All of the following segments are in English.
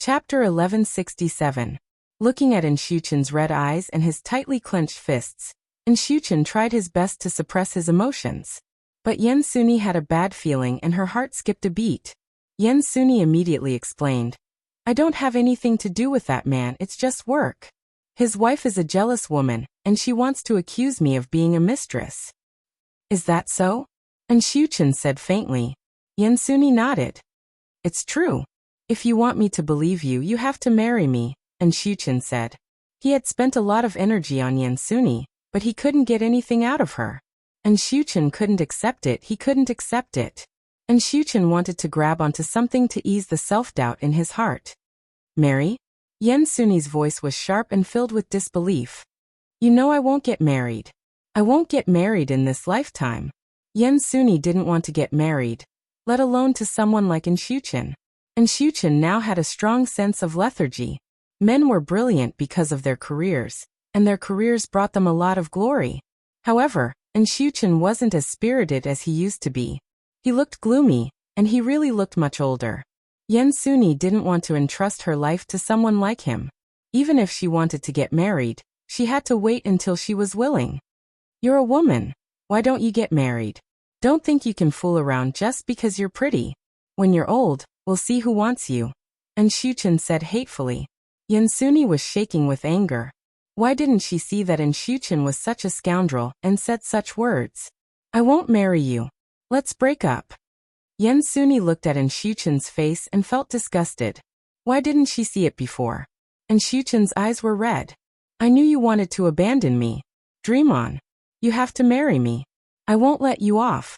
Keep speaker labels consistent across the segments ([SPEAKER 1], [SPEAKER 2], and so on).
[SPEAKER 1] Chapter 1167. Looking at Inshuchen's red eyes and his tightly clenched fists, Inshuchen tried his best to suppress his emotions. But Yen Suni had a bad feeling and her heart skipped a beat. Yen Suni immediately explained, "I don't have anything to do with that man, it's just work. His wife is a jealous woman, and she wants to accuse me of being a mistress." "Is that so?" Inshuchen said faintly. Yen Suni nodded. "It's true. If you want me to believe you, you have to marry me," Inshuchen said. He had spent a lot of energy on Yen Suni, but he couldn't get anything out of her. Inshuchen couldn't accept it, he couldn't accept it. Inshuchen wanted to grab onto something to ease the self-doubt in his heart. "Marry?" Yen Suni's voice was sharp and filled with disbelief. "You know I won't get married. I won't get married in this lifetime." Yen Suni didn't want to get married, let alone to someone like Inshuchen. Inshuchen now had a strong sense of lethargy. Men were brilliant because of their careers, and their careers brought them a lot of glory. However, Inshuchen wasn't as spirited as he used to be. He looked gloomy, and he really looked much older. Yen Suni didn't want to entrust her life to someone like him. Even if she wanted to get married, she had to wait until she was willing. "You're a woman. Why don't you get married? Don't think you can fool around just because you're pretty. When you're old, we'll see who wants you," Inshuchen said hatefully. Yen Suni was shaking with anger. Why didn't she see that Inshuchen was such a scoundrel and said such words? "I won't marry you. Let's break up." Yen Suni looked at Inshuchen's face and felt disgusted. Why didn't she see it before? Inshuchen's eyes were red. "I knew you wanted to abandon me. Dream on. You have to marry me. I won't let you off."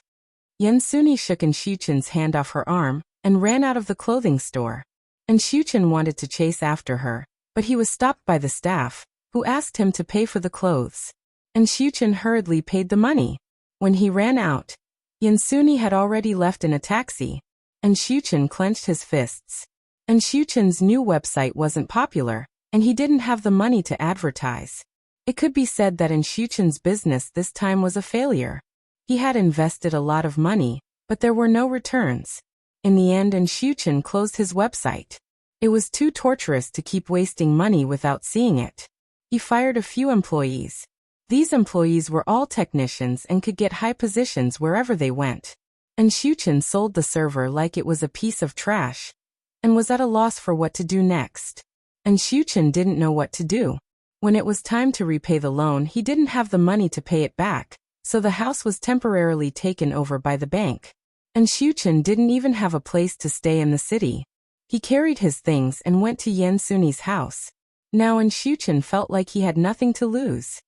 [SPEAKER 1] Yen Suni shook Inshuchen's hand off her arm and ran out of the clothing store. Inshuchen wanted to chase after her, but he was stopped by the staff, who asked him to pay for the clothes. Inshuchen hurriedly paid the money. When he ran out, Yen Suni had already left in a taxi. Inshuchen clenched his fists. Inshuchen's new website wasn't popular, and he didn't have the money to advertise. It could be said that Inshuchen's business this time was a failure. He had invested a lot of money, but there were no returns. In the end, Inshuchen closed his website. It was too torturous to keep wasting money without seeing it. He fired a few employees. These employees were all technicians and could get high positions wherever they went. Inshuchen sold the server like it was a piece of trash, and was at a loss for what to do next. Inshuchen didn't know what to do. When it was time to repay the loan, he didn't have the money to pay it back, so the house was temporarily taken over by the bank. Inshuchen didn't even have a place to stay in the city. He carried his things and went to Yen Suni's house. Now Inshuchen felt like he had nothing to lose.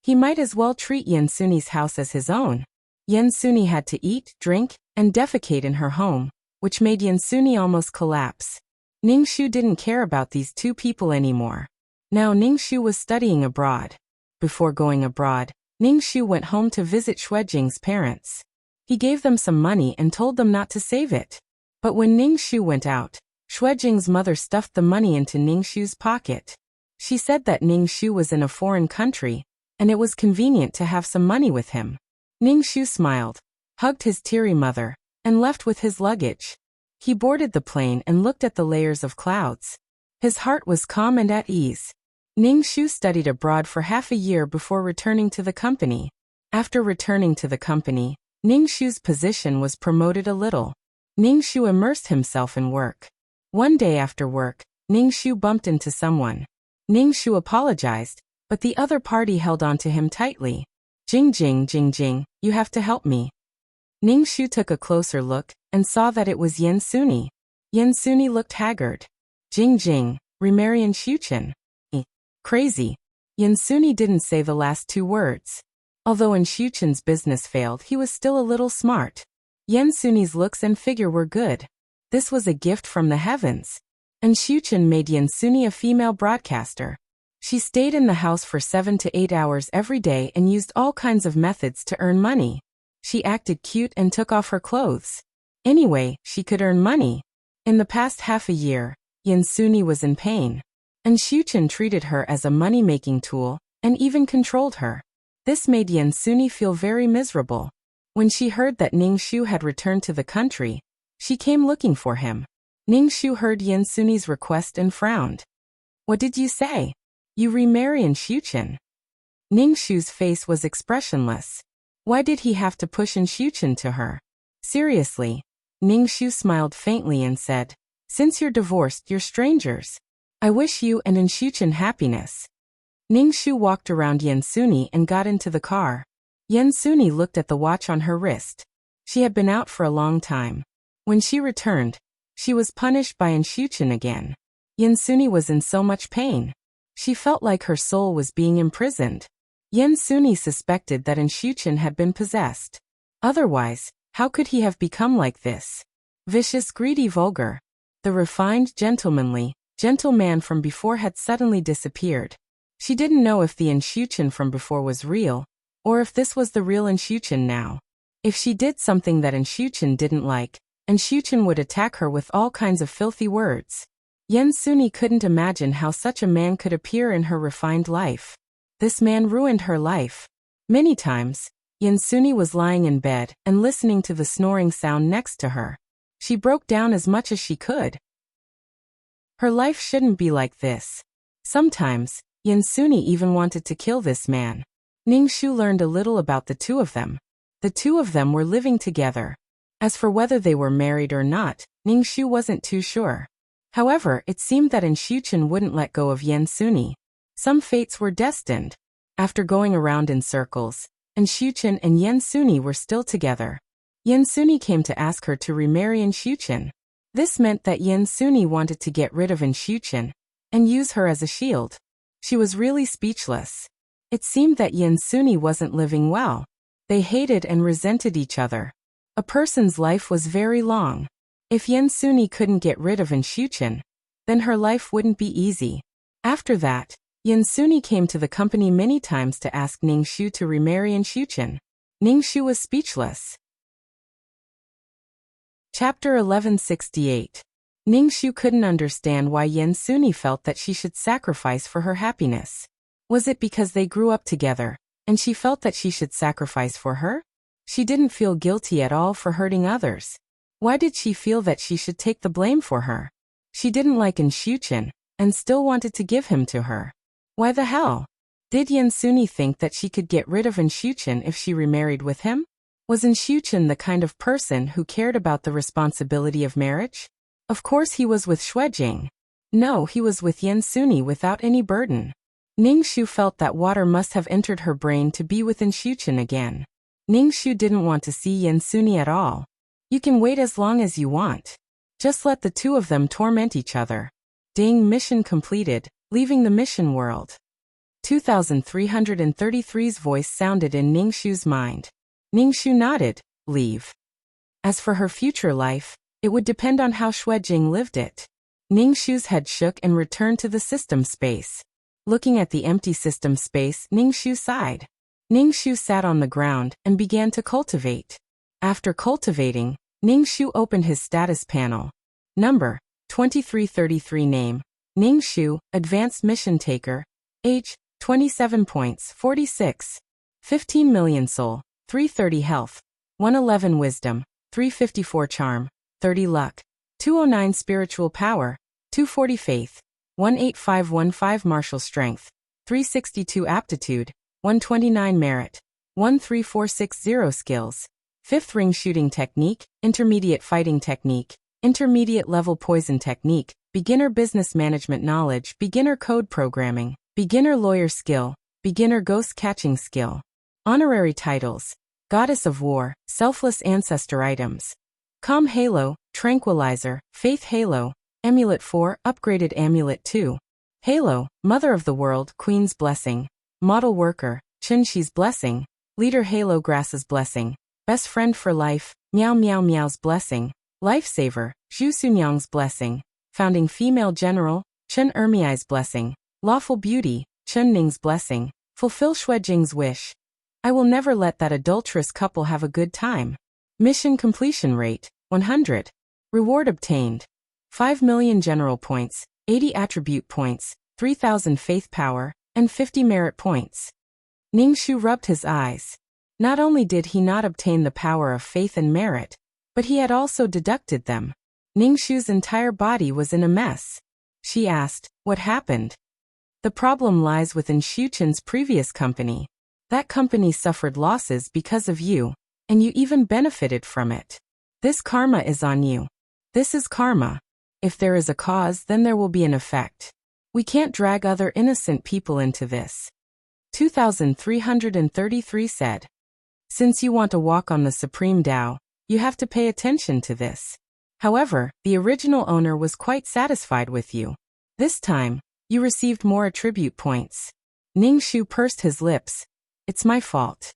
[SPEAKER 1] He might as well treat Yen Suni's house as his own. Yen Suni had to eat, drink, and defecate in her home, which made Yen Suni almost collapse. Ningxu didn't care about these two people anymore. Now Ningxu was studying abroad. Before going abroad, Ningxu went home to visit Shuejing's parents. He gave them some money and told them not to save it. But when Ningxu went out, Shuejing's mother stuffed the money into Ningxu's pocket. She said that Ningxu was in a foreign country, and it was convenient to have some money with him. Ningxu smiled, hugged his teary mother, and left with his luggage. He boarded the plane and looked at the layers of clouds. His heart was calm and at ease. Ningxu studied abroad for half a year before returning to the company. After returning to the company, Ningxu's position was promoted a little. Ningxu immersed himself in work. One day after work, Ningxu bumped into someone. Ningxu apologized, but the other party held on to him tightly. "Jing Jing Jing Jing, you have to help me." Ningxu took a closer look and saw that it was Yen Suni. Yen Suni looked haggard. "Jing Jing, remarry Inshuchen." Crazy. Yen Suni didn't say the last two words. Although Inshuchen's business failed, he was still a little smart. Yen Suni's looks and figure were good. This was a gift from the heavens. Inshuchen made Yen Suni a female broadcaster. She stayed in the house for 7 to 8 hours every day and used all kinds of methods to earn money. She acted cute and took off her clothes. Anyway, she could earn money. In the past half a year, Yen Suni was in pain. Inshuchen treated her as a money-making tool and even controlled her. This made Yen Suni feel very miserable. When she heard that Ningxu had returned to the country, she came looking for him. Ningxu heard Yan Suni's request and frowned. What did you say? You remarry Xiuchen? Ningxu's face was expressionless. Why did he have to push Xiuchen to her? Seriously. Ningxu smiled faintly and said, since you're divorced, you're strangers. I wish you and Xiuchen happiness. Ningxu walked around Yan Suni and got into the car. Yan Suni looked at the watch on her wrist. She had been out for a long time. When she returned, she was punished by Xiuchen again. Yan Suni was in so much pain. She felt like her soul was being imprisoned. Yan Suni suspected that Xiuchen had been possessed. Otherwise, how could he have become like this? Vicious, greedy, vulgar. The refined, gentlemanly, gentle man from before had suddenly disappeared. She didn't know if the Xiuchen from before was real, or if this was the real Xiuchen now. If she did something that Xiuchen didn't like, Xiuchen would attack her with all kinds of filthy words. Yan Suni couldn't imagine how such a man could appear in her refined life. This man ruined her life. Many times, Yan Suni was lying in bed and listening to the snoring sound next to her. She broke down as much as she could. Her life shouldn't be like this. Sometimes, Yan Suni even wanted to kill this man. Ningxu learned a little about the two of them. The two of them were living together. As for whether they were married or not, Ningxu wasn't too sure. However, it seemed that Xiuchen wouldn't let go of Yan Suni. Some fates were destined. After going around in circles, Xiuchen and Yan Suni were still together. Yan Suni came to ask her to remarry Xiuchen. This meant that Yan Suni wanted to get rid of Xiuchen and use her as a shield. She was really speechless. It seemed that Yan Suni wasn't living well. They hated and resented each other. A person's life was very long. If Yan Suni couldn't get rid of Xiuchen, then her life wouldn't be easy. After that, Yan Suni came to the company many times to ask Ningxu to remarry Xiuchen. Ningxu was speechless. Chapter 1168. Ningxu couldn't understand why Yan Suni felt that she should sacrifice for her happiness. Was it because they grew up together, and she felt that she should sacrifice for her? She didn't feel guilty at all for hurting others. Why did she feel that she should take the blame for her? She didn't like Xiuchen, and still wanted to give him to her. Why the hell? Did Yan Suni think that she could get rid of Xiuchen if she remarried with him? Was Xiuchen the kind of person who cared about the responsibility of marriage? Of course he was with Shuejing. No, he was with Yan Suni without any burden. Ningxu felt that water must have entered her brain to be with Xiuchen again. Ningxu didn't want to see Yan Suni at all. You can wait as long as you want. Just let the two of them torment each other. Ding, mission completed, leaving the mission world. 2333's voice sounded in Ningxu's mind. Ningxu nodded, leave. As for her future life, it would depend on how Shuejing lived it. Ningxu's head shook and returned to the system space. Looking at the empty system space, Ningxu sighed. Ningxu sat on the ground and began to cultivate. After cultivating, Ningxu opened his status panel. Number, 2333 Name, Ningxu, Advanced Mission Taker. Age, 27 points, 46. 15 million soul, 330 health, 111 wisdom, 354 charm, 30 luck, 209 spiritual power, 240 faith, 18515 martial strength, 362 aptitude, 129 merit, 13460 skills. 5th ring shooting technique, intermediate fighting technique, intermediate level poison technique, beginner business management knowledge, beginner code programming, beginner lawyer skill, beginner ghost catching skill. Honorary titles: Goddess of War, Selfless Ancestor items. Calm Halo, Tranquilizer, Faith Halo, Amulet 4, Upgraded Amulet 2. Halo, Mother of the World, Queen's Blessing. Model Worker, Chunxi's Blessing. Leader Halo Grass's Blessing. Best Friend for Life, Miao Miao Miao's Blessing. Lifesaver, Zhu Sunyang's Blessing. Founding Female General, Chen Ermiai's Blessing. Lawful Beauty, Chen Ning's Blessing. Fulfill Shuejing's wish. I will never let that adulterous couple have a good time. Mission completion rate, 100. Reward obtained: 5 million general points, 80 attribute points, 3,000 faith power, and 50 merit points. Ningxu rubbed his eyes. Not only did he not obtain the power of faith and merit, but he had also deducted them. Ningshu's entire body was in a mess. She asked, "What happened?" "The problem lies within Xiuchen's previous company. That company suffered losses because of you, and you even benefited from it. This karma is on you. This is karma. If there is a cause, then there will be an effect. We can't drag other innocent people into this." 2333 said. "Since you want to walk on the Supreme Tao, you have to pay attention to this. However, the original owner was quite satisfied with you. This time, you received more attribute points." Ningshu pursed his lips. "It's my fault.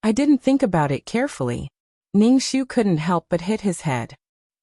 [SPEAKER 1] I didn't think about it carefully." Ningshu couldn't help but hit his head.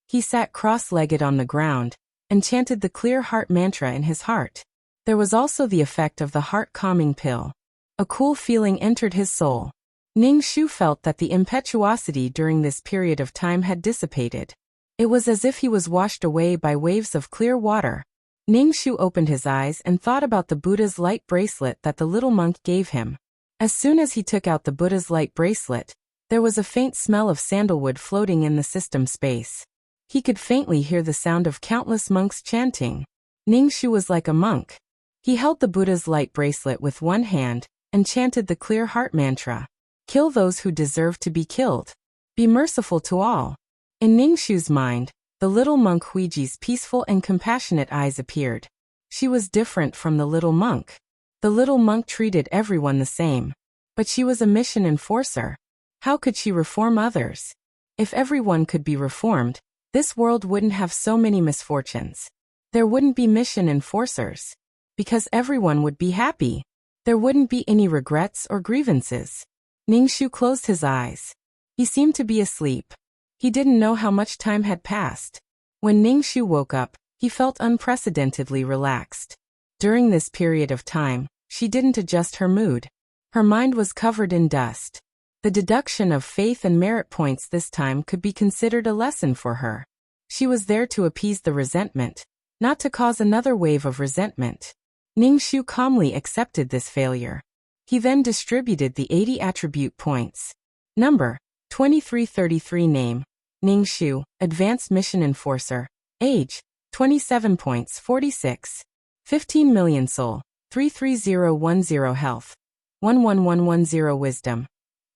[SPEAKER 1] He sat cross-legged on the ground and chanted the clear heart mantra in his heart. There was also the effect of the heart-calming pill. A cool feeling entered his soul. Ningshu felt that the impetuosity during this period of time had dissipated. It was as if he was washed away by waves of clear water. Ningshu opened his eyes and thought about the Buddha's light bracelet that the little monk gave him. As soon as he took out the Buddha's light bracelet, there was a faint smell of sandalwood floating in the system space. He could faintly hear the sound of countless monks chanting. Ningshu was like a monk. He held the Buddha's light bracelet with one hand and chanted the clear heart mantra. "Kill those who deserve to be killed. Be merciful to all." In Ningshu's mind, the little monk Huiji's peaceful and compassionate eyes appeared. She was different from the little monk. The little monk treated everyone the same. But she was a mission enforcer. How could she reform others? If everyone could be reformed, this world wouldn't have so many misfortunes. There wouldn't be mission enforcers. Because everyone would be happy. There wouldn't be any regrets or grievances. Ningshu closed his eyes. He seemed to be asleep. He didn't know how much time had passed. When Ningshu woke up, he felt unprecedentedly relaxed. During this period of time, she didn't adjust her mood. Her mind was covered in dust. The deduction of faith and merit points this time could be considered a lesson for her. She was there to appease the resentment, not to cause another wave of resentment. Ningshu calmly accepted this failure. He then distributed the 80 attribute points. Number: 2333. Name: Ningshu, Advanced Mission Enforcer. Age: 27 points 46. 15 million soul. 33010 health. 11110 wisdom.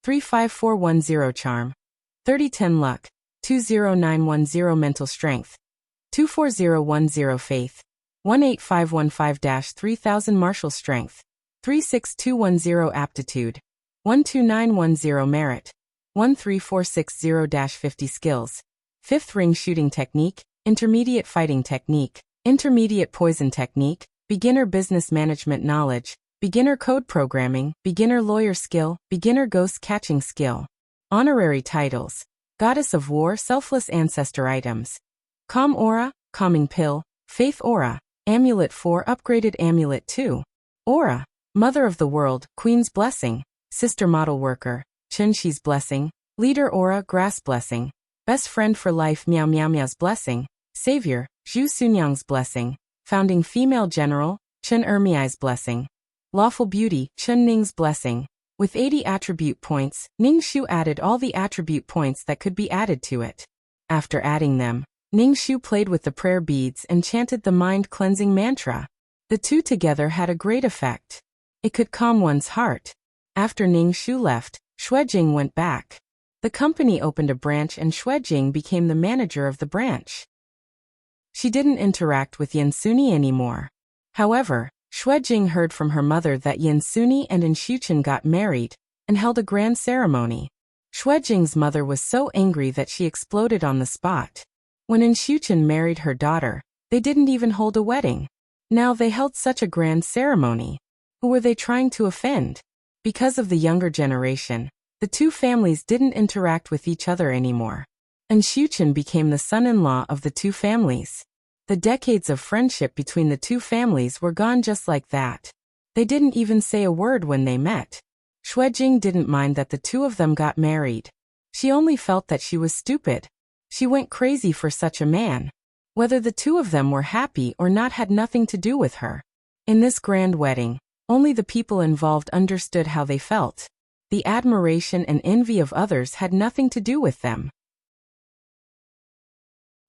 [SPEAKER 1] 35410 charm. 3010 luck. 20910 mental strength. 24010 faith. 18515-3000 martial strength. 36210 aptitude. 12910 merit. 13460-50 skills. 5th ring shooting technique, intermediate fighting technique, intermediate poison technique, beginner business management knowledge, beginner code programming, beginner lawyer skill, beginner ghost catching skill. Honorary titles: Goddess of War, Selfless Ancestor items. Calm Aura, Calming Pill, Faith Aura, Amulet 4 upgraded Amulet 2. Aura, Mother of the World, Queen's Blessing, Sister Model Worker, Chenshi's Blessing, Leader Aura, Grass Blessing, Best Friend for Life, Miao Miao Miao's Blessing, Savior, Zhu Sunyang's Blessing, Founding Female General, Chen Ermiai's Blessing, Lawful Beauty, Chen Ning's Blessing. With 80 attribute points, Ningshu added all the attribute points that could be added to it. After adding them, Ningshu played with the prayer beads and chanted the mind-cleansing mantra. The two together had a great effect. It could calm one's heart. After Ningshu left, Xuejing went back. The company opened a branch and Xuejing became the manager of the branch. She didn't interact with Yansuni anymore. However, Xuejing heard from her mother that Yansuni and Xiuchen got married and held a grand ceremony. Xuejing's mother was so angry that she exploded on the spot. When Xiuchen married her daughter, they didn't even hold a wedding. Now they held such a grand ceremony. Who were they trying to offend? Because of the younger generation, the two families didn't interact with each other anymore. And Xiuchen became the son-in-law of the two families. The decades of friendship between the two families were gone just like that. They didn't even say a word when they met. Xuejing didn't mind that the two of them got married. She only felt that she was stupid. She went crazy for such a man. Whether the two of them were happy or not had nothing to do with her. In this grand wedding, only the people involved understood how they felt. The admiration and envy of others had nothing to do with them.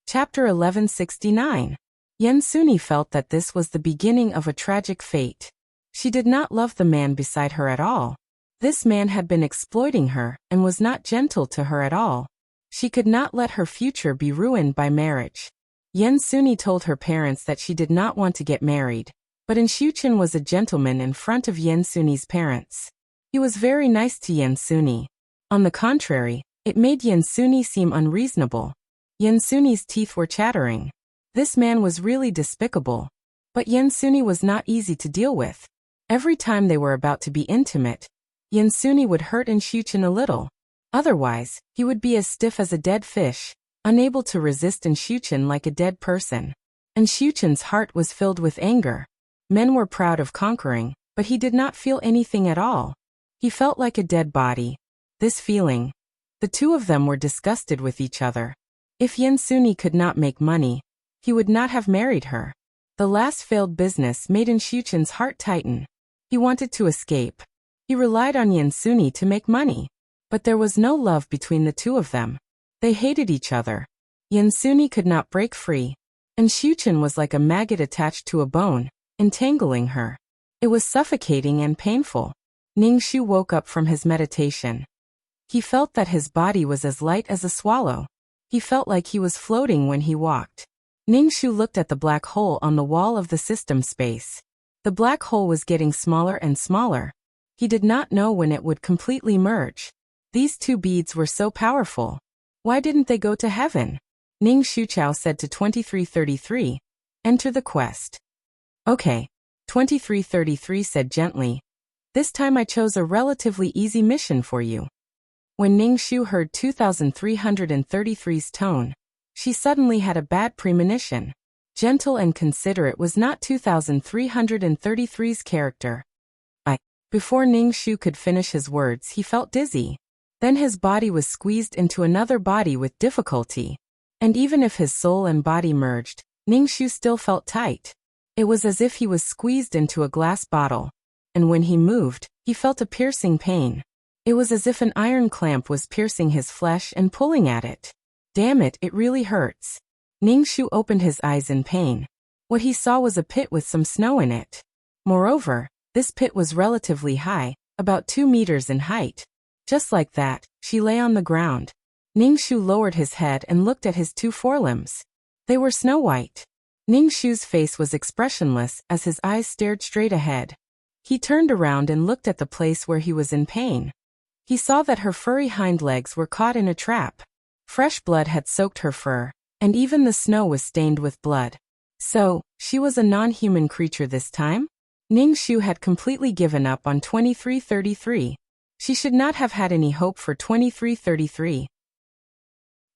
[SPEAKER 1] Chapter 1169. Yen Suni felt that this was the beginning of a tragic fate. She did not love the man beside her at all. This man had been exploiting her and was not gentle to her at all. She could not let her future be ruined by marriage. Yen Suni told her parents that she did not want to get married, but Enshuchen was a gentleman in front of Yen Suni's parents. He was very nice to Yen Suni. On the contrary, it made Yen Suni seem unreasonable. Yen Suni's teeth were chattering. This man was really despicable. But Yen Suni was not easy to deal with. Every time they were about to be intimate, Yen Suni would hurt Enshuchen a little. Otherwise, he would be as stiff as a dead fish, unable to resist Enshuchen like a dead person. Enshuchen's heart was filled with anger. Men were proud of conquering, but he did not feel anything at all. He felt like a dead body. This feeling. The two of them were disgusted with each other. If Yen Suni could not make money, he would not have married her. The last failed business made Enshuchen's heart tighten. He wanted to escape. He relied on Yen Suni to make money. But there was no love between the two of them. They hated each other. Yen Suni could not break free. Enshuchen was like a maggot attached to a bone, entangling her. It was suffocating and painful. Ningxu woke up from his meditation. He felt that his body was as light as a swallow. He felt like he was floating when he walked. Ningxu looked at the black hole on the wall of the system space. The black hole was getting smaller and smaller. He did not know when it would completely merge. These two beads were so powerful. Why didn't they go to heaven? Ning Shuchao said to 2333, "Enter the quest." "Okay." 2333 said gently. "This time I chose a relatively easy mission for you." When Ning Shu heard 2333's tone, she suddenly had a bad premonition. Gentle and considerate was not 2333's character. Before Ning Shu could finish his words, he felt dizzy. Then his body was squeezed into another body with difficulty. And even if his soul and body merged, Ning Shu still felt tight. It was as if he was squeezed into a glass bottle. And when he moved, he felt a piercing pain. It was as if an iron clamp was piercing his flesh and pulling at it. Damn it, it really hurts. Ning Shu opened his eyes in pain. What he saw was a pit with some snow in it. Moreover, this pit was relatively high, about 2 meters in height. Just like that, she lay on the ground. Ning Shu lowered his head and looked at his 2 forelimbs. They were snow white. Ning Shu's face was expressionless as his eyes stared straight ahead. He turned around and looked at the place where he was in pain. He saw that her furry hind legs were caught in a trap. Fresh blood had soaked her fur, and even the snow was stained with blood. So, she was a non-human creature this time? Ning Shu had completely given up on 2333. She should not have had any hope for 2333.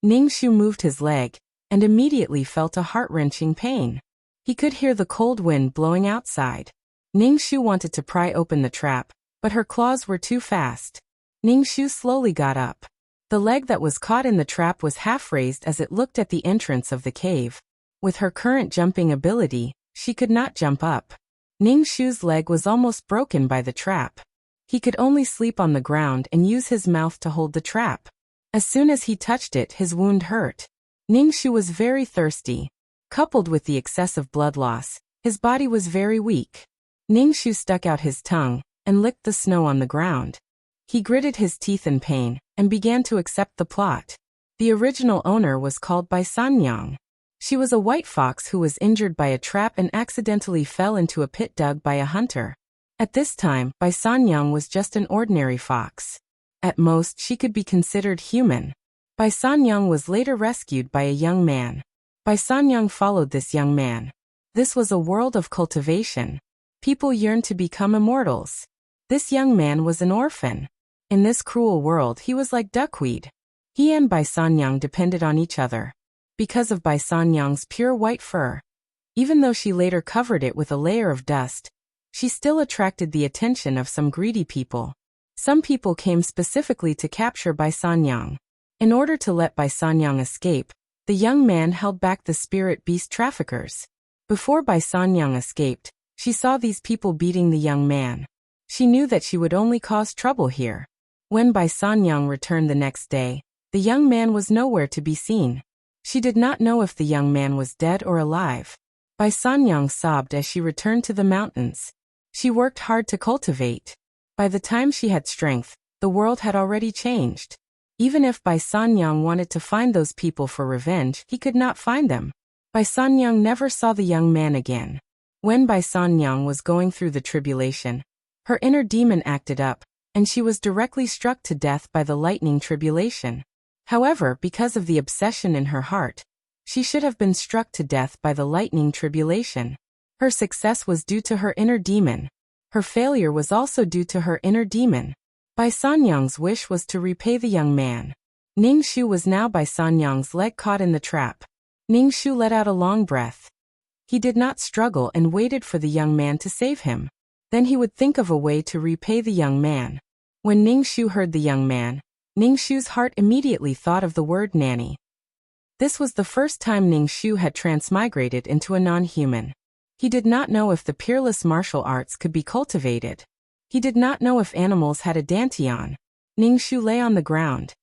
[SPEAKER 1] Ning Shu moved his leg, and immediately felt a heart-wrenching pain. He could hear the cold wind blowing outside. Ning Shu wanted to pry open the trap, but her claws were too fast. Ning Shu slowly got up. The leg that was caught in the trap was half raised as it looked at the entrance of the cave. With her current jumping ability, she could not jump up. Ning Shu's leg was almost broken by the trap. He could only sleep on the ground and use his mouth to hold the trap. As soon as he touched it, his wound hurt. Ning Shu was very thirsty. Coupled with the excessive blood loss, his body was very weak. Ning Shu stuck out his tongue and licked the snow on the ground. He gritted his teeth in pain and began to accept the plot. The original owner was called Bai Sanyang. She was a white fox who was injured by a trap and accidentally fell into a pit dug by a hunter. At this time, Bai Sanyang was just an ordinary fox. At most, she could be considered human. Bai Sanyang was later rescued by a young man. Bai Sanyang followed this young man. This was a world of cultivation. People yearned to become immortals. This young man was an orphan. In this cruel world, he was like duckweed. He and Bai Sanyang depended on each other. Because of Bai Sanyang's pure white fur, even though she later covered it with a layer of dust, she still attracted the attention of some greedy people. Some people came specifically to capture Bai Sanyang. In order to let Bai Sanyang escape, the young man held back the spirit beast traffickers. Before Bai Sanyang escaped, she saw these people beating the young man. She knew that she would only cause trouble here. When Bai Sanyang returned the next day, the young man was nowhere to be seen. She did not know if the young man was dead or alive. Bai Sanyang sobbed as she returned to the mountains. She worked hard to cultivate. By the time she had strength, the world had already changed. Even if Bai Sanyang wanted to find those people for revenge, he could not find them. Bai Sanyang never saw the young man again. When Bai Sanyang was going through the tribulation, her inner demon acted up, and she was directly struck to death by the lightning tribulation. However, because of the obsession in her heart, she should have been struck to death by the lightning tribulation. Her success was due to her inner demon. Her failure was also due to her inner demon. Bai Sanyang's wish was to repay the young man. Ning Shu was now Bai Sanyang's leg caught in the trap. Ning Shu let out a long breath. He did not struggle and waited for the young man to save him. Then he would think of a way to repay the young man. When Ning Shu heard the young man, Ning Shu's heart immediately thought of the word nanny. This was the first time Ning Shu had transmigrated into a non-human. He did not know if the peerless martial arts could be cultivated. He did not know if animals had a dantian. Ning Shu lay on the ground.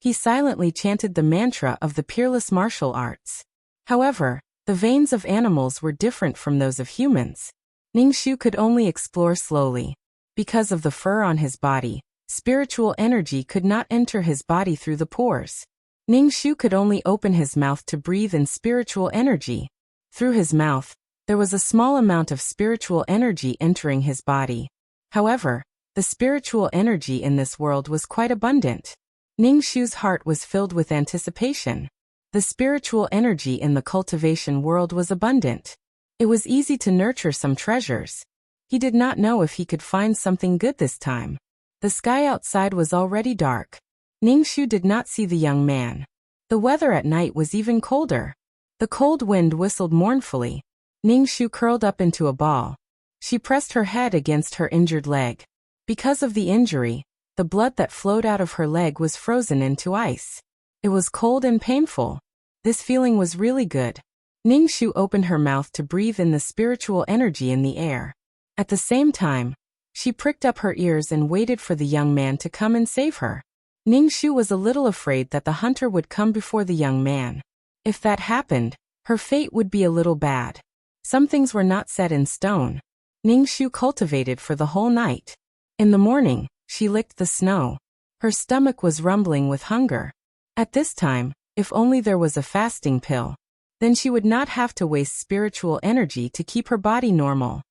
[SPEAKER 1] He silently chanted the mantra of the peerless martial arts. However, the veins of animals were different from those of humans. Ning Shu could only explore slowly. Because of the fur on his body, spiritual energy could not enter his body through the pores. Ning Shu could only open his mouth to breathe in spiritual energy. Through his mouth, there was a small amount of spiritual energy entering his body. However, the spiritual energy in this world was quite abundant. Ning Shu's heart was filled with anticipation. The spiritual energy in the cultivation world was abundant. It was easy to nurture some treasures. He did not know if he could find something good this time. The sky outside was already dark. Ning Shu did not see the young man. The weather at night was even colder. The cold wind whistled mournfully. Ning Shu curled up into a ball. She pressed her head against her injured leg. Because of the injury, the blood that flowed out of her leg was frozen into ice. It was cold and painful. This feeling was really good. Ning Shu opened her mouth to breathe in the spiritual energy in the air. At the same time, she pricked up her ears and waited for the young man to come and save her. Ning Shu was a little afraid that the hunter would come before the young man. If that happened, her fate would be a little bad. Some things were not set in stone. Ning Shu cultivated for the whole night. In the morning, she licked the snow. Her stomach was rumbling with hunger. At this time, if only there was a fasting pill, then she would not have to waste spiritual energy to keep her body normal.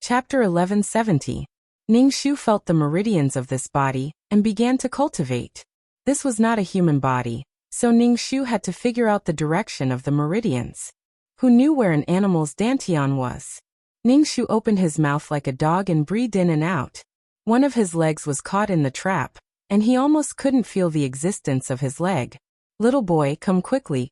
[SPEAKER 1] Chapter 1170. Ning Shu felt the meridians of this body and began to cultivate. This was not a human body, so Ning Shu had to figure out the direction of the meridians. Who knew where an animal's dantian was? Ning Shu opened his mouth like a dog and breathed in and out. One of his legs was caught in the trap, and he almost couldn't feel the existence of his leg. Little boy, come quickly,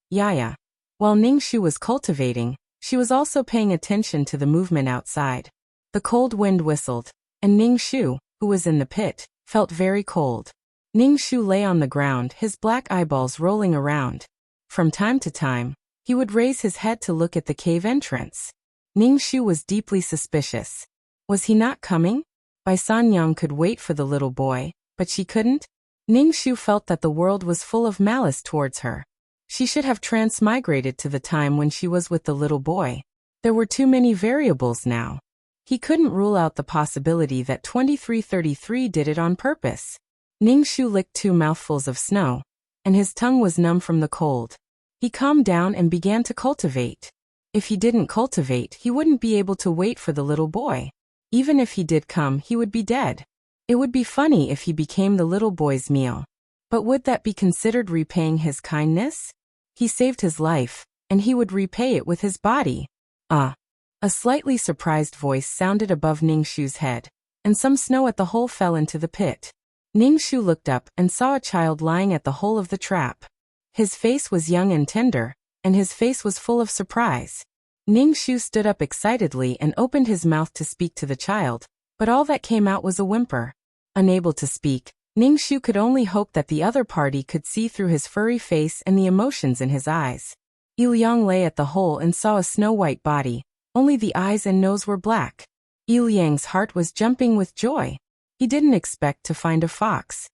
[SPEAKER 1] Yaya. While Ning Shu was cultivating, she was also paying attention to the movement outside. The cold wind whistled, and Ning Shu, who was in the pit, felt very cold. Ning Shu lay on the ground, his black eyeballs rolling around. From time to time, he would raise his head to look at the cave entrance. Ning Shu was deeply suspicious. Was he not coming? Bai Sanyang could wait for the little boy, but she couldn't. Ning Shu felt that the world was full of malice towards her. She should have transmigrated to the time when she was with the little boy. There were too many variables now. He couldn't rule out the possibility that 2333 did it on purpose. Ning Shu licked 2 mouthfuls of snow, and his tongue was numb from the cold. He calmed down and began to cultivate. If he didn't cultivate, he wouldn't be able to wait for the little boy. Even if he did come, he would be dead. It would be funny if he became the little boy's meal. But would that be considered repaying his kindness? He saved his life, and he would repay it with his body. A slightly surprised voice sounded above Ning Shu's head, and some snow at the hole fell into the pit. Ning Shu looked up and saw a child lying at the hole of the trap. His face was young and tender, and his face was full of surprise. Ning Shu stood up excitedly and opened his mouth to speak to the child, but all that came out was a whimper. Unable to speak, Ning Shu could only hope that the other party could see through his furry face and the emotions in his eyes. Il-yang lay at the hole and saw a snow-white body. Only the eyes and nose were black. Il-yang's heart was jumping with joy. He didn't expect to find a fox.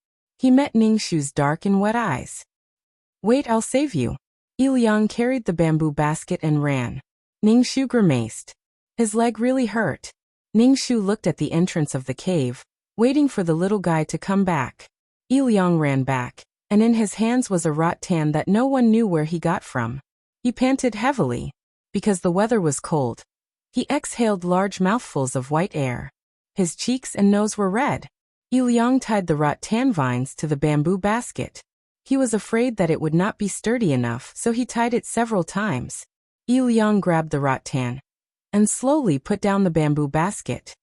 [SPEAKER 1] he met Ningshu's dark and wet eyes. "Wait, I'll save you." Liang carried the bamboo basket and ran. Ningshu grimaced. His leg really hurt. Ningshu looked at the entrance of the cave, waiting for the little guy to come back. Liang ran back, and in his hands was a rattan that no one knew where he got from. He panted heavily. Because the weather was cold, he exhaled large mouthfuls of white air. His cheeks and nose were red. Liang tied the rattan vines to the bamboo basket. He was afraid that it would not be sturdy enough, so he tied it several times. Liang grabbed the rattan and slowly put down the bamboo basket.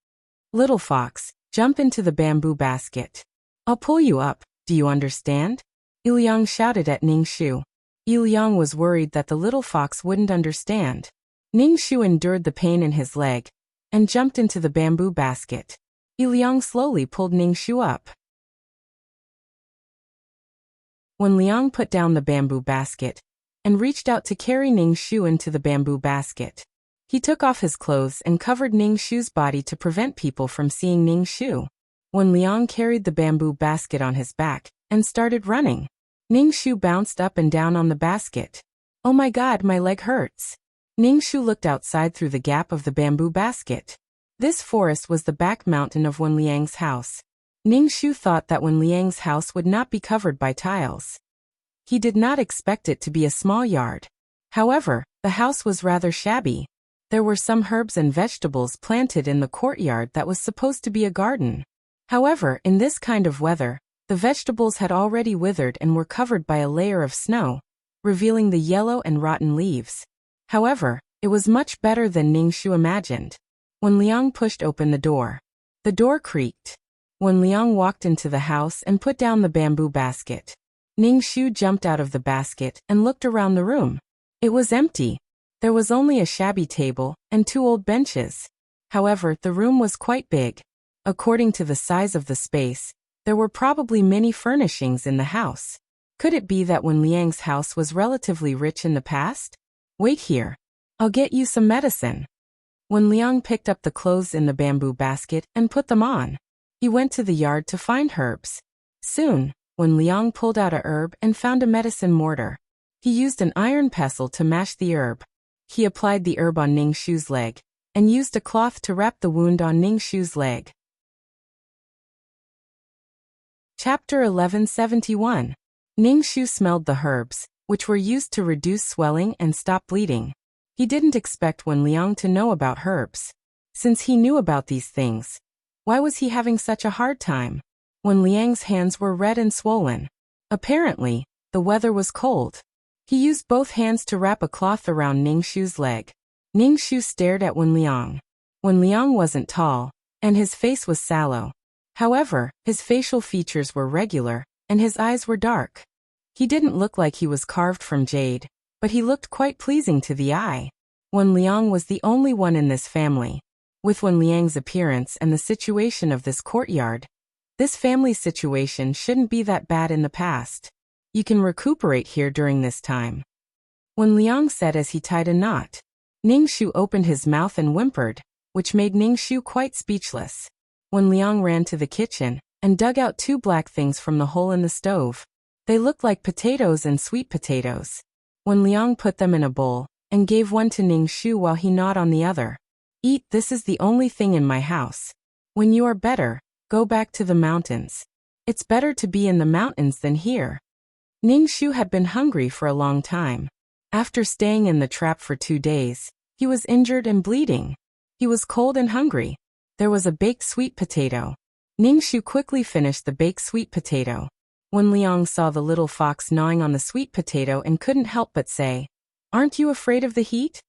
[SPEAKER 1] "Little fox, jump into the bamboo basket. I'll pull you up, do you understand?" Liang shouted at Ningshu. Liang was worried that the little fox wouldn't understand. Ningshu endured the pain in his leg and jumped into the bamboo basket. Liang slowly pulled Ningshu up. When Liang put down the bamboo basket and reached out to carry Ningshu into the bamboo basket, he took off his clothes and covered Ningshu's body to prevent people from seeing Ningshu. When Liang carried the bamboo basket on his back and started running, Ningshu bounced up and down on the basket. "Oh my God, my leg hurts." Ningshu looked outside through the gap of the bamboo basket. This forest was the back mountain of Wen Liang's house. Ningshu thought that Wen Liang's house would not be covered by tiles. He did not expect it to be a small yard. However, the house was rather shabby. There were some herbs and vegetables planted in the courtyard that was supposed to be a garden. However, in this kind of weather, the vegetables had already withered and were covered by a layer of snow, revealing the yellow and rotten leaves. However, it was much better than Ningshu imagined. When Liang pushed open the door creaked. When Liang walked into the house and put down the bamboo basket, Ningshu jumped out of the basket and looked around the room. It was empty. There was only a shabby table and 2 old benches. However, the room was quite big. According to the size of the space, there were probably many furnishings in the house. Could it be that Wen Liang's house was relatively rich in the past? "Wait here. I'll get you some medicine." When Liang picked up the clothes in the bamboo basket and put them on, he went to the yard to find herbs. Soon, when Liang pulled out a herb and found a medicine mortar, he used an iron pestle to mash the herb. He applied the herb on Ningshu's leg and used a cloth to wrap the wound on Ningshu's leg. Chapter 1171. Ningshu smelled the herbs, which were used to reduce swelling and stop bleeding. He didn't expect Wen Liang to know about herbs. Since he knew about these things, why was he having such a hard time? Wen Liang's hands were red and swollen. Apparently, the weather was cold. He used both hands to wrap a cloth around Ningshu's leg. Ningshu stared at Wen Liang. Wen Liang wasn't tall, and his face was sallow. However, his facial features were regular, and his eyes were dark. He didn't look like he was carved from jade, but he looked quite pleasing to the eye. Wen Liang was the only one in this family. With Wen Liang's appearance and the situation of this courtyard, this family situation shouldn't be that bad in the past. You can recuperate here during this time. Wen Liang said as he tied a knot. Ningshu opened his mouth and whimpered, which made Ningshu quite speechless. Wen Liang ran to the kitchen and dug out 2 black things from the hole in the stove. They looked like potatoes and sweet potatoes. Wen Liang put them in a bowl and gave one to Ningshu while he gnawed on the other. "Eat, this is the only thing in my house. When you are better, go back to the mountains. It's better to be in the mountains than here." Ningshu had been hungry for a long time. After staying in the trap for 2 days, he was injured and bleeding. He was cold and hungry. There was a baked sweet potato. Ningshu quickly finished the baked sweet potato. Wen Liang saw the little fox gnawing on the sweet potato and couldn't help but say, "Aren't you afraid of the heat?"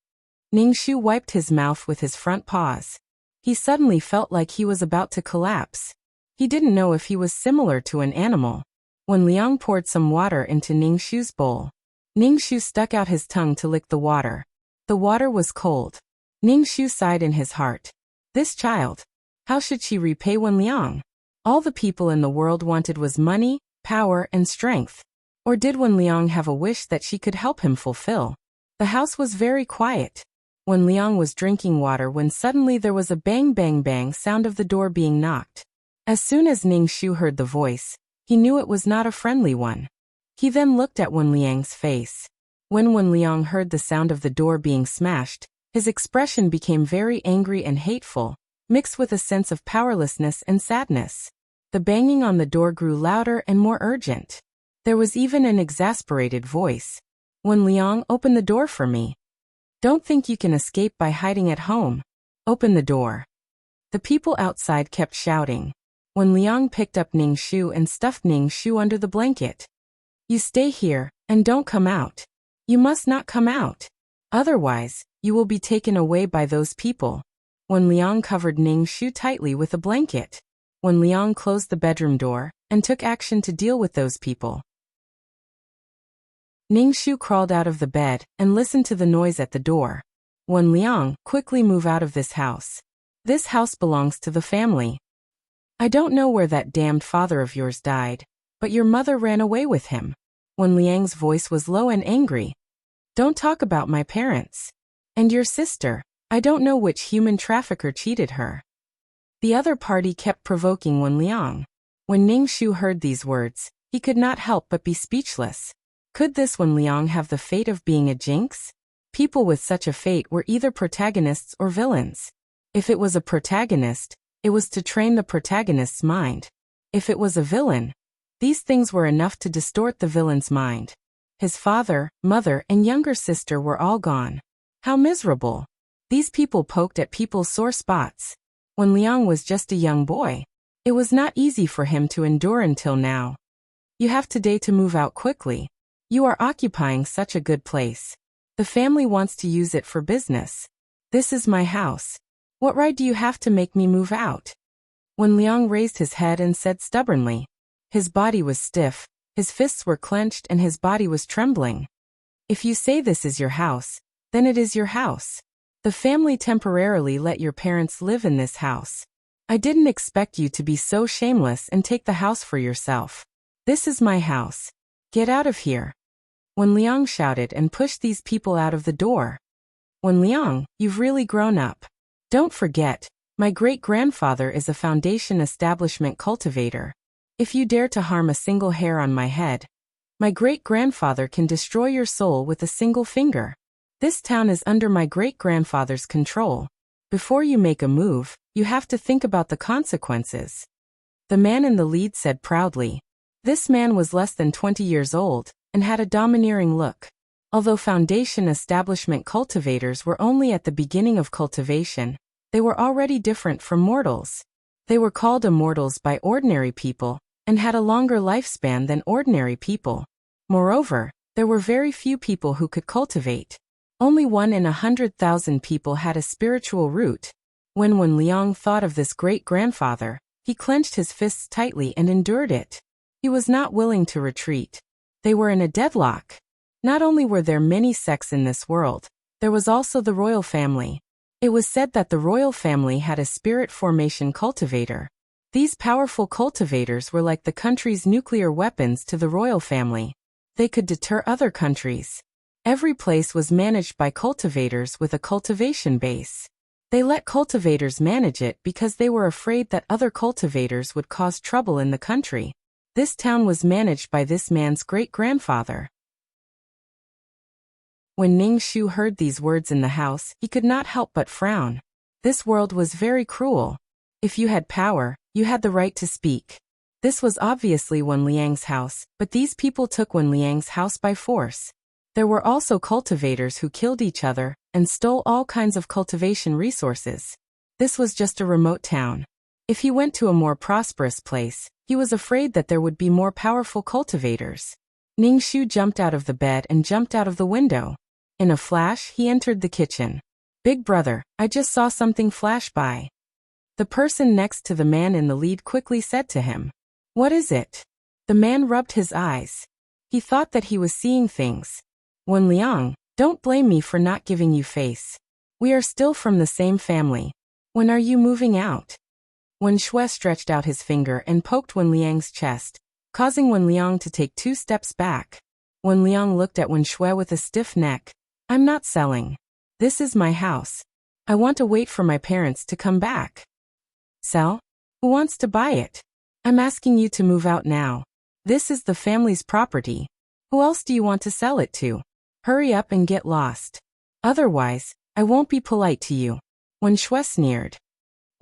[SPEAKER 1] Ningshu wiped his mouth with his front paws. He suddenly felt like he was about to collapse. He didn't know if he was similar to an animal. Wen Liang poured some water into Ningshu's bowl. Ningshu stuck out his tongue to lick the water. The water was cold. Ningshu sighed in his heart. This child. How should she repay Wen Liang? All the people in the world wanted was money, power, and strength. Or did Wen Liang have a wish that she could help him fulfill? The house was very quiet. Wen Liang was drinking water when suddenly there was a bang bang bang sound of the door being knocked. As soon as Ningshu heard the voice, He knew it was not a friendly one. He then looked at Wen Liang's face. When Wen Liang heard the sound of the door being smashed, his expression became very angry and hateful, mixed with a sense of powerlessness and sadness. The banging on the door grew louder and more urgent. There was even an exasperated voice. Wen Liang, open the door for me. Don't think you can escape by hiding at home. Open the door. The people outside kept shouting. Wen Liang picked up Ning Shu and stuffed Ning Shu under the blanket. You stay here, and don't come out. You must not come out. Otherwise, you will be taken away by those people. Wen Liang covered Ning Shu tightly with a blanket. Wen Liang closed the bedroom door, and took action to deal with those people. Ning Shu crawled out of the bed, and listened to the noise at the door. Wen Liang, quickly move out of this house. This house belongs to the family. I don't know where that damned father of yours died, but your mother ran away with him. Wen Liang's voice was low and angry. Don't talk about my parents. And your sister, I don't know which human trafficker cheated her. The other party kept provoking Wen Liang. When Ning Shu heard these words, he could not help but be speechless. Could this Wen Liang have the fate of being a jinx? People with such a fate were either protagonists or villains. If it was a protagonist, it was to train the protagonist's mind. If it was a villain, these things were enough to distort the villain's mind. His father, mother, and younger sister were all gone. How miserable. These people poked at people's sore spots. Wen Liang was just a young boy. It was not easy for him to endure until now. You have today to move out quickly. You are occupying such a good place. The family wants to use it for business. This is my house. What right do you have to make me move out? Wen Liang raised his head and said stubbornly. His body was stiff, his fists were clenched, and his body was trembling. If you say this is your house, then it is your house. The family temporarily let your parents live in this house. I didn't expect you to be so shameless and take the house for yourself. This is my house. Get out of here. Wen Liang shouted and pushed these people out of the door. Wen Liang, you've really grown up. Don't forget, my great-grandfather is a foundation establishment cultivator. If you dare to harm a single hair on my head, my great-grandfather can destroy your soul with a single finger. This town is under my great-grandfather's control. Before you make a move, you have to think about the consequences. The man in the lead said proudly. This man was less than 20 years old, and had a domineering look. Although foundation establishment cultivators were only at the beginning of cultivation, they were already different from mortals. They were called immortals by ordinary people, and had a longer lifespan than ordinary people. Moreover, there were very few people who could cultivate. Only 1 in 100,000 people had a spiritual root. When Wen Liang thought of this great-grandfather, he clenched his fists tightly and endured it. He was not willing to retreat. They were in a deadlock. Not only were there many sects in this world, there was also the royal family. It was said that the royal family had a spirit formation cultivator. These powerful cultivators were like the country's nuclear weapons to the royal family. They could deter other countries. Every place was managed by cultivators with a cultivation base. They let cultivators manage it because they were afraid that other cultivators would cause trouble in the country. This town was managed by this man's great-grandfather. When Ning Shu heard these words in the house, he could not help but frown. This world was very cruel. If you had power, you had the right to speak. This was obviously Wen Liang's house, but these people took Wen Liang's house by force. There were also cultivators who killed each other, and stole all kinds of cultivation resources. This was just a remote town. If he went to a more prosperous place, he was afraid that there would be more powerful cultivators. Ning Shu jumped out of the bed and jumped out of the window. In a flash, he entered the kitchen. Big brother, I just saw something flash by. The person next to the man in the lead quickly said to him. What is it? The man rubbed his eyes. He thought that he was seeing things. Wen Liang, don't blame me for not giving you face. We are still from the same family. When are you moving out? Wen Shui stretched out his finger and poked Wen Liang's chest, causing Wen Liang to take 2 steps back. Wen Liang looked at Wen Shui with a stiff neck. I'm not selling. This is my house. I want to wait for my parents to come back. Sell? Who wants to buy it? I'm asking you to move out now. This is the family's property. Who else do you want to sell it to? Hurry up and get lost. Otherwise, I won't be polite to you. Wen Shui sneered.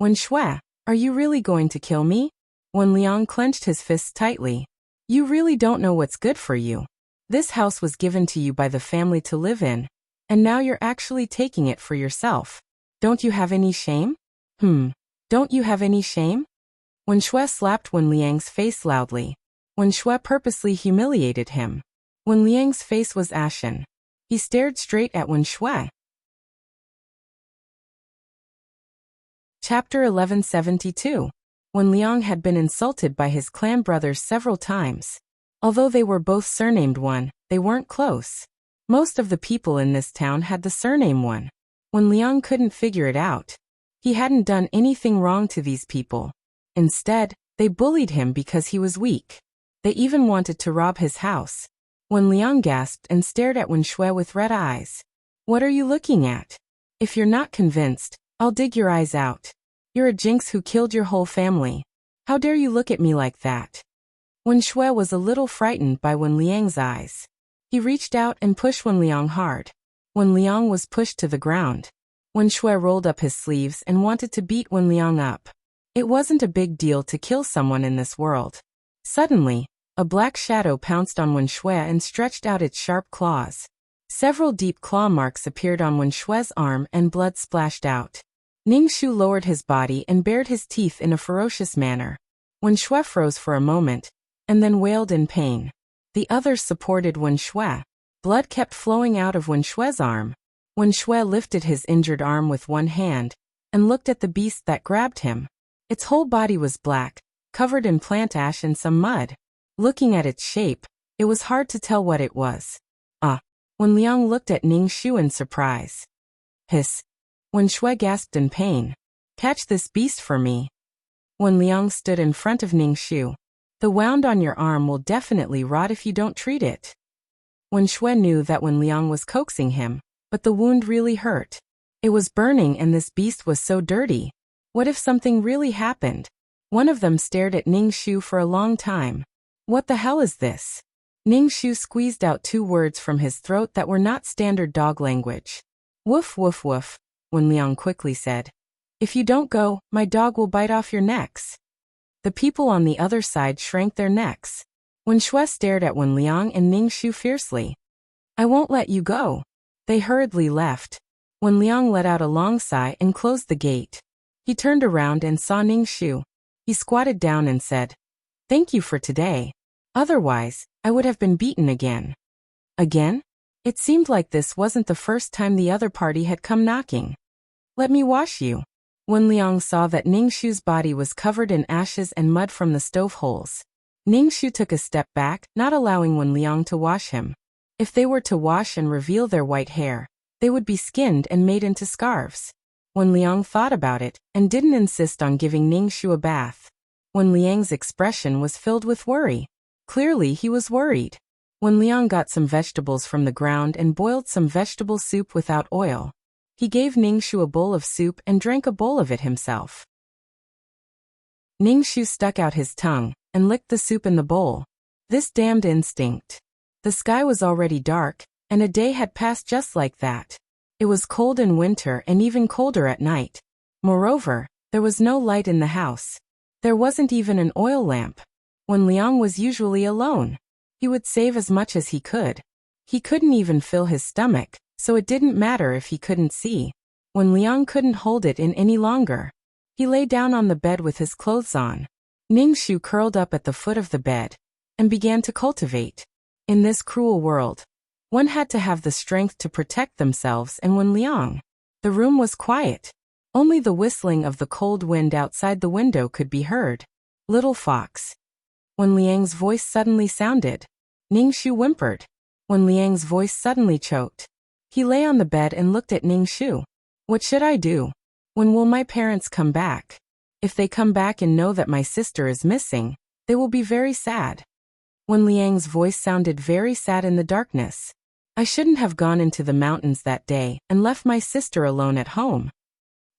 [SPEAKER 1] Wen Shui, are you really going to kill me? Wen Liang clenched his fists tightly. You really don't know what's good for you. This house was given to you by the family to live in, and now you're actually taking it for yourself. Don't you have any shame? Don't you have any shame? Wen Shui slapped Wen Liang's face loudly. Wen Shui purposely humiliated him. Wen Liang's face was ashen. He stared straight at Wen Shui. Chapter 1172. Wen Liang had been insulted by his clan brothers several times. Although they were both surnamed Wen, they weren't close. Most of the people in this town had the surname Wen. Wen Liang couldn't figure it out. He hadn't done anything wrong to these people. Instead, they bullied him because he was weak. They even wanted to rob his house. Wen Liang gasped and stared at Wen Shui with red eyes. What are you looking at? If you're not convinced, I'll dig your eyes out. You're a jinx who killed your whole family. How dare you look at me like that? Wen Shui was a little frightened by Wen Liang's eyes. He reached out and pushed Wen Liang hard. Wen Liang was pushed to the ground. Wen Shui rolled up his sleeves and wanted to beat Wen Liang up. It wasn't a big deal to kill someone in this world. Suddenly, a black shadow pounced on Wen Shui and stretched out its sharp claws. Several deep claw marks appeared on Wen Shui's arm and blood splashed out. Ning Shu lowered his body and bared his teeth in a ferocious manner. Wen Shui froze for a moment, and then wailed in pain. The others supported Wen Shui. Blood kept flowing out of Wen Shui's arm. Wen Shui lifted his injured arm with one hand, and looked at the beast that grabbed him. Its whole body was black, covered in plant ash and some mud. Looking at its shape, it was hard to tell what it was. Wen Liang looked at Ning Shu in surprise. Hiss. Wen Shui gasped in pain. Catch this beast for me. Wen Liang stood in front of Ning Shu. The wound on your arm will definitely rot if you don't treat it. Wen Shui knew that Wen Liang was coaxing him, but the wound really hurt. It was burning and this beast was so dirty. What if something really happened? One of them stared at Ning Shu for a long time. What the hell is this? Ning Shu squeezed out 2 words from his throat that were not standard dog language. Woof woof woof, Wen Liang quickly said. If you don't go, my dog will bite off your necks. The people on the other side shrank their necks. Wen Shui stared at Wen Liang and Ning Shu fiercely. I won't let you go. They hurriedly left. Wen Liang let out a long sigh and closed the gate. He turned around and saw Ning Shu. He squatted down and said, Thank you for today. Otherwise, I would have been beaten again. Again? It seemed like this wasn't the first time the other party had come knocking. Let me wash you. Wen Liang saw that Ning Shu's body was covered in ashes and mud from the stove holes. Ning Shu took a step back, not allowing Wen Liang to wash him. If they were to wash and reveal their white hair, they would be skinned and made into scarves. Wen Liang thought about it, and didn't insist on giving Ning Shu a bath. Wen Liang's expression was filled with worry. Clearly he was worried. Wen Liang got some vegetables from the ground and boiled some vegetable soup without oil. He gave Ning Shu a bowl of soup and drank a bowl of it himself. Ning Shu stuck out his tongue and licked the soup in the bowl. This damned instinct. The sky was already dark, and a day had passed just like that. It was cold in winter and even colder at night. Moreover, there was no light in the house. There wasn't even an oil lamp. Wen Liang was usually alone. He would save as much as he could. He couldn't even fill his stomach, so it didn't matter if he couldn't see. Wen Liang couldn't hold it in any longer. He lay down on the bed with his clothes on. Ning Shu curled up at the foot of the bed and began to cultivate. In this cruel world, one had to have the strength to protect themselves, and Wen Liang. The room was quiet. Only the whistling of the cold wind outside the window could be heard. Little fox. Wen Liang's voice suddenly sounded. Ning Shu whimpered. Wen Liang's voice suddenly choked. He lay on the bed and looked at Ning Shu. What should I do? When will my parents come back? If they come back and know that my sister is missing, they will be very sad. Wen Liang's voice sounded very sad in the darkness. I shouldn't have gone into the mountains that day and left my sister alone at home.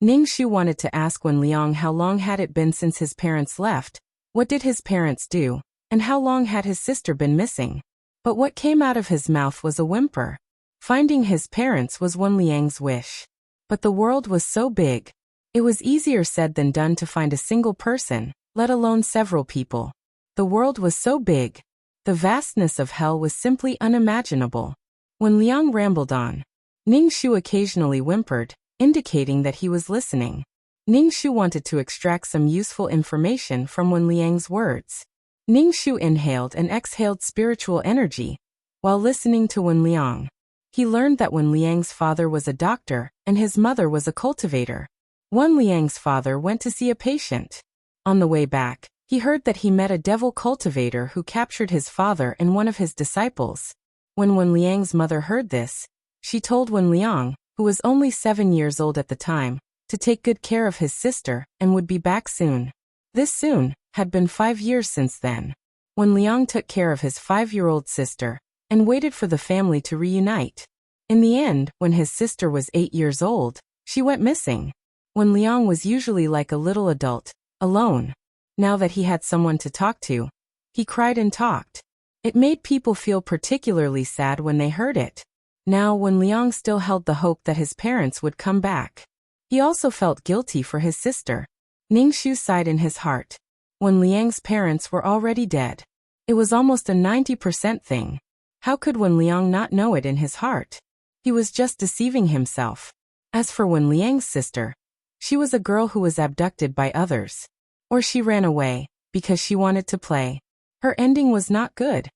[SPEAKER 1] Ning Shu wanted to ask Wen Liang how long had it been since his parents left, what did his parents do, And how long had his sister been missing? But what came out of his mouth was a whimper. Finding his parents was Wen Liang's wish. But the world was so big. It was easier said than done to find a single person, let alone several people. The world was so big. The vastness of hell was simply unimaginable. Wen Liang rambled on. Ning Shu occasionally whimpered, indicating that he was listening. Ning Shu wanted to extract some useful information from Wen Liang's words. Ning Shu inhaled and exhaled spiritual energy while listening to Wen Liang. He learned that Wen Liang's father was a doctor and his mother was a cultivator. Wen Liang's father went to see a patient. On the way back, he heard that he met a devil cultivator who captured his father and one of his disciples. When Wen Liang's mother heard this, she told Wen Liang, who was only 7 years old at the time, to take good care of his sister and would be back soon. This soon had been 5 years since then. Wen Liang took care of his 5-year-old sister and waited for the family to reunite. In the end, when his sister was 8 years old, she went missing. Wen Liang was usually like a little adult, alone. Now that he had someone to talk to, he cried and talked. It made people feel particularly sad when they heard it. Now Wen Liang still held the hope that his parents would come back. He also felt guilty for his sister. Ning Shu sighed in his heart. Wen Liang's parents were already dead. It was almost a 90% thing. How could Wen Liang not know it in his heart? He was just deceiving himself. As for Wen Liang's sister, she was a girl who was abducted by others. Or she ran away, because she wanted to play. Her ending was not good.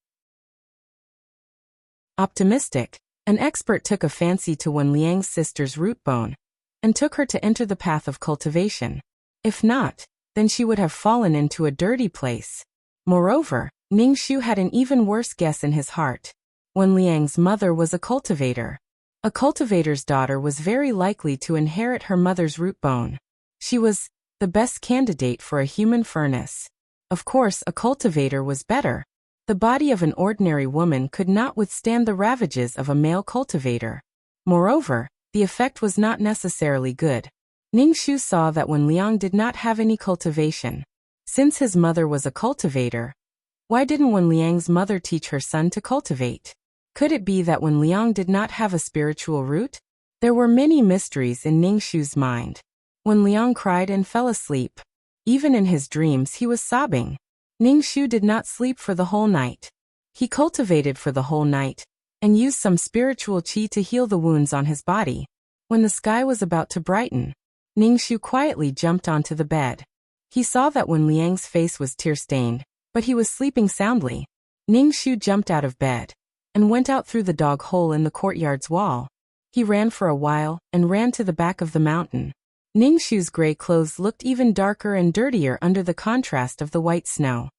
[SPEAKER 1] Optimistic, an expert took a fancy to Wen Liang's sister's root bone, and took her to enter the path of cultivation. If not, then she would have fallen into a dirty place. Moreover, Ning Shu had an even worse guess in his heart. Wen Liang's mother was a cultivator. A cultivator's daughter was very likely to inherit her mother's root bone. She was the best candidate for a human furnace. Of course, a cultivator was better. The body of an ordinary woman could not withstand the ravages of a male cultivator. Moreover, the effect was not necessarily good. Ning Shu saw that Wen Liang did not have any cultivation. Since his mother was a cultivator, why didn't Wen Liang's mother teach her son to cultivate? Could it be that Wen Liang did not have a spiritual root? There were many mysteries in Ning Shu's mind. Wen Liang cried and fell asleep. Even in his dreams he was sobbing. Ning Shu did not sleep for the whole night. He cultivated for the whole night, and used some spiritual qi to heal the wounds on his body. When the sky was about to brighten, Ning Shu quietly jumped onto the bed. He saw that Wen Liang's face was tear-stained, but he was sleeping soundly. Ning Shu jumped out of bed and went out through the dog hole in the courtyard's wall. He ran for a while and ran to the back of the mountain. Ning Shu's gray clothes looked even darker and dirtier under the contrast of the white snow.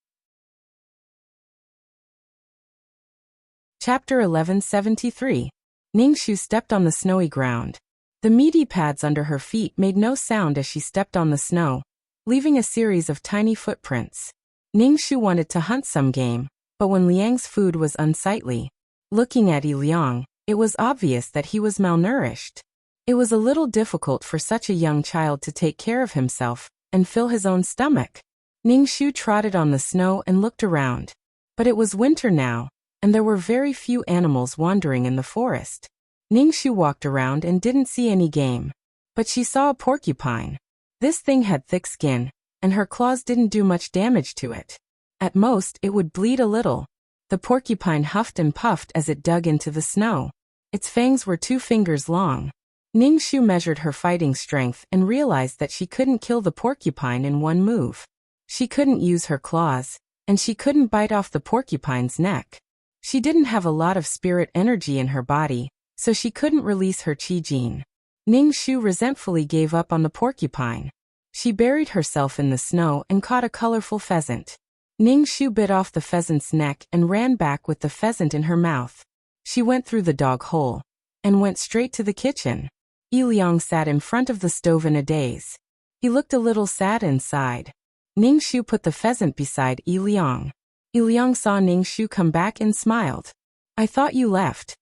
[SPEAKER 1] Chapter 1173. Ning Shu stepped on the snowy ground. The meaty pads under her feet made no sound as she stepped on the snow, leaving a series of tiny footprints. Ning Shu wanted to hunt some game, but Wen Liang's food was unsightly. Looking at Yi Liang, it was obvious that he was malnourished. It was a little difficult for such a young child to take care of himself and fill his own stomach. Ning Shu trotted on the snow and looked around. But it was winter now, and there were very few animals wandering in the forest. Ning Shu walked around and didn't see any game. But she saw a porcupine. This thing had thick skin, and her claws didn't do much damage to it. At most, it would bleed a little. The porcupine huffed and puffed as it dug into the snow. Its fangs were 2 fingers long. Ning Shu measured her fighting strength and realized that she couldn't kill the porcupine in one move. She couldn't use her claws, and she couldn't bite off the porcupine's neck. She didn't have a lot of spirit energy in her body, so she couldn't release her qi gene. Ning Shu resentfully gave up on the porcupine. She buried herself in the snow and caught a colorful pheasant. Ning Shu bit off the pheasant's neck and ran back with the pheasant in her mouth. She went through the dog hole and went straight to the kitchen. Yi Liang sat in front of the stove in a daze. He looked a little sad and sighed. Ning Shu put the pheasant beside Yi Liang. Yi Liang saw Ning Shu come back and smiled. "I thought you left."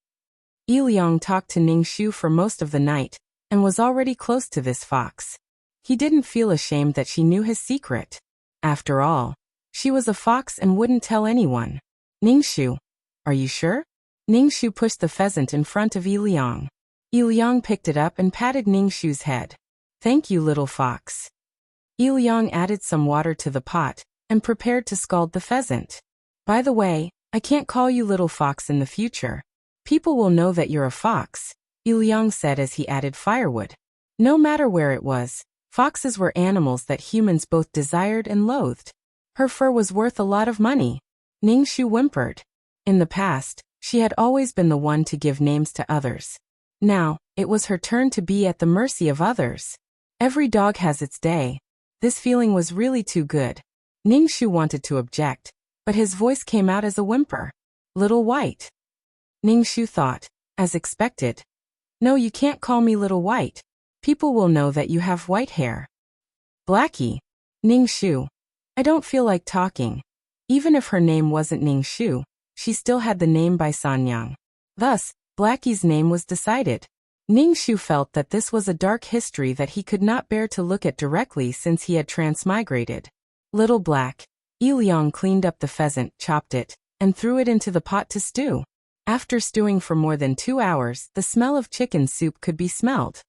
[SPEAKER 1] Yi Liang talked to Ning Shu for most of the night and was already close to this fox. He didn't feel ashamed that she knew his secret. After all, She was a fox and wouldn't tell anyone. Ningxu, are you sure? Ningxu pushed the pheasant in front of Yiliang. Yiliang picked it up and patted Ningxu's head. Thank you, little fox. Yiliang added some water to the pot and prepared to scald the pheasant. By the way, I can't call you little fox in the future. People will know that you're a fox, Yiliang said as he added firewood. No matter where it was, foxes were animals that humans both desired and loathed. Her fur was worth a lot of money. Ningxu whimpered. In the past, she had always been the one to give names to others. Now, it was her turn to be at the mercy of others. Every dog has its day. This feeling was really too good. Ningxu wanted to object, but his voice came out as a whimper. Little White. Ningxu thought, as expected. No, you can't call me Little White. People will know that you have white hair. Blackie. Ningxu. I don't feel like talking. Even if her name wasn't Ningxu, she still had the name by Sanyang. Thus, Blackie's name was decided. Ningxu felt that this was a dark history that he could not bear to look at directly since he had transmigrated. Little Black. Yiliang cleaned up the pheasant, chopped it, and threw it into the pot to stew. After stewing for more than 2 hours, the smell of chicken soup could be smelled.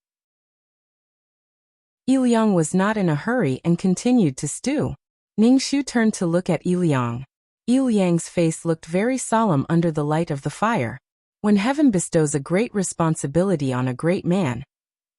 [SPEAKER 1] Yiliang was not in a hurry and continued to stew. Ningxu turned to look at Yiliang. Yiliang's face looked very solemn under the light of the fire. When heaven bestows a great responsibility on a great man,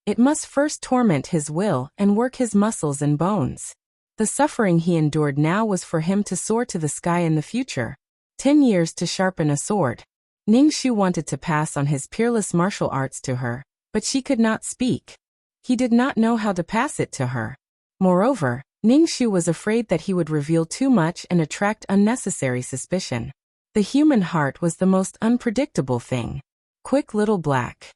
[SPEAKER 1] it must first torment his will and work his muscles and bones. The suffering he endured now was for him to soar to the sky in the future. 10 years to sharpen a sword. Ningxu wanted to pass on his peerless martial arts to her, but she could not speak. He did not know how to pass it to her. Moreover, Ningxu was afraid that he would reveal too much and attract unnecessary suspicion. The human heart was the most unpredictable thing. Quick, Little Black.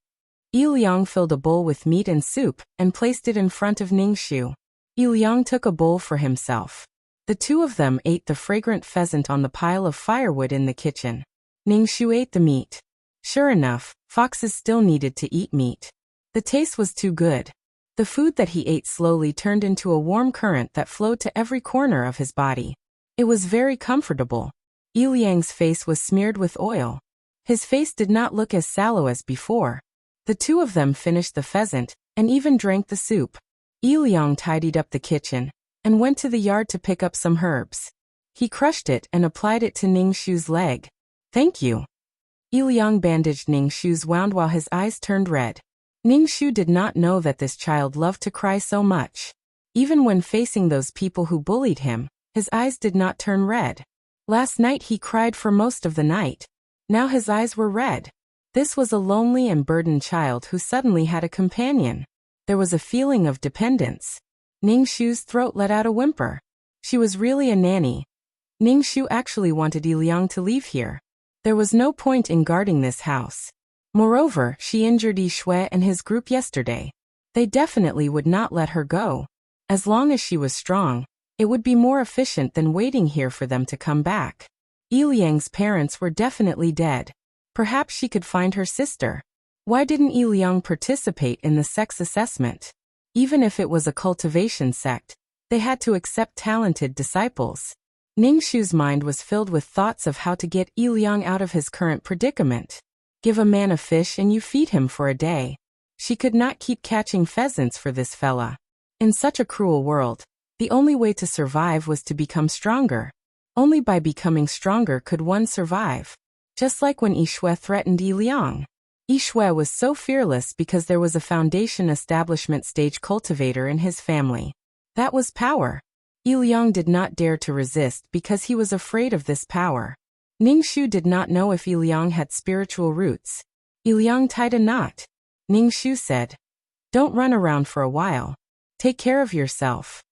[SPEAKER 1] Yiliang filled a bowl with meat and soup and placed it in front of Ningxu. Yiliang took a bowl for himself. The two of them ate the fragrant pheasant on the pile of firewood in the kitchen. Ningxu ate the meat. Sure enough, foxes still needed to eat meat. The taste was too good. The food that he ate slowly turned into a warm current that flowed to every corner of his body. It was very comfortable. Yiliang's face was smeared with oil. His face did not look as sallow as before. The two of them finished the pheasant and even drank the soup. Yiliang tidied up the kitchen and went to the yard to pick up some herbs. He crushed it and applied it to Ningxu's leg. Thank you. Yiliang bandaged Ningxu's wound while his eyes turned red. Ningxu did not know that this child loved to cry so much. Even when facing those people who bullied him, his eyes did not turn red. Last night he cried for most of the night. Now his eyes were red. This was a lonely and burdened child who suddenly had a companion. There was a feeling of dependence. Ningxu's throat let out a whimper. She was really a nanny. Ningxu actually wanted Yiliang to leave here. There was no point in guarding this house. Moreover, she injured Yishui and his group yesterday. They definitely would not let her go. As long as she was strong, it would be more efficient than waiting here for them to come back. Yiliang's parents were definitely dead. Perhaps she could find her sister. Why didn't Yiliang participate in the sex assessment? Even if it was a cultivation sect, they had to accept talented disciples. Ningxu's mind was filled with thoughts of how to get Yiliang out of his current predicament. Give a man a fish and you feed him for a day. She could not keep catching pheasants for this fella. In such a cruel world, the only way to survive was to become stronger. Only by becoming stronger could one survive. Just like when Yishui threatened Yiliang. Yishui was so fearless because there was a foundation establishment stage cultivator in his family. That was power. Yiliang did not dare to resist because he was afraid of this power. Ningxu did not know if Yiliang had spiritual roots. Yiliang tied a knot. Ningxu said, "Don't run around for a while. Take care of yourself."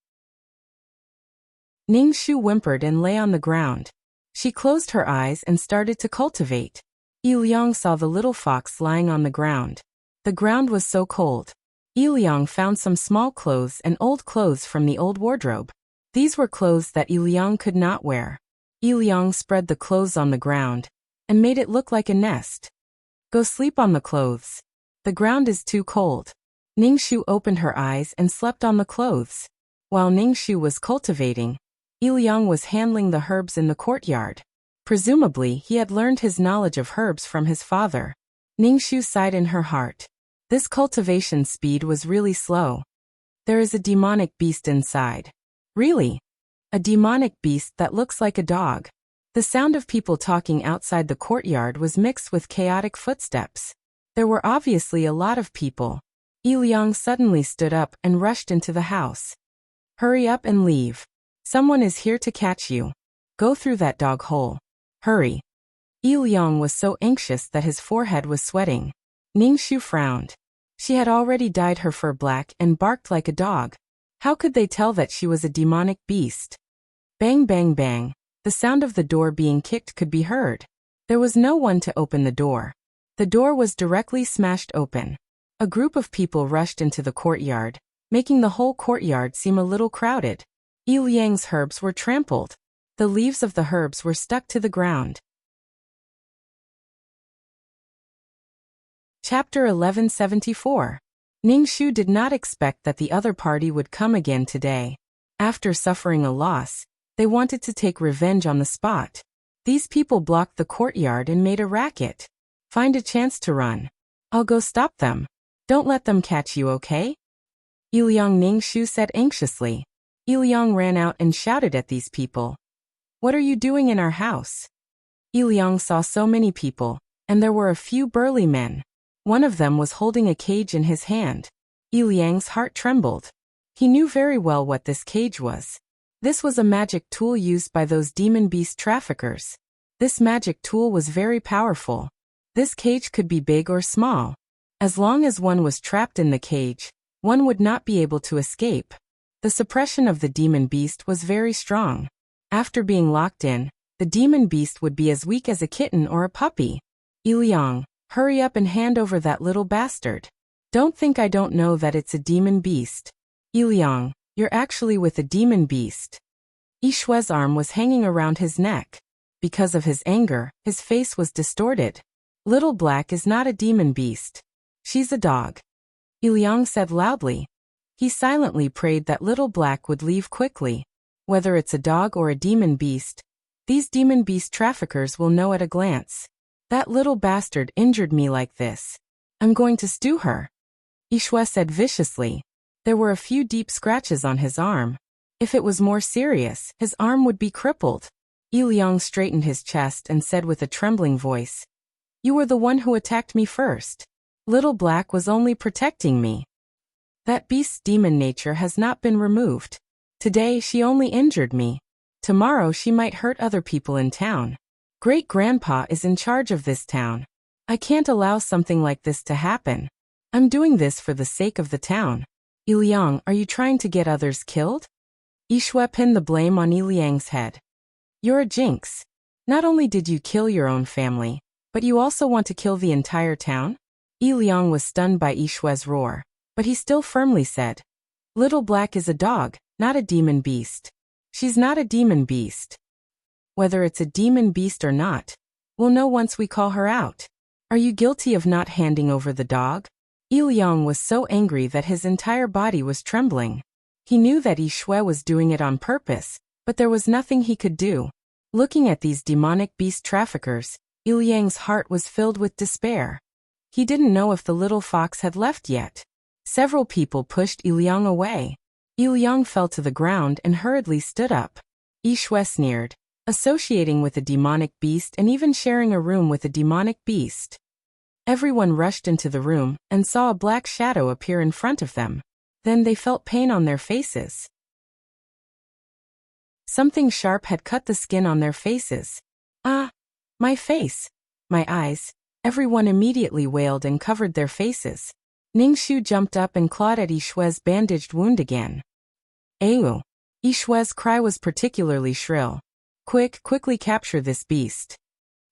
[SPEAKER 1] Ningxu whimpered and lay on the ground. She closed her eyes and started to cultivate. Yiliang saw the little fox lying on the ground. The ground was so cold. Yiliang found some small clothes and old clothes from the old wardrobe. These were clothes that Yiliang could not wear. Yiliang spread the clothes on the ground and made it look like a nest. Go sleep on the clothes. The ground is too cold. Ningxu opened her eyes and slept on the clothes. While Ningxu was cultivating, Liang was handling the herbs in the courtyard. Presumably, he had learned his knowledge of herbs from his father. Ningxu sighed in her heart. This cultivation speed was really slow. There is a demonic beast inside. Really? A demonic beast that looks like a dog. The sound of people talking outside the courtyard was mixed with chaotic footsteps. There were obviously a lot of people. Liang suddenly stood up and rushed into the house. Hurry up and leave. Someone is here to catch you. Go through that dog hole. Hurry. Liang was so anxious that his forehead was sweating. Ningxu frowned. She had already dyed her fur black and barked like a dog. How could they tell that she was a demonic beast? Bang bang bang. The sound of the door being kicked could be heard. There was no one to open the door. The door was directly smashed open. A group of people rushed into the courtyard, making the whole courtyard seem a little crowded. Liang's herbs were trampled. The leaves of the herbs were stuck to the ground. Chapter 1174. Ningxu did not expect that the other party would come again today. After suffering a loss, they wanted to take revenge on the spot. These people blocked the courtyard and made a racket. Find a chance to run. I'll go stop them. Don't let them catch you, okay? Liang, Ningxu said anxiously. Liang ran out and shouted at these people. What are you doing in our house? Liang saw so many people, and there were a few burly men. One of them was holding a cage in his hand. Liang's heart trembled. He knew very well what this cage was. This was a magic tool used by those demon beast traffickers. This magic tool was very powerful. This cage could be big or small. As long as one was trapped in the cage, one would not be able to escape. The suppression of the demon beast was very strong. After being locked in, the demon beast would be as weak as a kitten or a puppy. Liang, hurry up and hand over that little bastard. Don't think I don't know that it's a demon beast. Liang, you're actually with a demon beast. Yishue's arm was hanging around his neck. Because of his anger, his face was distorted. Little Black is not a demon beast. She's a dog. Liang said loudly. He silently prayed that Little Black would leave quickly. Whether it's a dog or a demon beast, these demon beast traffickers will know at a glance. That little bastard injured me like this. I'm going to stew her. Yishue said viciously. There were a few deep scratches on his arm. If it was more serious, his arm would be crippled. Liang straightened his chest and said with a trembling voice, You were the one who attacked me first. Little Black was only protecting me. That beast's demon nature has not been removed. Today she only injured me. Tomorrow she might hurt other people in town. Great-grandpa is in charge of this town. I can't allow something like this to happen. I'm doing this for the sake of the town. Liang, are you trying to get others killed? Yishue pinned the blame on Liang's head. You're a jinx. Not only did you kill your own family, but you also want to kill the entire town? Liang was stunned by Yishue's roar, but he still firmly said, Little Black is a dog, not a demon beast. She's not a demon beast. Whether it's a demon beast or not, we'll know once we call her out. Are you guilty of not handing over the dog? Liang was so angry that his entire body was trembling. He knew that Yishue was doing it on purpose, but there was nothing he could do. Looking at these demonic beast traffickers, Liang's heart was filled with despair. He didn't know if the little fox had left yet. Several people pushed Liang away. Liang fell to the ground and hurriedly stood up. Yishue sneered, associating with a demonic beast and even sharing a room with a demonic beast. Everyone rushed into the room and saw a black shadow appear in front of them. Then they felt pain on their faces. Something sharp had cut the skin on their faces. Ah! My face! My eyes! Everyone immediately wailed and covered their faces. Ningxu jumped up and clawed at Yishue's bandaged wound again. Ayu! Yishue's cry was particularly shrill. Quickly capture this beast.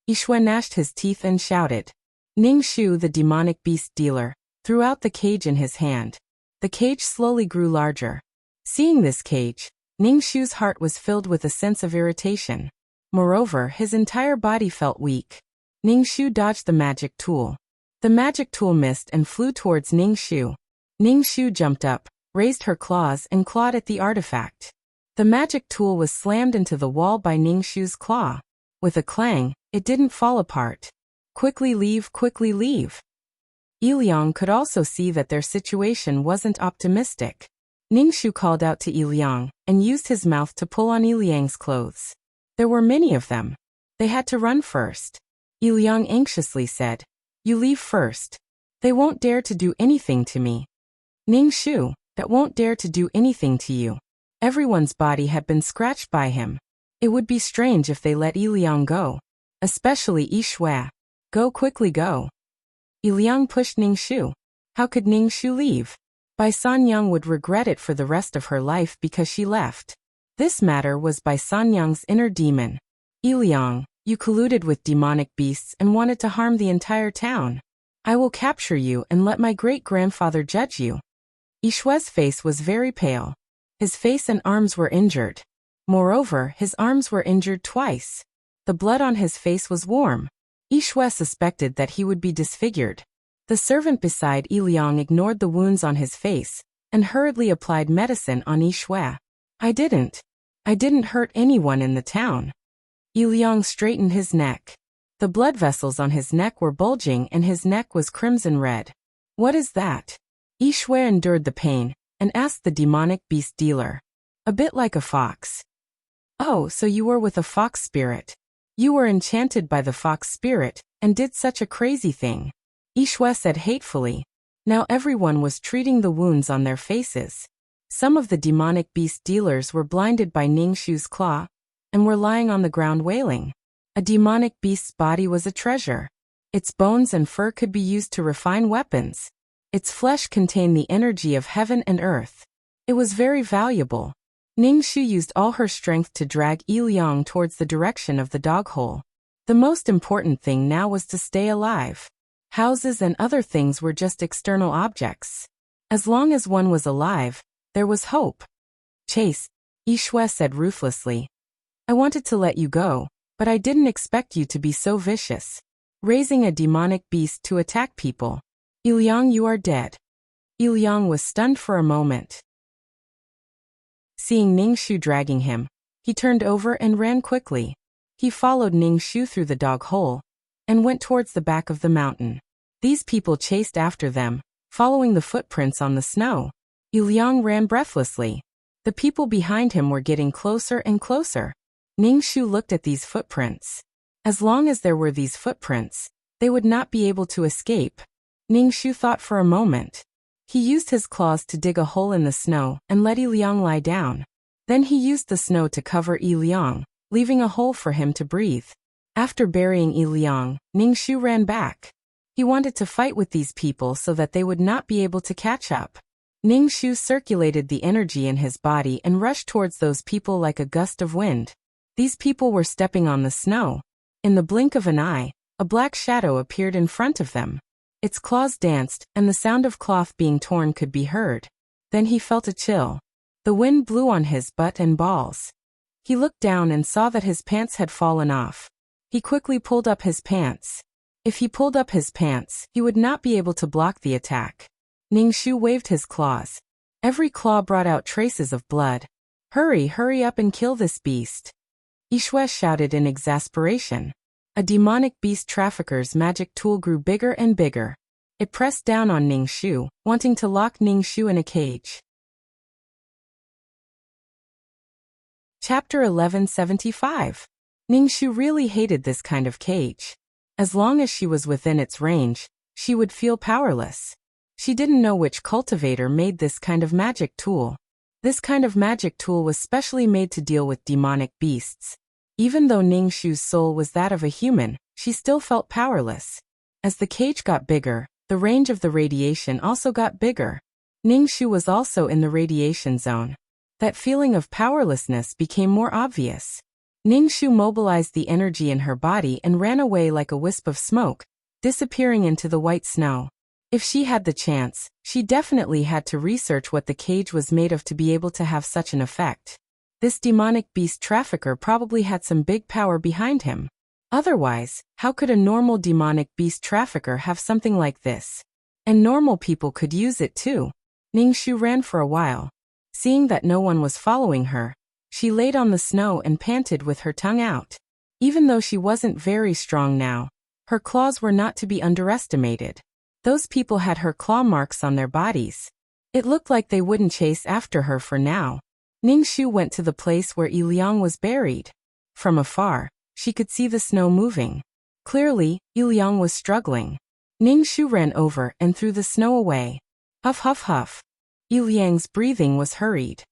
[SPEAKER 1] Yishue gnashed his teeth and shouted. Ningxu, the demonic beast dealer, threw out the cage in his hand. The cage slowly grew larger. Seeing this cage, Ningxu's heart was filled with a sense of irritation. Moreover, his entire body felt weak. Ningxu dodged the magic tool. The magic tool missed and flew towards Ningxu. Ningxu jumped up, raised her claws and clawed at the artifact. The magic tool was slammed into the wall by Ningshu's claw. With a clang, it didn't fall apart. Quickly leave, quickly leave. Yiliang could also see that their situation wasn't optimistic. Ningshu called out to Yiliang and used his mouth to pull on Yiliang's clothes. There were many of them. They had to run first. Yiliang anxiously said, "You leave first. They won't dare to do anything to me." Ningshu, that won't dare to do anything to you. Everyone's body had been scratched by him. It would be strange if they let Yiliang go. Especially Yishui. Go, quickly go. Yiliang pushed Ningshu. How could Ningshu leave? Bai Sanyang would regret it for the rest of her life because she left. This matter was Bai Sanyang's inner demon. Yiliang, you colluded with demonic beasts and wanted to harm the entire town. I will capture you and let my great-grandfather judge you. Yishui's face was very pale. His face and arms were injured. Moreover, his arms were injured twice. The blood on his face was warm. Yishui suspected that he would be disfigured. The servant beside Yiliang ignored the wounds on his face and hurriedly applied medicine on Yishui. I didn't hurt anyone in the town. Yiliang straightened his neck. The blood vessels on his neck were bulging and his neck was crimson red. What is that? Yishui endured the pain and asked the demonic beast dealer. A bit like a fox. Oh, so you were with a fox spirit. You were enchanted by the fox spirit and did such a crazy thing. Yishui said hatefully. Now everyone was treating the wounds on their faces. Some of the demonic beast dealers were blinded by Ningshu's claw and were lying on the ground wailing. A demonic beast's body was a treasure. Its bones and fur could be used to refine weapons. Its flesh contained the energy of heaven and earth. It was very valuable. Ningshu used all her strength to drag Yiliang towards the direction of the dog hole. The most important thing now was to stay alive. Houses and other things were just external objects. As long as one was alive, there was hope. Chase, Yishui said ruthlessly. I wanted to let you go, but I didn't expect you to be so vicious. Raising a demonic beast to attack people. Yiliang, you are dead. Yiliang was stunned for a moment. Seeing Ningshu dragging him, he turned over and ran quickly. He followed Ningshu through the dog hole and went towards the back of the mountain. These people chased after them, following the footprints on the snow. Yiliang ran breathlessly. The people behind him were getting closer and closer. Ningshu looked at these footprints. As long as there were these footprints, they would not be able to escape. Ningshu thought for a moment. He used his claws to dig a hole in the snow and let Yiliang lie down. Then he used the snow to cover Yiliang, leaving a hole for him to breathe. After burying Yiliang, Ningshu ran back. He wanted to fight with these people so that they would not be able to catch up. Ningshu circulated the energy in his body and rushed towards those people like a gust of wind. These people were stepping on the snow. In the blink of an eye, a black shadow appeared in front of them. Its claws danced, and the sound of cloth being torn could be heard. Then he felt a chill. The wind blew on his butt and balls. He looked down and saw that his pants had fallen off. He quickly pulled up his pants. If he pulled up his pants, he would not be able to block the attack. Ningshu waved his claws. Every claw brought out traces of blood. Hurry up and kill this beast. Yishui shouted in exasperation. A demonic beast trafficker's magic tool grew bigger and bigger. It pressed down on Ningshu, wanting to lock Ningshu in a cage. Chapter 1175. Ningshu really hated this kind of cage. As long as she was within its range, she would feel powerless. She didn't know which cultivator made this kind of magic tool. This kind of magic tool was specially made to deal with demonic beasts. Even though Ningshu's soul was that of a human, she still felt powerless. As the cage got bigger, the range of the radiation also got bigger. Ningshu was also in the radiation zone. That feeling of powerlessness became more obvious. Ningshu mobilized the energy in her body and ran away like a wisp of smoke, disappearing into the white snow. If she had the chance, she definitely had to research what the cage was made of to be able to have such an effect. This demonic beast trafficker probably had some big power behind him. Otherwise, how could a normal demonic beast trafficker have something like this? And normal people could use it too. Ningshu ran for a while. Seeing that no one was following her, She laid on the snow and panted with her tongue out. Even though she wasn't very strong now, her claws were not to be underestimated. Those people had her claw marks on their bodies. It looked like they wouldn't chase after her for now. Ningxu went to the place where Yi Liang was buried. From afar, she could see the snow moving. Clearly, Yi Liang was struggling. Ningxu ran over and threw the snow away. Huff huff huff. Yi Liang's breathing was hurried.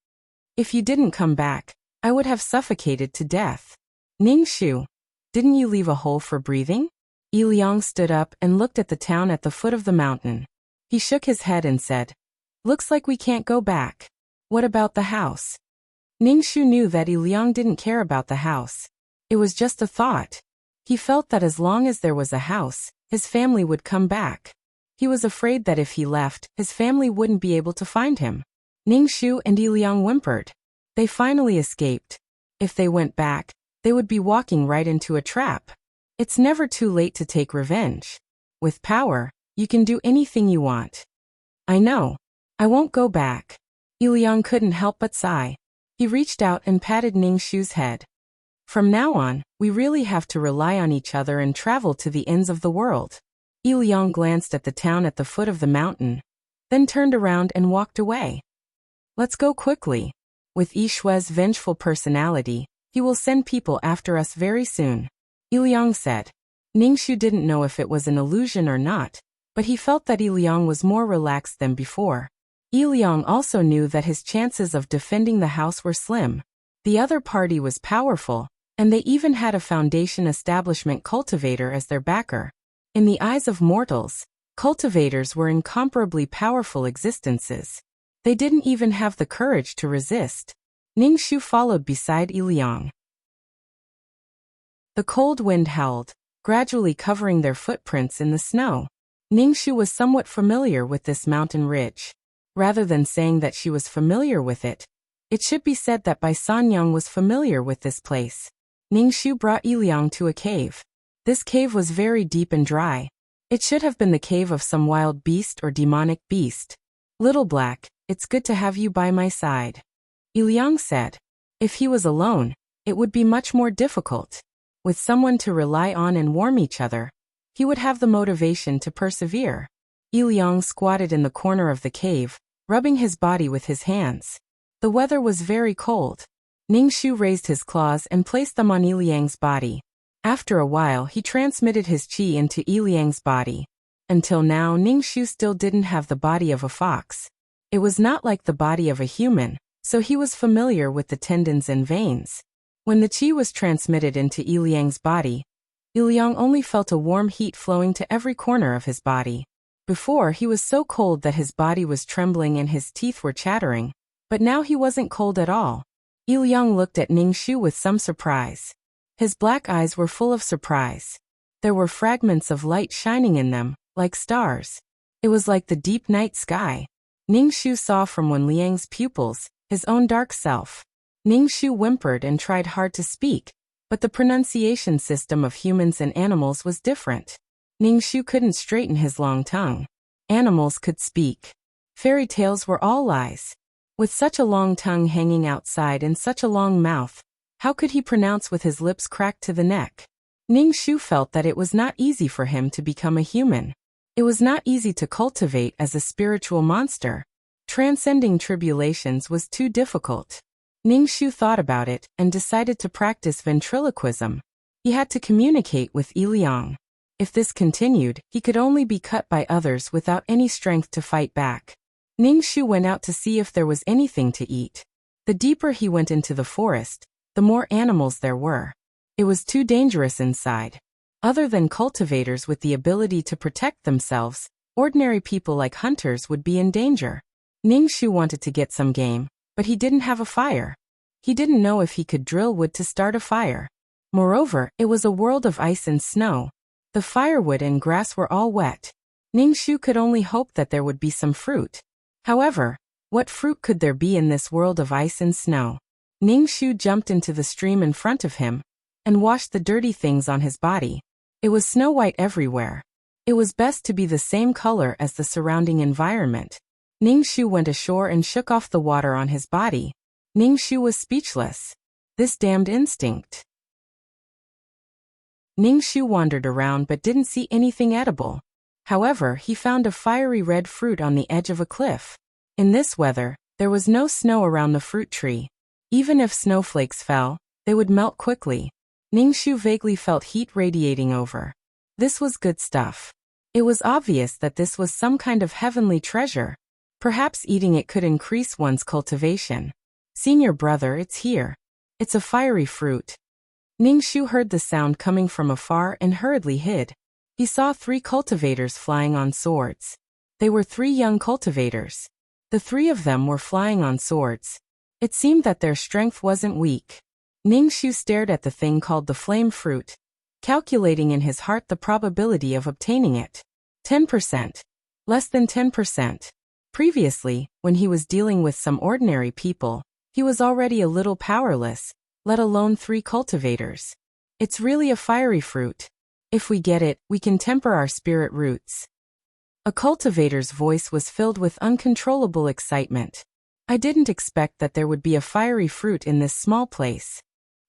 [SPEAKER 1] If you didn't come back, I would have suffocated to death. Ningxu, didn't you leave a hole for breathing? Yi Liang stood up and looked at the town at the foot of the mountain. He shook his head and said, "Looks like we can't go back. What about the house?" Ningxu knew that Yi Liang didn't care about the house. It was just a thought. He felt that as long as there was a house, his family would come back. He was afraid that if he left, his family wouldn't be able to find him. Ningxu and Yi Liang whimpered. They finally escaped. If they went back, they would be walking right into a trap. It's never too late to take revenge. With power, you can do anything you want. I know. I won't go back. Yi Liang couldn't help but sigh. He reached out and patted Ningxu's head. From now on, we really have to rely on each other and travel to the ends of the world. Yi Liang glanced at the town at the foot of the mountain, then turned around and walked away. Let's go quickly. With Yi Shui's vengeful personality, he will send people after us very soon. Yi Liang said. Ningxu didn't know if it was an illusion or not, but he felt that Yi Liang was more relaxed than before. Yi Liang also knew that his chances of defending the house were slim. The other party was powerful, and they even had a foundation establishment cultivator as their backer. In the eyes of mortals, cultivators were incomparably powerful existences. They didn't even have the courage to resist. Ningxu followed beside Yi Liang. The cold wind howled, gradually covering their footprints in the snow. Ningxu was somewhat familiar with this mountain ridge. Rather than saying that she was familiar with it, it should be said that Bai Sanyang was familiar with this place. Ningxu brought Yi Liang to a cave. This cave was very deep and dry. It should have been the cave of some wild beast or demonic beast. Little Black, it's good to have you by my side. Yi Liang said. If he was alone, it would be much more difficult. With someone to rely on and warm each other, he would have the motivation to persevere. Yi Liang squatted in the corner of the cave, rubbing his body with his hands. The weather was very cold. Ningxu raised his claws and placed them on Yi Liang's body. After a while he transmitted his qi into Yi Liang's body. Until now Ningxu still didn't have the body of a fox. It was not like the body of a human, so he was familiar with the tendons and veins. When the qi was transmitted into Yi Liang's body, Yi Liang only felt a warm heat flowing to every corner of his body. Before he was so cold that his body was trembling and his teeth were chattering, but now he wasn't cold at all. Yi Liang looked at Ningxu with some surprise. His black eyes were full of surprise. There were fragments of light shining in them, like stars. It was like the deep night sky. Ningxu saw from Wen Liang's pupils, his own dark self. Ningxu whimpered and tried hard to speak, but the pronunciation system of humans and animals was different. Ningxu couldn't straighten his long tongue. Animals could speak. Fairy tales were all lies. With such a long tongue hanging outside and such a long mouth, how could he pronounce with his lips cracked to the neck? Ningxu felt that it was not easy for him to become a human. It was not easy to cultivate as a spiritual monster. Transcending tribulations was too difficult. Ningxu thought about it and decided to practice ventriloquism. He had to communicate with Yi Liang. If this continued, he could only be cut by others without any strength to fight back. Ningxu went out to see if there was anything to eat. The deeper he went into the forest, the more animals there were. It was too dangerous inside. Other than cultivators with the ability to protect themselves, ordinary people like hunters would be in danger. Ningxu wanted to get some game, but he didn't have a fire. He didn't know if he could drill wood to start a fire. Moreover, it was a world of ice and snow. The firewood and grass were all wet. Ningxu could only hope that there would be some fruit. However, what fruit could there be in this world of ice and snow? Ningxu jumped into the stream in front of him and washed the dirty things on his body. It was snow white everywhere. It was best to be the same color as the surrounding environment. Ningxu went ashore and shook off the water on his body. Ningxu was speechless. This damned instinct. Ningxu wandered around but didn't see anything edible. However, he found a fiery red fruit on the edge of a cliff. In this weather, there was no snow around the fruit tree. Even if snowflakes fell, they would melt quickly. Ningxu vaguely felt heat radiating over. This was good stuff. It was obvious that this was some kind of heavenly treasure. Perhaps eating it could increase one's cultivation. Senior brother, it's here. It's a fiery fruit. Ningxu heard the sound coming from afar and hurriedly hid. He saw 3 cultivators flying on swords. They were 3 young cultivators. The 3 of them were flying on swords. It seemed that their strength wasn't weak. Ningxu stared at the thing called the flame fruit, calculating in his heart the probability of obtaining it. 10%. Less than 10%. Previously, when he was dealing with some ordinary people, he was already a little powerless, let alone 3 cultivators. It's really a fiery fruit. If we get it, we can temper our spirit roots. A cultivator's voice was filled with uncontrollable excitement. I didn't expect that there would be a fiery fruit in this small place.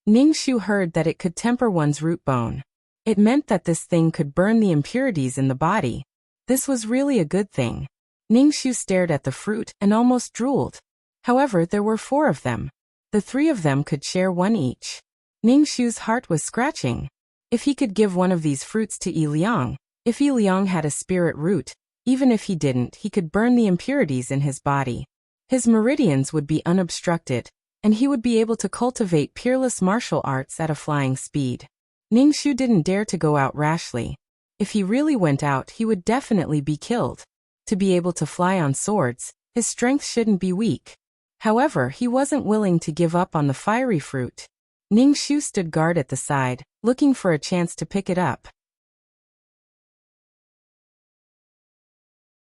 [SPEAKER 1] Ningxu heard that it could temper one's root bone. It meant that this thing could burn the impurities in the body. This was really a good thing. Ningxu stared at the fruit and almost drooled. However, there were 4 of them. The 3 of them could share one each. Ningxu's heart was scratching. If he could give one of these fruits to Yi Liang, if Yi Liang had a spirit root, even if he didn't, he could burn the impurities in his body. His meridians would be unobstructed, and he would be able to cultivate peerless martial arts at a flying speed. Ningxu didn't dare to go out rashly. If he really went out, he would definitely be killed. To be able to fly on swords, his strength shouldn't be weak. However, he wasn't willing to give up on the fiery fruit. Ningxu stood guard at the side, looking for a chance to pick it up.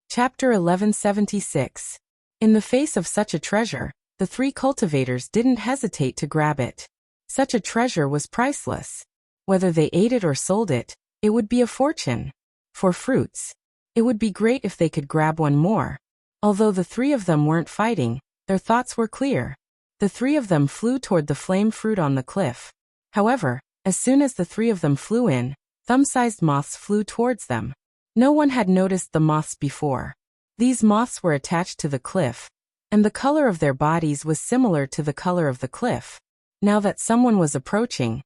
[SPEAKER 1] Chapter 1176. In the face of such a treasure, the 3 cultivators didn't hesitate to grab it. Such a treasure was priceless. Whether they ate it or sold it, it would be a fortune. For fruits, it would be great if they could grab one more. Although the 3 of them weren't fighting, their thoughts were clear. The 3 of them flew toward the flame fruit on the cliff. However, as soon as the 3 of them flew in, thumb-sized moths flew towards them. No one had noticed the moths before. These moths were attached to the cliff, and the color of their bodies was similar to the color of the cliff. Now that someone was approaching,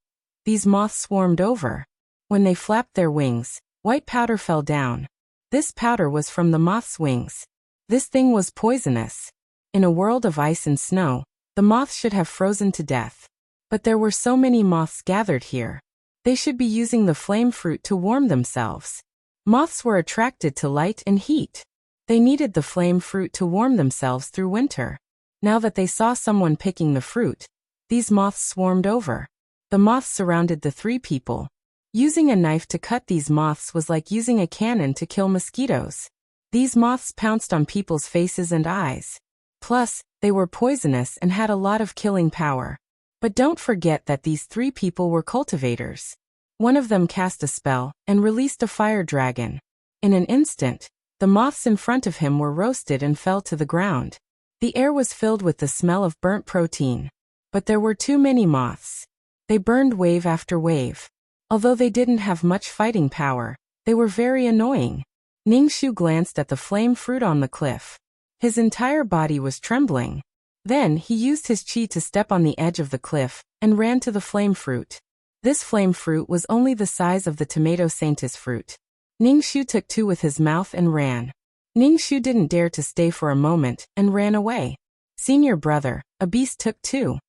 [SPEAKER 1] these moths swarmed over. When they flapped their wings, white powder fell down. This powder was from the moth's wings. This thing was poisonous. In a world of ice and snow, the moths should have frozen to death. But there were so many moths gathered here. They should be using the flame fruit to warm themselves. Moths were attracted to light and heat. They needed the flame fruit to warm themselves through winter. Now that they saw someone picking the fruit, these moths swarmed over. The moths surrounded the 3 people. Using a knife to cut these moths was like using a cannon to kill mosquitoes. These moths pounced on people's faces and eyes. Plus, they were poisonous and had a lot of killing power. But don't forget that these 3 people were cultivators. One of them cast a spell and released a fire dragon. In an instant, the moths in front of him were roasted and fell to the ground. The air was filled with the smell of burnt protein. But there were too many moths. They burned wave after wave. Although they didn't have much fighting power, they were very annoying. Ningxu glanced at the flame fruit on the cliff. His entire body was trembling. Then he used his chi to step on the edge of the cliff and ran to the flame fruit. This flame fruit was only the size of the tomato saintis fruit. Ningxu took 2 with his mouth and ran. Ningxu didn't dare to stay for a moment and ran away. Senior brother, a beast took 2.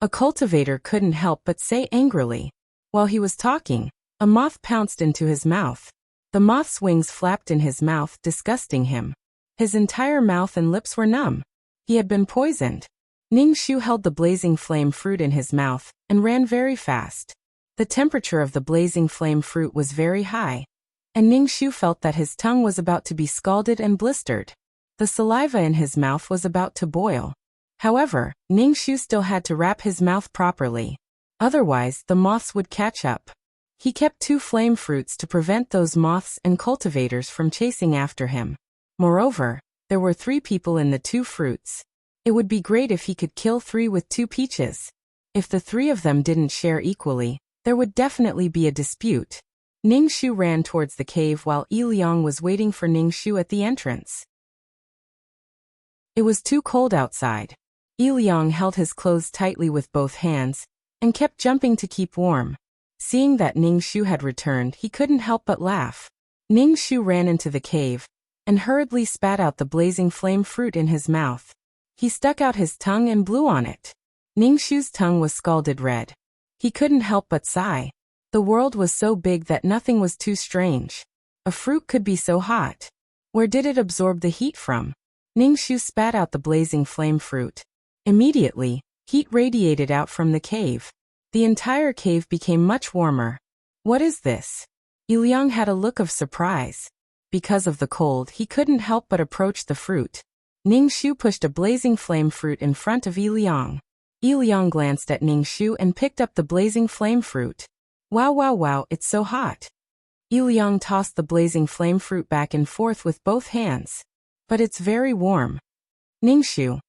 [SPEAKER 1] A cultivator couldn't help but say angrily. While he was talking, a moth pounced into his mouth. The moth's wings flapped in his mouth, disgusting him. His entire mouth and lips were numb. He had been poisoned. Ningxu held the blazing flame fruit in his mouth and ran very fast. The temperature of the blazing flame fruit was very high, and Ningxu felt that his tongue was about to be scalded and blistered. The saliva in his mouth was about to boil. However, Ningxu still had to wrap his mouth properly. Otherwise, the moths would catch up. He kept 2 flame fruits to prevent those moths and cultivators from chasing after him. Moreover, there were 3 people in the 2 fruits. It would be great if he could kill 3 with 2 peaches. If the 3 of them didn't share equally, there would definitely be a dispute. Ningxu ran towards the cave while Yi Liang was waiting for Ningxu at the entrance. It was too cold outside. Yi Liang held his clothes tightly with both hands and kept jumping to keep warm. Seeing that Ningxu had returned, he couldn't help but laugh. Ningxu ran into the cave and hurriedly spat out the blazing flame fruit in his mouth. He stuck out his tongue and blew on it. Ningxu's tongue was scalded red. He couldn't help but sigh. The world was so big that nothing was too strange. A fruit could be so hot. Where did it absorb the heat from? Ningxu spat out the blazing flame fruit. Immediately, heat radiated out from the cave. The entire cave became much warmer. What is this? Yi Liang had a look of surprise. Because of the cold, he couldn't help but approach the fruit. Ningxu pushed a blazing flame fruit in front of Yi Liang. Yi Liang glanced at Ningxu and picked up the blazing flame fruit. Wow wow wow, it's so hot. Yi Liang tossed the blazing flame fruit back and forth with both hands. But it's very warm. Ningxu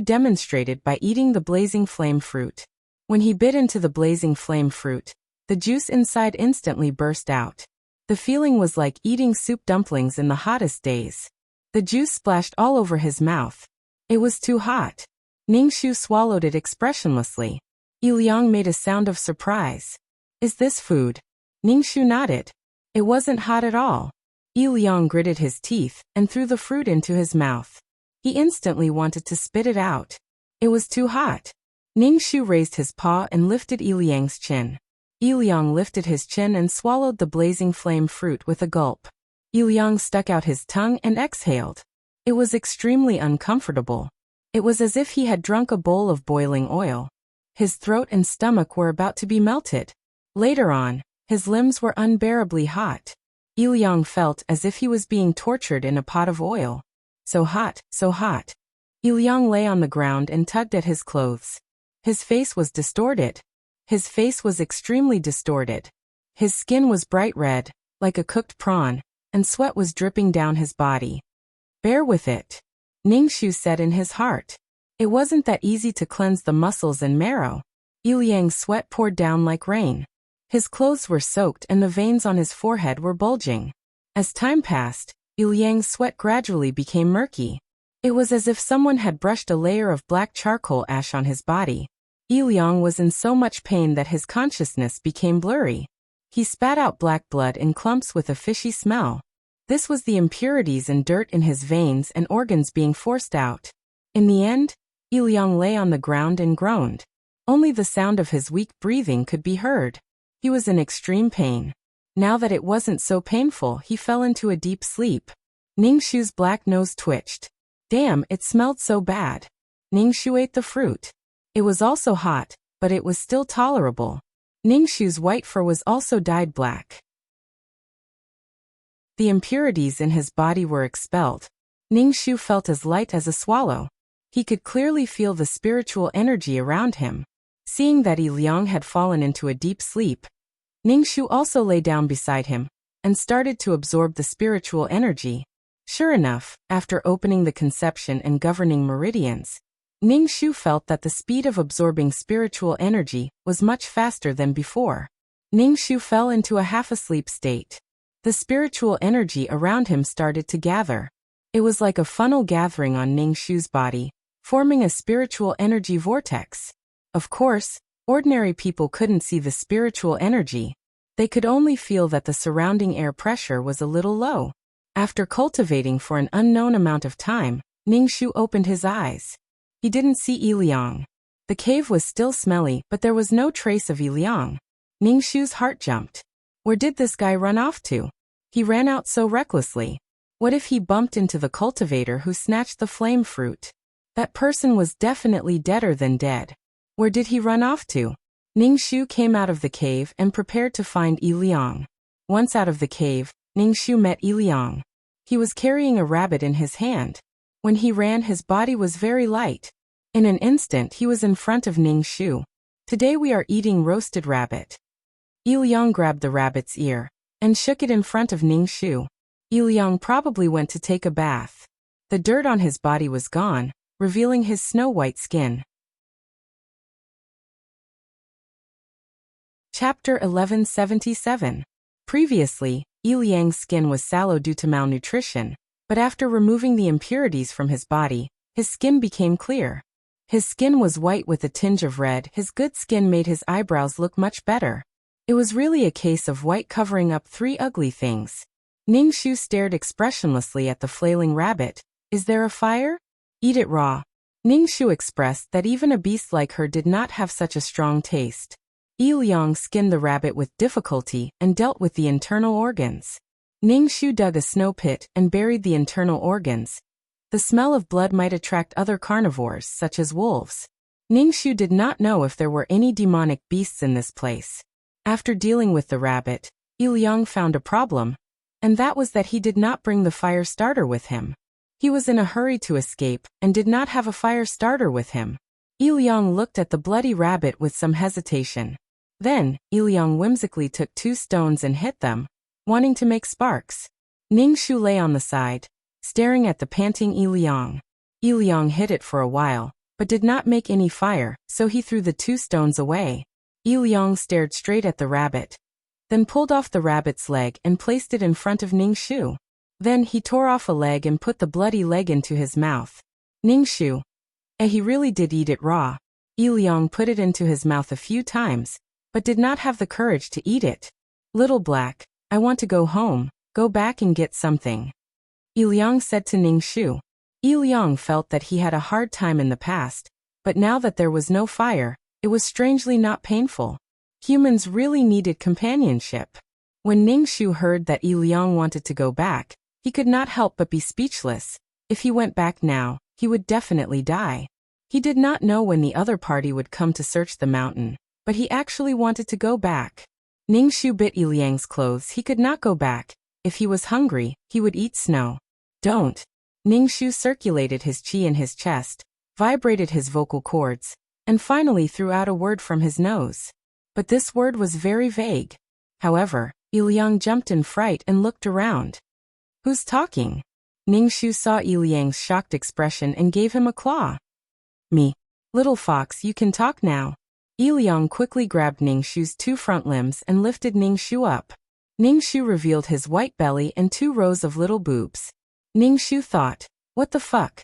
[SPEAKER 1] demonstrated by eating the blazing flame fruit. When he bit into the blazing flame fruit, the juice inside instantly burst out. The feeling was like eating soup dumplings in the hottest days. The juice splashed all over his mouth. It was too hot. Ningxu swallowed it expressionlessly. Yi Liang made a sound of surprise. Is this food? Ningxu nodded. It wasn't hot at all. Yi Liang gritted his teeth and threw the fruit into his mouth. He instantly wanted to spit it out. It was too hot. Ningxu raised his paw and lifted Yi Liang's chin. Yi Liang lifted his chin and swallowed the blazing flame fruit with a gulp. Yi Liang stuck out his tongue and exhaled. It was extremely uncomfortable. It was as if he had drunk a bowl of boiling oil. His throat and stomach were about to be melted. Later on, his limbs were unbearably hot. Yi Liang felt as if he was being tortured in a pot of oil. So hot, so hot. Yi Liang lay on the ground and tugged at his clothes. His face was distorted. His face was extremely distorted. His skin was bright red, like a cooked prawn, and sweat was dripping down his body. Bear with it. Ningxu said in his heart. It wasn't that easy to cleanse the muscles and marrow. Yi Liang's sweat poured down like rain. His clothes were soaked and the veins on his forehead were bulging. As time passed, Yi Liang's sweat gradually became murky. It was as if someone had brushed a layer of black charcoal ash on his body. Yi Liang was in so much pain that his consciousness became blurry. He spat out black blood in clumps with a fishy smell. This was the impurities and dirt in his veins and organs being forced out. In the end, Yi Liang lay on the ground and groaned. Only the sound of his weak breathing could be heard. He was in extreme pain. Now that it wasn't so painful, he fell into a deep sleep. Ningxu's black nose twitched. Damn, it smelled so bad. Ningxu ate the fruit. It was also hot, but it was still tolerable. Ningxu's white fur was also dyed black. The impurities in his body were expelled. Ningxu felt as light as a swallow. He could clearly feel the spiritual energy around him. Seeing that Yi Liang had fallen into a deep sleep, Ningxu also lay down beside him and started to absorb the spiritual energy. Sure enough, after opening the conception and governing meridians, Ningxu felt that the speed of absorbing spiritual energy was much faster than before. Ningxu fell into a half-asleep state. The spiritual energy around him started to gather. It was like a funnel gathering on Ningxu's body, forming a spiritual energy vortex. Of course, ordinary people couldn't see the spiritual energy. They could only feel that the surrounding air pressure was a little low. After cultivating for an unknown amount of time, Ningxu opened his eyes. He didn't see Yi Liang. The cave was still smelly, but there was no trace of Yi Liang. Ningxu's heart jumped. Where did this guy run off to? He ran out so recklessly. What if he bumped into the cultivator who snatched the flame fruit? That person was definitely deader than dead. Where did he run off to? Ningxu came out of the cave and prepared to find Yi Liang. Once out of the cave, Ningxu met Yi Liang. He was carrying a rabbit in his hand. When he ran, his body was very light. In an instant, he was in front of Ningxu. Today we are eating roasted rabbit. Yi Liang grabbed the rabbit's ear and shook it in front of Ningxu. Yi Liang probably went to take a bath. The dirt on his body was gone, revealing his snow-white skin. Chapter 1177. Previously, Yi Liang's skin was sallow due to malnutrition, but after removing the impurities from his body, his skin became clear. His skin was white with a tinge of red. His good skin made his eyebrows look much better. It was really a case of white covering up three ugly things. Ningxu stared expressionlessly at the flailing rabbit. Is there a fire? Eat it raw. Ningxu expressed that even a beast like her did not have such a strong taste. Yi Liang skinned the rabbit with difficulty and dealt with the internal organs. Ningxu dug a snow pit and buried the internal organs. The smell of blood might attract other carnivores, such as wolves. Ningxu did not know if there were any demonic beasts in this place. After dealing with the rabbit, Yi Liang found a problem, and that was that he did not bring the fire starter with him. He was in a hurry to escape and did not have a fire starter with him. Yi Liang looked at the bloody rabbit with some hesitation. Then, Yi Liang whimsically took 2 stones and hit them, wanting to make sparks. Ningxu lay on the side, staring at the panting Yi Liang. Yi Liang hit it for a while, but did not make any fire, so he threw the 2 stones away. Yi Liang stared straight at the rabbit, then pulled off the rabbit's leg and placed it in front of Ningxu. Then he tore off a leg and put the bloody leg into his mouth. Ningxu, he really did eat it raw. Yi Liang put it into his mouth a few times, but did not have the courage to eat it. Little Black, I want to go home, go back and get something. Yi Liang said to Ningxu. Yi Liang felt that he had a hard time in the past, but now that there was no fire, it was strangely not painful. Humans really needed companionship. When Ningxu heard that Yi Liang wanted to go back, he could not help but be speechless. If he went back now, he would definitely die. He did not know when the other party would come to search the mountain, but he actually wanted to go back. Ningxu bit Yi Liang's clothes. He could not go back. If he was hungry, he would eat snow. Don't. Ningxu circulated his qi in his chest, vibrated his vocal cords, and finally threw out a word from his nose. But this word was very vague. However, Yi Liang jumped in fright and looked around. Who's talking? Ningxu saw Yi Liang's shocked expression and gave him a claw. Me. Little fox, you can talk now. Yi Liang quickly grabbed Ningxu's 2 front limbs and lifted Ningxu up. Ningxu revealed his white belly and 2 rows of little boobs. Ningxu thought, what the fuck?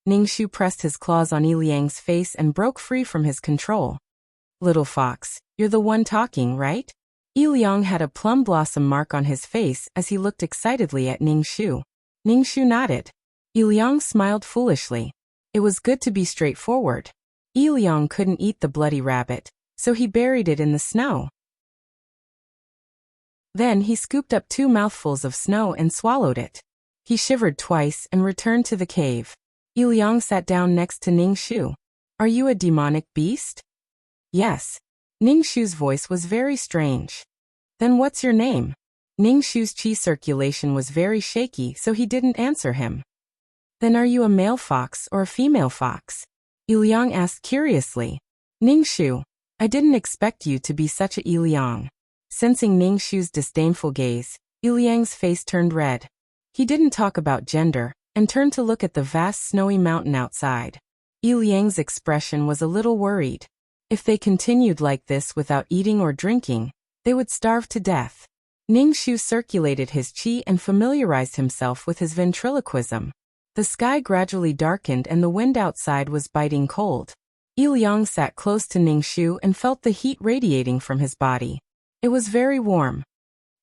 [SPEAKER 1] Ningxu pressed his claws on Yi Liang's face and broke free from his control. Little fox, you're the one talking, right? Yi Liang had a plum blossom mark on his face as he looked excitedly at Ningxu. Ningxu nodded. Yi Liang smiled foolishly. It was good to be straightforward. Yi Liang couldn't eat the bloody rabbit, so he buried it in the snow. Then he scooped up 2 mouthfuls of snow and swallowed it. He shivered twice and returned to the cave. Yi Liang sat down next to Ningxu. Are you a demonic beast? Yes. Ningxu's voice was very strange. Then what's your name? Ningxu's qi circulation was very shaky, so he didn't answer him. Then are you a male fox or a female fox? Yi Liang asked curiously. Ningxu, I didn't expect you to be such a Yi Liang. Sensing Ningxu's disdainful gaze, Yi Liang's face turned red. He didn't talk about gender, and turned to look at the vast snowy mountain outside. Yi Liang's expression was a little worried. If they continued like this without eating or drinking, they would starve to death. Ningxu circulated his qi and familiarized himself with his ventriloquism. The sky gradually darkened and the wind outside was biting cold. Yi Liang sat close to Ningxu and felt the heat radiating from his body. It was very warm.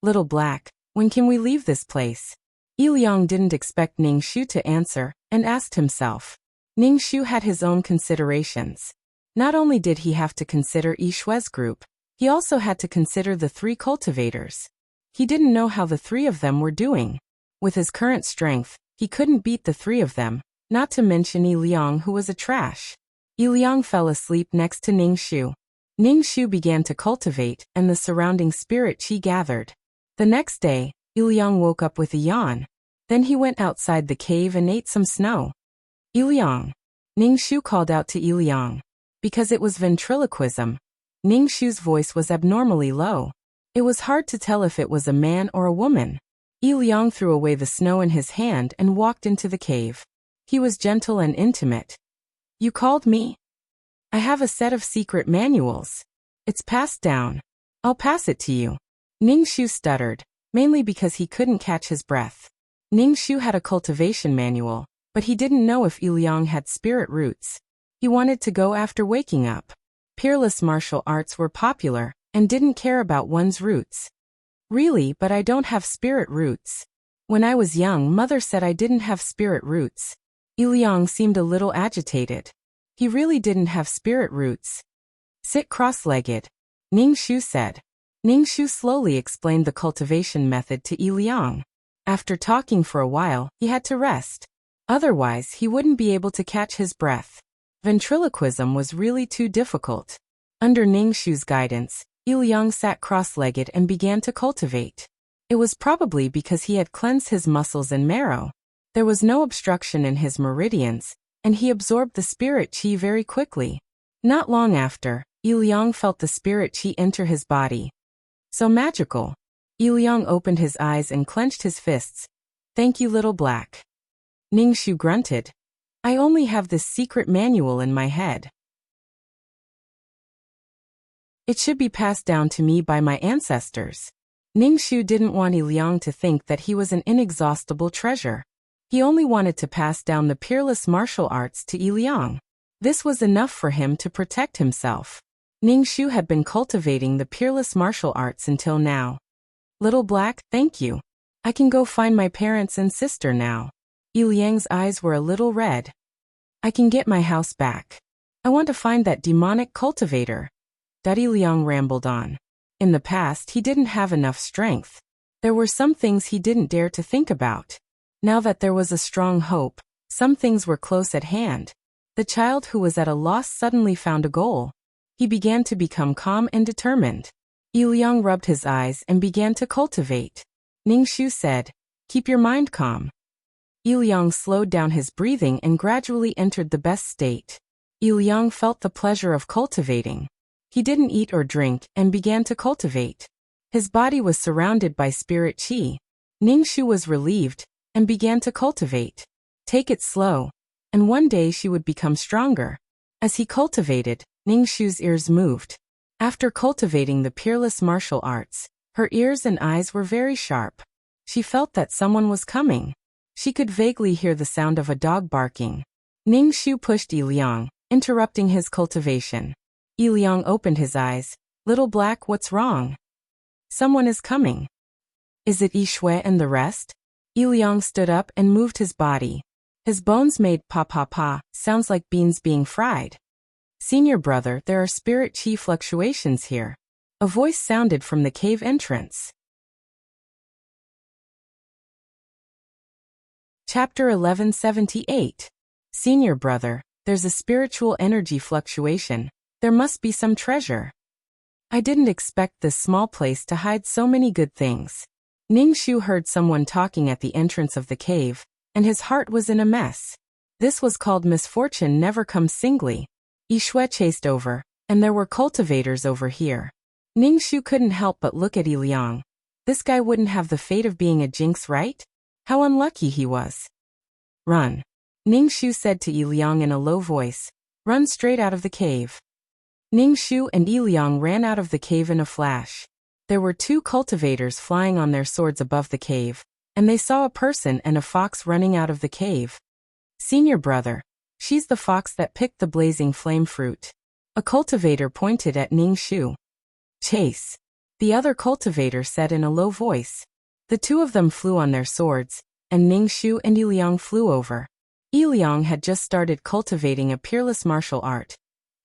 [SPEAKER 1] Little Black, when can we leave this place? Yi Liang didn't expect Ningxu to answer, and asked himself. Ningxu had his own considerations. Not only did he have to consider Yi Shui's group, he also had to consider the 3 cultivators. He didn't know how the 3 of them were doing. With his current strength, he couldn't beat the 3 of them, not to mention Yi Liang, who was a trash. Yi Liang fell asleep next to Ningxu. Ningxu began to cultivate, and the surrounding spirit qi gathered. The next day, Yi Liang woke up with a yawn. Then he went outside the cave and ate some snow. Yi Liang. Ningxu called out to Yi Liang. Because it was ventriloquism, Ningxu's voice was abnormally low. It was hard to tell if it was a man or a woman. Yi Liang threw away the snow in his hand and walked into the cave. He was gentle and intimate. You called me? I have a set of secret manuals. It's passed down. I'll pass it to you. Ningxu stuttered, mainly because he couldn't catch his breath. Ningxu had a cultivation manual, but he didn't know if Yiliang had spirit roots. He wanted to go after waking up. Peerless martial arts were popular, and didn't care about one's roots. Really, but I don't have spirit roots. When I was young, Mother said I didn't have spirit roots. Yiliang seemed a little agitated. He really didn't have spirit roots. Sit cross-legged, Ningxu said. Ningxu slowly explained the cultivation method to Yiliang. After talking for a while, he had to rest. Otherwise, he wouldn't be able to catch his breath. Ventriloquism was really too difficult. Under Ningxu's guidance, Yiliang sat cross-legged and began to cultivate. It was probably because he had cleansed his muscles and marrow. There was no obstruction in his meridians, and he absorbed the spirit qi very quickly. Not long after, Yiliang felt the spirit qi enter his body. So magical. Yiliang opened his eyes and clenched his fists. Thank you, little black. Ningxu grunted. I only have this secret manual in my head. It should be passed down to me by my ancestors. Ningxu didn't want Yiliang to think that he was an inexhaustible treasure. He only wanted to pass down the peerless martial arts to Yiliang. This was enough for him to protect himself. Ningxu had been cultivating the peerless martial arts until now. Little black, thank you. I can go find my parents and sister now. Yiliang's eyes were a little red. I can get my house back. I want to find that demonic cultivator. Yiliang rambled on. In the past, he didn't have enough strength. There were some things he didn't dare to think about. Now that there was a strong hope, some things were close at hand. The child who was at a loss suddenly found a goal. He began to become calm and determined. Yiliang rubbed his eyes and began to cultivate. Ningxu said, keep your mind calm. Yiliang slowed down his breathing and gradually entered the best state. Yiliang felt the pleasure of cultivating. He didn't eat or drink and began to cultivate. His body was surrounded by spirit qi. Ningxu was relieved and began to cultivate. Take it slow, and one day she would become stronger. As he cultivated, Ningxu's ears moved. After cultivating the peerless martial arts, her ears and eyes were very sharp. She felt that someone was coming. She could vaguely hear the sound of a dog barking. Ningxu pushed Yiliang, interrupting his cultivation. Yiliang opened his eyes. Little black, what's wrong? Someone is coming. Is it Yishui and the rest? Yiliang stood up and moved his body. His bones made pa-pa-pa, sounds like beans being fried. Senior brother, there are spirit qi fluctuations here. A voice sounded from the cave entrance. Chapter 1178. Senior brother, there's a spiritual energy fluctuation. There must be some treasure. I didn't expect this small place to hide so many good things. Ningxu heard someone talking at the entrance of the cave, and his heart was in a mess. This was called misfortune never comes singly. Yishui chased over, and there were cultivators over here. Ningxu couldn't help but look at Yiliang. This guy wouldn't have the fate of being a jinx, right? How unlucky he was. Run. Ningxu said to Yiliang in a low voice. Run straight out of the cave. Ningxu and Yiliang ran out of the cave in a flash. There were two cultivators flying on their swords above the cave, and they saw a person and a fox running out of the cave. Senior brother, she's the fox that picked the blazing flame fruit. A cultivator pointed at Ningxu. Chase. The other cultivator said in a low voice. The two of them flew on their swords, and Ningxu and Yiliang flew over. Yiliang had just started cultivating a peerless martial art,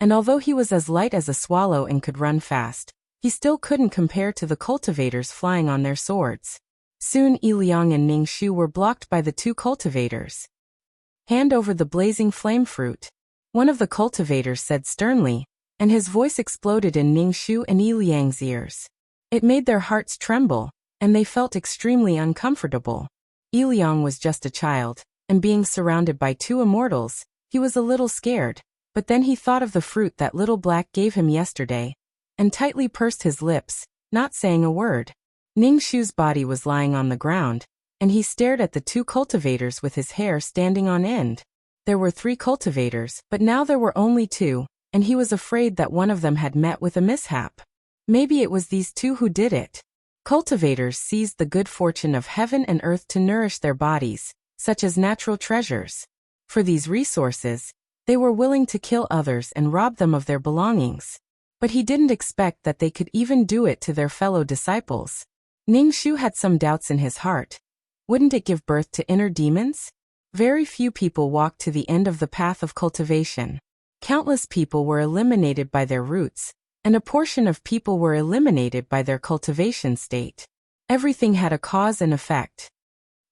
[SPEAKER 1] and although he was as light as a swallow and could run fast, he still couldn't compare to the cultivators flying on their swords. Soon Yiliang and Ningxu were blocked by the two cultivators. Hand over the blazing flame fruit. One of the cultivators said sternly, and his voice exploded in Ningxu and Yiliang's ears. It made their hearts tremble, and they felt extremely uncomfortable. Yiliang was just a child, and being surrounded by two immortals, he was a little scared, but then he thought of the fruit that Little Black gave him yesterday, and tightly pursed his lips, not saying a word. Ningxu's body was lying on the ground, and he stared at the two cultivators with his hair standing on end. There were 3 cultivators, but now there were only 2, and he was afraid that one of them had met with a mishap. Maybe it was these 2 who did it. Cultivators seized the good fortune of heaven and earth to nourish their bodies, such as natural treasures. For these resources, they were willing to kill others and rob them of their belongings. But he didn't expect that they could even do it to their fellow disciples. Ningxu had some doubts in his heart. Wouldn't it give birth to inner demons? Very few people walked to the end of the path of cultivation. Countless people were eliminated by their roots, and a portion of people were eliminated by their cultivation state. Everything had a cause and effect.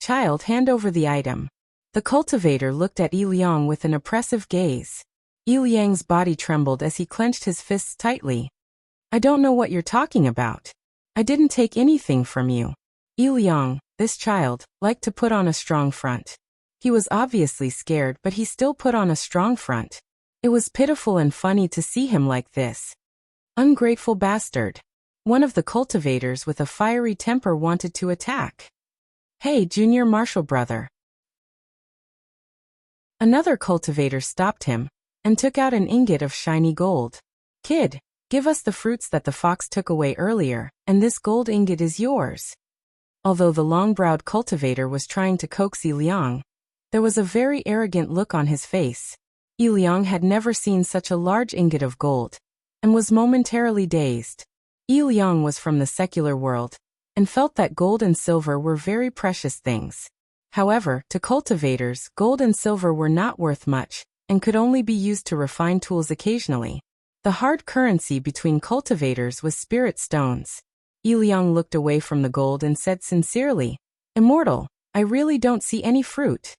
[SPEAKER 1] Child, hand over the item. The cultivator looked at Yi Liang with an oppressive gaze. Yi Liang's body trembled as he clenched his fists tightly. I don't know what you're talking about. I didn't take anything from you. Yi Liang, this child, liked to put on a strong front. He was obviously scared, but he still put on a strong front. It was pitiful and funny to see him like this. Ungrateful bastard. One of the cultivators with a fiery temper wanted to attack. Hey, junior martial brother. Another cultivator stopped him and took out an ingot of shiny gold. Kid, give us the fruits that the fox took away earlier, and this gold ingot is yours. Although the long-browed cultivator was trying to coax Yi Liang, there was a very arrogant look on his face. Yi Liang had never seen such a large ingot of gold, and was momentarily dazed. Yi Liang was from the secular world, and felt that gold and silver were very precious things. However, to cultivators, gold and silver were not worth much, and could only be used to refine tools occasionally. The hard currency between cultivators was spirit stones. Yi Liang looked away from the gold and said sincerely, Immortal, I really don't see any fruit.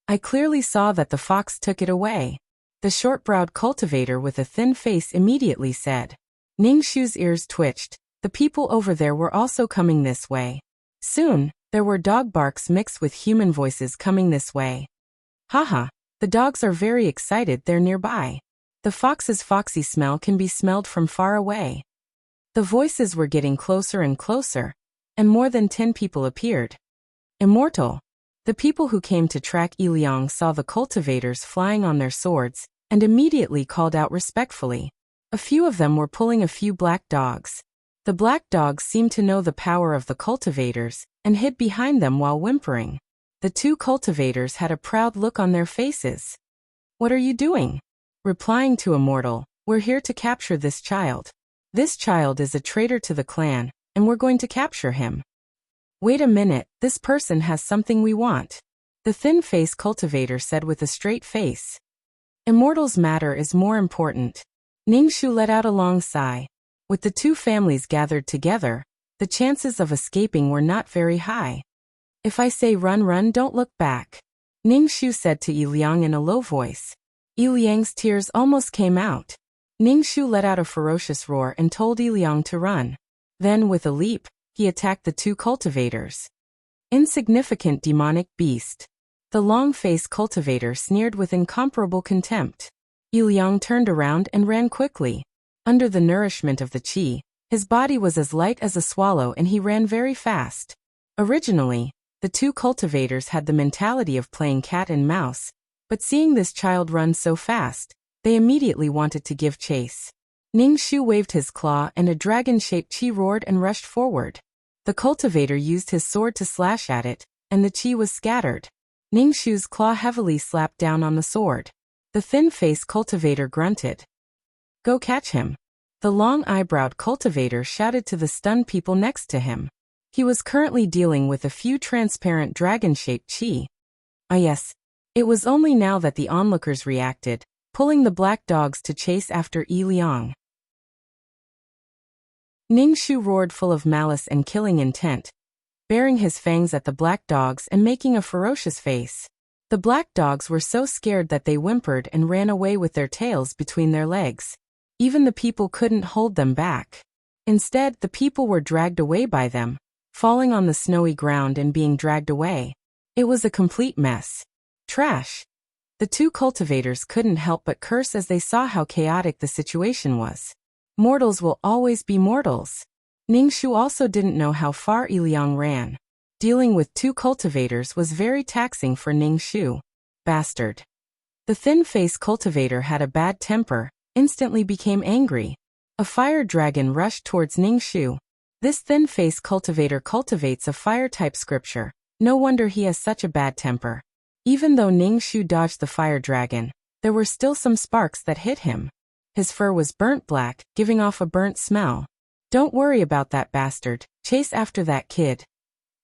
[SPEAKER 1] I clearly saw that the fox took it away. The short-browed cultivator with a thin face immediately said. Ningxu's ears twitched. The people over there were also coming this way. Soon, there were dog barks mixed with human voices coming this way. Haha, the dogs are very excited, they're nearby. The fox's foxy smell can be smelled from far away. The voices were getting closer and closer, and more than 10 people appeared. Immortal. The people who came to track Yi Liang saw the cultivators flying on their swords, and immediately called out respectfully. A few of them were pulling a few black dogs. The black dogs seemed to know the power of the cultivators, and hid behind them while whimpering. The 2 cultivators had a proud look on their faces. What are you doing? Replying to Immortal, we're here to capture this child. This child is a traitor to the clan, and we're going to capture him. Wait a minute, this person has something we want. The thin-faced cultivator said with a straight face. Immortal's matter is more important. Ningxu let out a long sigh. With the 2 families gathered together, the chances of escaping were not very high. If I say run, run, don't look back. Ningxu said to Yi Liang in a low voice. Yi Liang's tears almost came out. Ningxu let out a ferocious roar and told Yi Liang to run. Then, with a leap, he attacked the 2 cultivators. Insignificant demonic beast. The long-faced cultivator sneered with incomparable contempt. Yi Liang turned around and ran quickly. Under the nourishment of the qi, his body was as light as a swallow and he ran very fast. Originally, the 2 cultivators had the mentality of playing cat and mouse, but seeing this child run so fast, they immediately wanted to give chase. Ningxu waved his claw and a dragon-shaped qi roared and rushed forward. The cultivator used his sword to slash at it, and the qi was scattered. Ningxu's claw heavily slapped down on the sword. The thin-faced cultivator grunted. Go catch him. The long-eyebrowed cultivator shouted to the stunned people next to him. He was currently dealing with a few transparent dragon-shaped qi. Ah yes. It was only now that the onlookers reacted, pulling the black dogs to chase after Yi Liang. Ningxu roared full of malice and killing intent, baring his fangs at the black dogs and making a ferocious face. The black dogs were so scared that they whimpered and ran away with their tails between their legs. Even the people couldn't hold them back. Instead, the people were dragged away by them, falling on the snowy ground and being dragged away. It was a complete mess. Trash. The 2 cultivators couldn't help but curse as they saw how chaotic the situation was. Mortals will always be mortals. Ningxu also didn't know how far Yi Liang ran. Dealing with 2 cultivators was very taxing for Ningxu. Bastard. The thin-faced cultivator had a bad temper, instantly became angry. A fire dragon rushed towards Ningxu. This thin-faced cultivator cultivates a fire-type scripture. No wonder he has such a bad temper. Even though Ningxu dodged the fire dragon, there were still some sparks that hit him. His fur was burnt black, giving off a burnt smell. Don't worry about that bastard. Chase after that kid.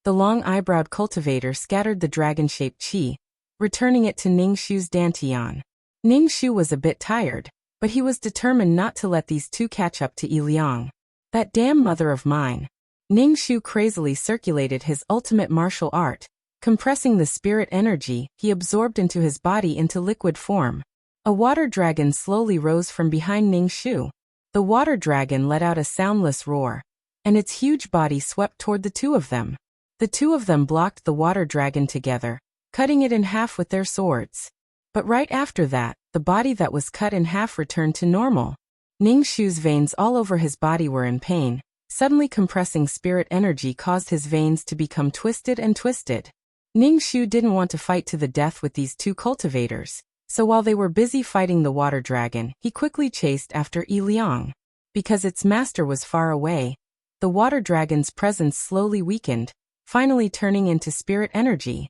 [SPEAKER 1] The long-eyebrowed cultivator scattered the dragon-shaped qi, returning it to Ningxu's dantian. Ningxu was a bit tired, but he was determined not to let these two catch up to Yiliang. That damn mother of mine. Ningxu crazily circulated his ultimate martial art, compressing the spirit energy he absorbed into his body into liquid form. A water dragon slowly rose from behind Ningxu. The water dragon let out a soundless roar, and its huge body swept toward the two of them. The two of them blocked the water dragon together, cutting it in half with their swords. But right after that, the body that was cut in half returned to normal. Ningxu's veins all over his body were in pain. Suddenly compressing spirit energy caused his veins to become twisted and twisted. Ningxu didn't want to fight to the death with these two cultivators, so while they were busy fighting the water dragon, he quickly chased after Yiliang. Because its master was far away, the water dragon's presence slowly weakened, finally turning into spirit energy.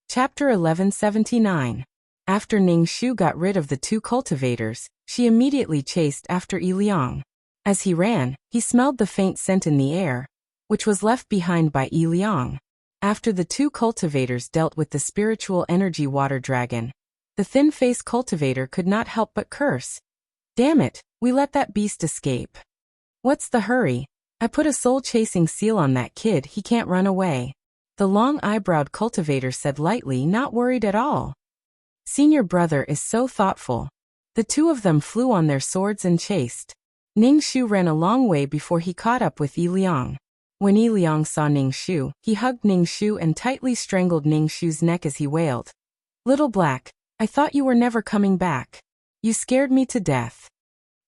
[SPEAKER 1] Chapter 1179. After Ningxu got rid of the two cultivators, she immediately chased after Yiliang. As he ran, he smelled the faint scent in the air, which was left behind by Yiliang. After the two cultivators dealt with the spiritual energy water dragon, the thin-faced cultivator could not help but curse. Damn it, we let that beast escape. What's the hurry? I put a soul-chasing seal on that kid, he can't run away. The long-eyebrowed cultivator said lightly, not worried at all. Senior brother is so thoughtful. The two of them flew on their swords and chased. Ningxu ran a long way before he caught up with Yiliang. When Yiliang saw Ningxu, he hugged Ningxu and tightly strangled Ningxu's neck as he wailed. Little Black, I thought you were never coming back. You scared me to death.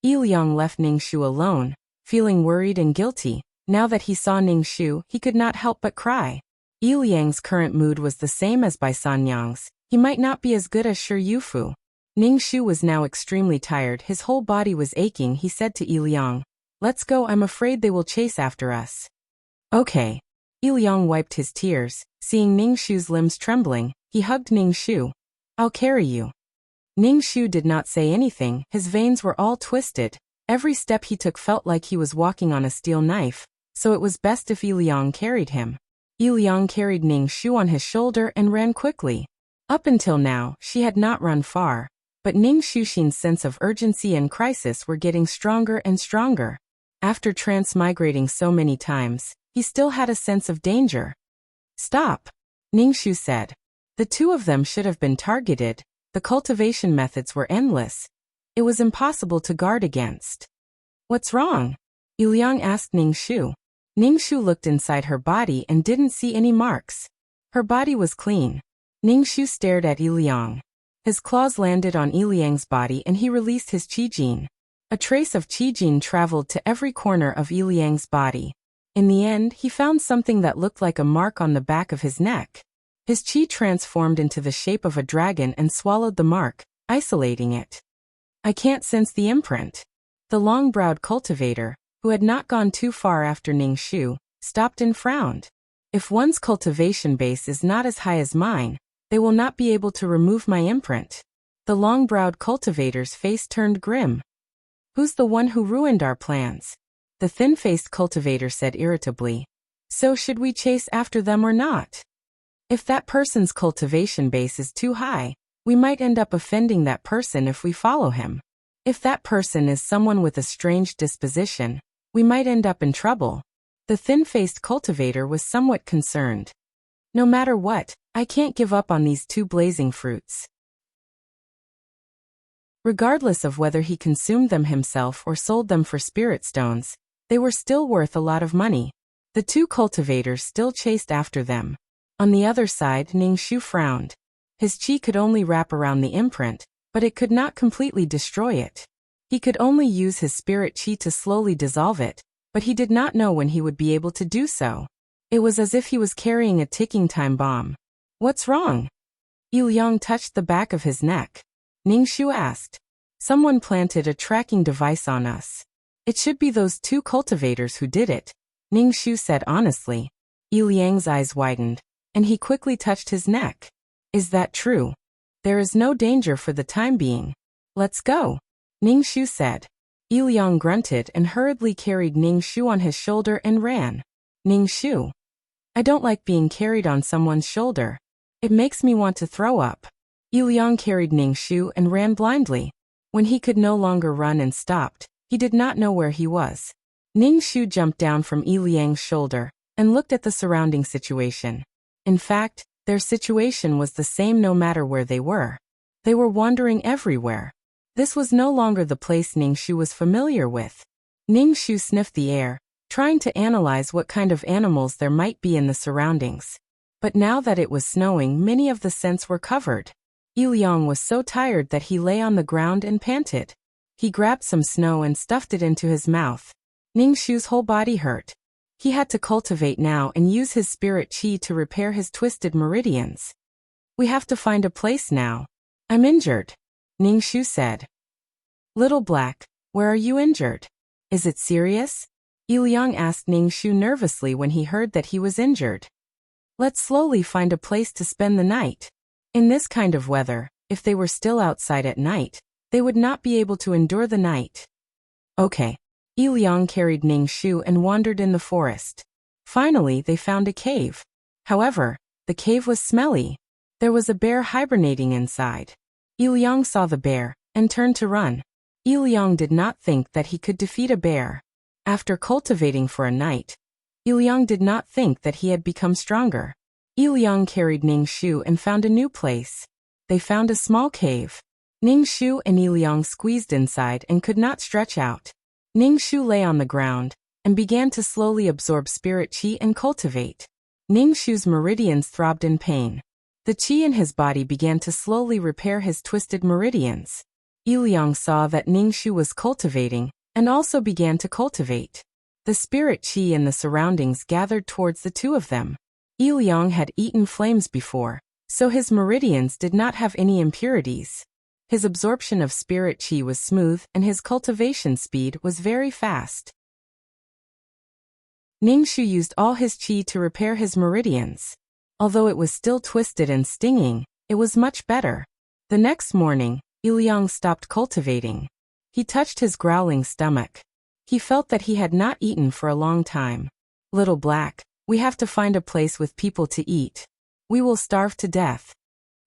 [SPEAKER 1] Yiliang left Ningxu alone, feeling worried and guilty. Now that he saw Ningxu, he could not help but cry. Yiliang's current mood was the same as Bai Sanyang's. He might not be as good as Shi Yufu. Ningxu was now extremely tired, his whole body was aching. He said to Yiliang, let's go, I'm afraid they will chase after us. Okay. Yiliang wiped his tears. Seeing Ningxu's limbs trembling, he hugged Ningxu. I'll carry you. Ningxu did not say anything, his veins were all twisted. Every step he took felt like he was walking on a steel knife, so it was best if Yiliang carried him. Yiliang carried Ningxu on his shoulder and ran quickly. Up until now, she had not run far, but Ningxu's sense of urgency and crisis were getting stronger and stronger. After transmigrating so many times, he still had a sense of danger. Stop, Ningxu said. The two of them should have been targeted. The cultivation methods were endless. It was impossible to guard against. What's wrong? Yiliang asked Ningxu. Ningxu looked inside her body and didn't see any marks. Her body was clean. Ningxu stared at Yiliang. His claws landed on Yiliang's body and he released his qi jin. A trace of qi jin traveled to every corner of Yiliang's body. In the end, he found something that looked like a mark on the back of his neck. His qi transformed into the shape of a dragon and swallowed the mark, isolating it. I can't sense the imprint. The long-browed cultivator, who had not gone too far after Ningxu, stopped and frowned. If one's cultivation base is not as high as mine, they will not be able to remove my imprint. The long-browed cultivator's face turned grim. Who's the one who ruined our plans? The thin-faced cultivator said irritably. So should we chase after them or not? If that person's cultivation base is too high, we might end up offending that person if we follow him. If that person is someone with a strange disposition, we might end up in trouble. The thin-faced cultivator was somewhat concerned. No matter what, I can't give up on these two blazing fruits. Regardless of whether he consumed them himself or sold them for spirit stones, they were still worth a lot of money. The two cultivators still chased after them. On the other side, Ningxu frowned. His qi could only wrap around the imprint, but it could not completely destroy it. He could only use his spirit qi to slowly dissolve it, but he did not know when he would be able to do so. It was as if he was carrying a ticking time bomb. What's wrong? Liang touched the back of his neck. Ningxu asked. Someone planted a tracking device on us. It should be those 2 cultivators who did it, Ningxu said honestly. Liang's eyes widened, and he quickly touched his neck. Is that true? There is no danger for the time being. Let's go, Ningxu said. Liang grunted and hurriedly carried Ningxu on his shoulder and ran. Ningxu. I don't like being carried on someone's shoulder. It makes me want to throw up. Liang carried Ningxu and ran blindly. When he could no longer run and stopped, he did not know where he was. Ningxu jumped down from Liang's shoulder and looked at the surrounding situation. In fact, their situation was the same no matter where they were. They were wandering everywhere. This was no longer the place Ningxu was familiar with. Ningxu sniffed the air, trying to analyze what kind of animals there might be in the surroundings. But now that it was snowing, many of the scents were covered. Liang was so tired that he lay on the ground and panted. He grabbed some snow and stuffed it into his mouth. Ningxu's whole body hurt. He had to cultivate now and use his spirit qi to repair his twisted meridians. We have to find a place now. I'm injured, Ningxu said. Little Black, where are you injured? Is it serious? Liang asked Ningxu nervously when he heard that he was injured. Let's slowly find a place to spend the night. In this kind of weather, if they were still outside at night, they would not be able to endure the night. Okay. Liang carried Ningxu and wandered in the forest. Finally, they found a cave. However, the cave was smelly. There was a bear hibernating inside. Liang saw the bear and turned to run. Liang did not think that he could defeat a bear. After cultivating for a night, Liang did not think that he had become stronger. Liang carried Ningxu and found a new place. They found a small cave. Ningxu and Liang squeezed inside and could not stretch out. Ningxu lay on the ground and began to slowly absorb spirit qi and cultivate. Ningxu's meridians throbbed in pain. The qi in his body began to slowly repair his twisted meridians. Liang saw that Ningxu was cultivating and also began to cultivate. The spirit qi in the surroundings gathered towards the 2 of them. Liang had eaten flames before, so his meridians did not have any impurities. His absorption of spirit qi was smooth and his cultivation speed was very fast. Ningxu used all his qi to repair his meridians. Although it was still twisted and stinging, it was much better. The next morning, Liang stopped cultivating. He touched his growling stomach. He felt that he had not eaten for a long time. Little Black, we have to find a place with people to eat. We will starve to death.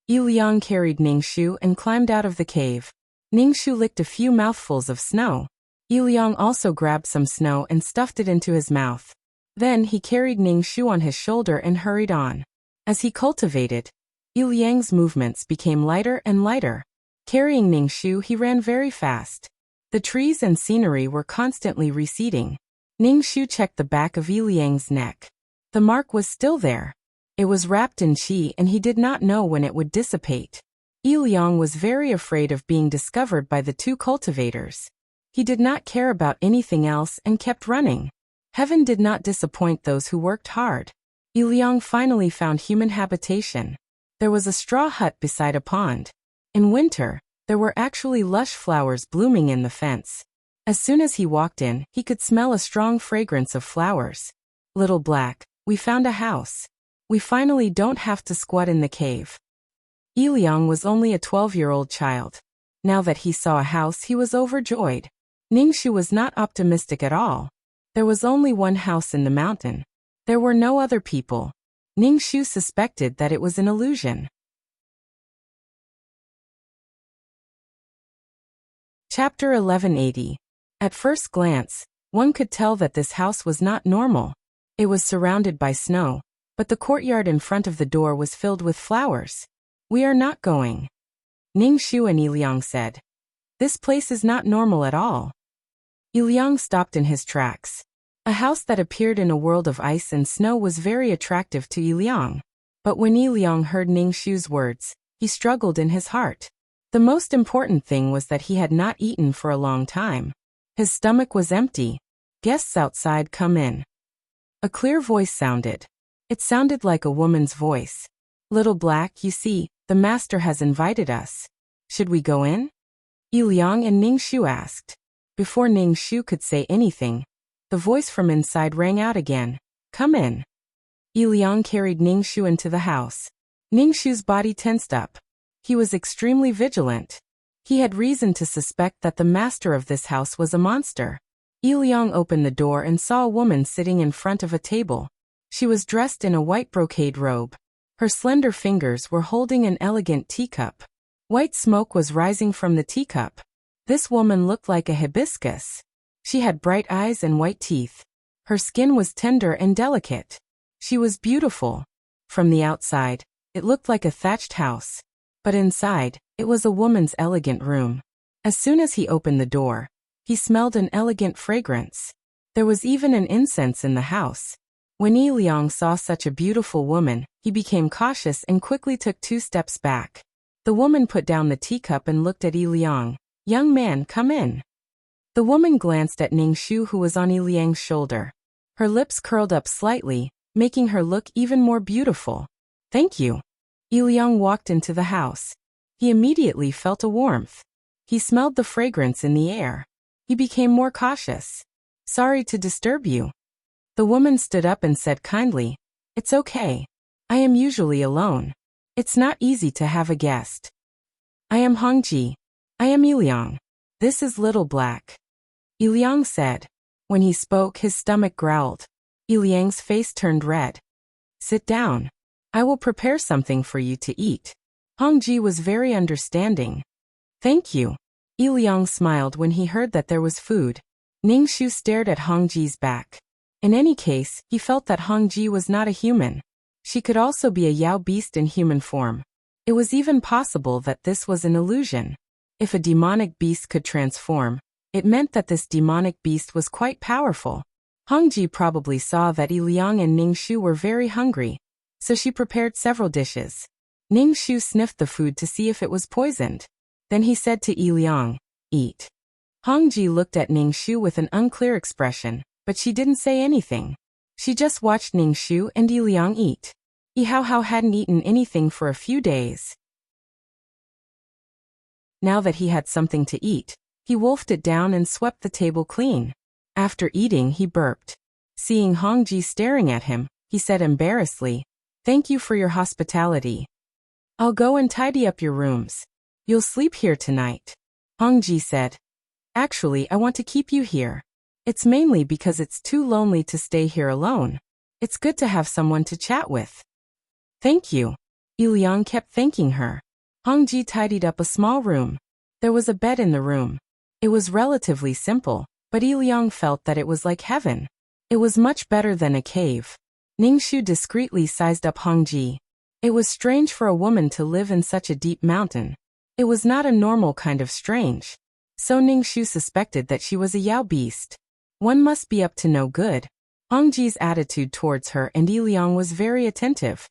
[SPEAKER 1] Liang carried Ningxu and climbed out of the cave. Ningxu licked a few mouthfuls of snow. Liang also grabbed some snow and stuffed it into his mouth. Then he carried Ningxu on his shoulder and hurried on. As he cultivated, Liang's movements became lighter and lighter. Carrying Ningxu, he ran very fast. The trees and scenery were constantly receding. Ningxu checked the back of Liang's neck. The mark was still there. It was wrapped in qi and he did not know when it would dissipate. Liang was very afraid of being discovered by the 2 cultivators. He did not care about anything else and kept running. Heaven did not disappoint those who worked hard. Liang finally found human habitation. There was a straw hut beside a pond. In winter, there were actually lush flowers blooming in the fence. As soon as he walked in, he could smell a strong fragrance of flowers. Little Black, we found a house. We finally don't have to squat in the cave. Liang was only a 12-year-old child. Now that he saw a house, he was overjoyed. Ningxu was not optimistic at all. There was only one house in the mountain. There were no other people. Ningxu suspected that it was an illusion. Chapter 1180. At first glance, one could tell that this house was not normal. It was surrounded by snow, but the courtyard in front of the door was filled with flowers. We are not going, Ningxu and Liang said. This place is not normal at all. Liang stopped in his tracks. A house that appeared in a world of ice and snow was very attractive to Liang. But when Liang heard Ningxu's words, he struggled in his heart. The most important thing was that he had not eaten for a long time. His stomach was empty. Guests outside, come in. A clear voice sounded. It sounded like a woman's voice. Little Black, you see, the master has invited us. Should we go in? Yi Liang and Ning Shu asked. Before Ning Shu could say anything, the voice from inside rang out again. Come in. Yi Liang carried Ning Shu into the house. Ning Shu's body tensed up. He was extremely vigilant. He had reason to suspect that the master of this house was a monster. Yi Liang opened the door and saw a woman sitting in front of a table. She was dressed in a white brocade robe. Her slender fingers were holding an elegant teacup. White smoke was rising from the teacup. This woman looked like a hibiscus. She had bright eyes and white teeth. Her skin was tender and delicate. She was beautiful. From the outside, it looked like a thatched house. But inside, it was a woman's elegant room. As soon as he opened the door, he smelled an elegant fragrance. There was even an incense in the house. When Yi Liang saw such a beautiful woman, he became cautious and quickly took 2 steps back. The woman put down the teacup and looked at Yi Liang. Young man, come in. The woman glanced at Ning Shu, who was on Yi Liang's shoulder. Her lips curled up slightly, making her look even more beautiful. Thank you. Yi Liang walked into the house. He immediately felt a warmth. He smelled the fragrance in the air. He became more cautious. Sorry to disturb you. The woman stood up and said kindly, It's okay. I am usually alone. It's not easy to have a guest. I am Hongji. I am Yi Liang. This is Little Black. Yi Liang said. When he spoke, his stomach growled. Yi Liang's face turned red. Sit down. I will prepare something for you to eat. Hongji was very understanding. Thank you. Yi Liang smiled when he heard that there was food. Ning Shu stared at Hongji's back. In any case, he felt that Hongji was not a human. She could also be a Yao beast in human form. It was even possible that this was an illusion. If a demonic beast could transform, it meant that this demonic beast was quite powerful. Hongji probably saw that Yi Liang and Ning Shu were very hungry, so she prepared several dishes. Ning Shu sniffed the food to see if it was poisoned. Then he said to Yi Liang, Eat. Hongji looked at Ning Shu with an unclear expression, but she didn't say anything. She just watched Ning Shu and Yi Liang eat. Yi Hao hadn't eaten anything for a few days. Now that he had something to eat, he wolfed it down and swept the table clean. After eating, he burped. Seeing Hongji staring at him, he said embarrassedly, Thank you for your hospitality. I'll go and tidy up your rooms. You'll sleep here tonight. Hongji said. Actually, I want to keep you here. It's mainly because it's too lonely to stay here alone. It's good to have someone to chat with. Thank you. Yi Liang kept thanking her. Hongji tidied up a small room. There was a bed in the room. It was relatively simple, but Yi Liang felt that it was like heaven. It was much better than a cave. Ning Shu discreetly sized up Hongji. It was strange for a woman to live in such a deep mountain. It was not a normal kind of strange. So Ning Shu suspected that she was a Yao beast. One must be up to no good. Hongji's attitude towards her and Yi Liang was very attentive.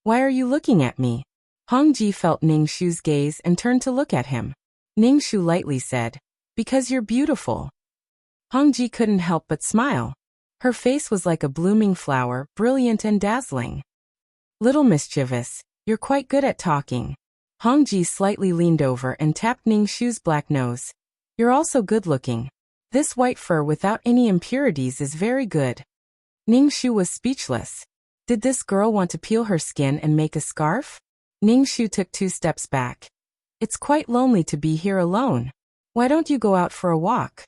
[SPEAKER 1] Why are you looking at me? Hongji felt Ning Shu's gaze and turned to look at him. Ning Shu lightly said, Because you're beautiful. Hongji couldn't help but smile. Her face was like a blooming flower, brilliant and dazzling. Little mischievous, you're quite good at talking. Hongji slightly leaned over and tapped Ning Shu's black nose. You're also good-looking. This white fur without any impurities is very good. Ning Shu was speechless. Did this girl want to peel her skin and make a scarf? Ning Shu took 2 steps back. It's quite lonely to be here alone. Why don't you go out for a walk?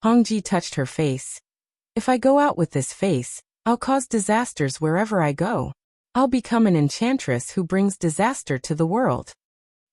[SPEAKER 1] Hongji touched her face. If I go out with this face, I'll cause disasters wherever I go. I'll become an enchantress who brings disaster to the world.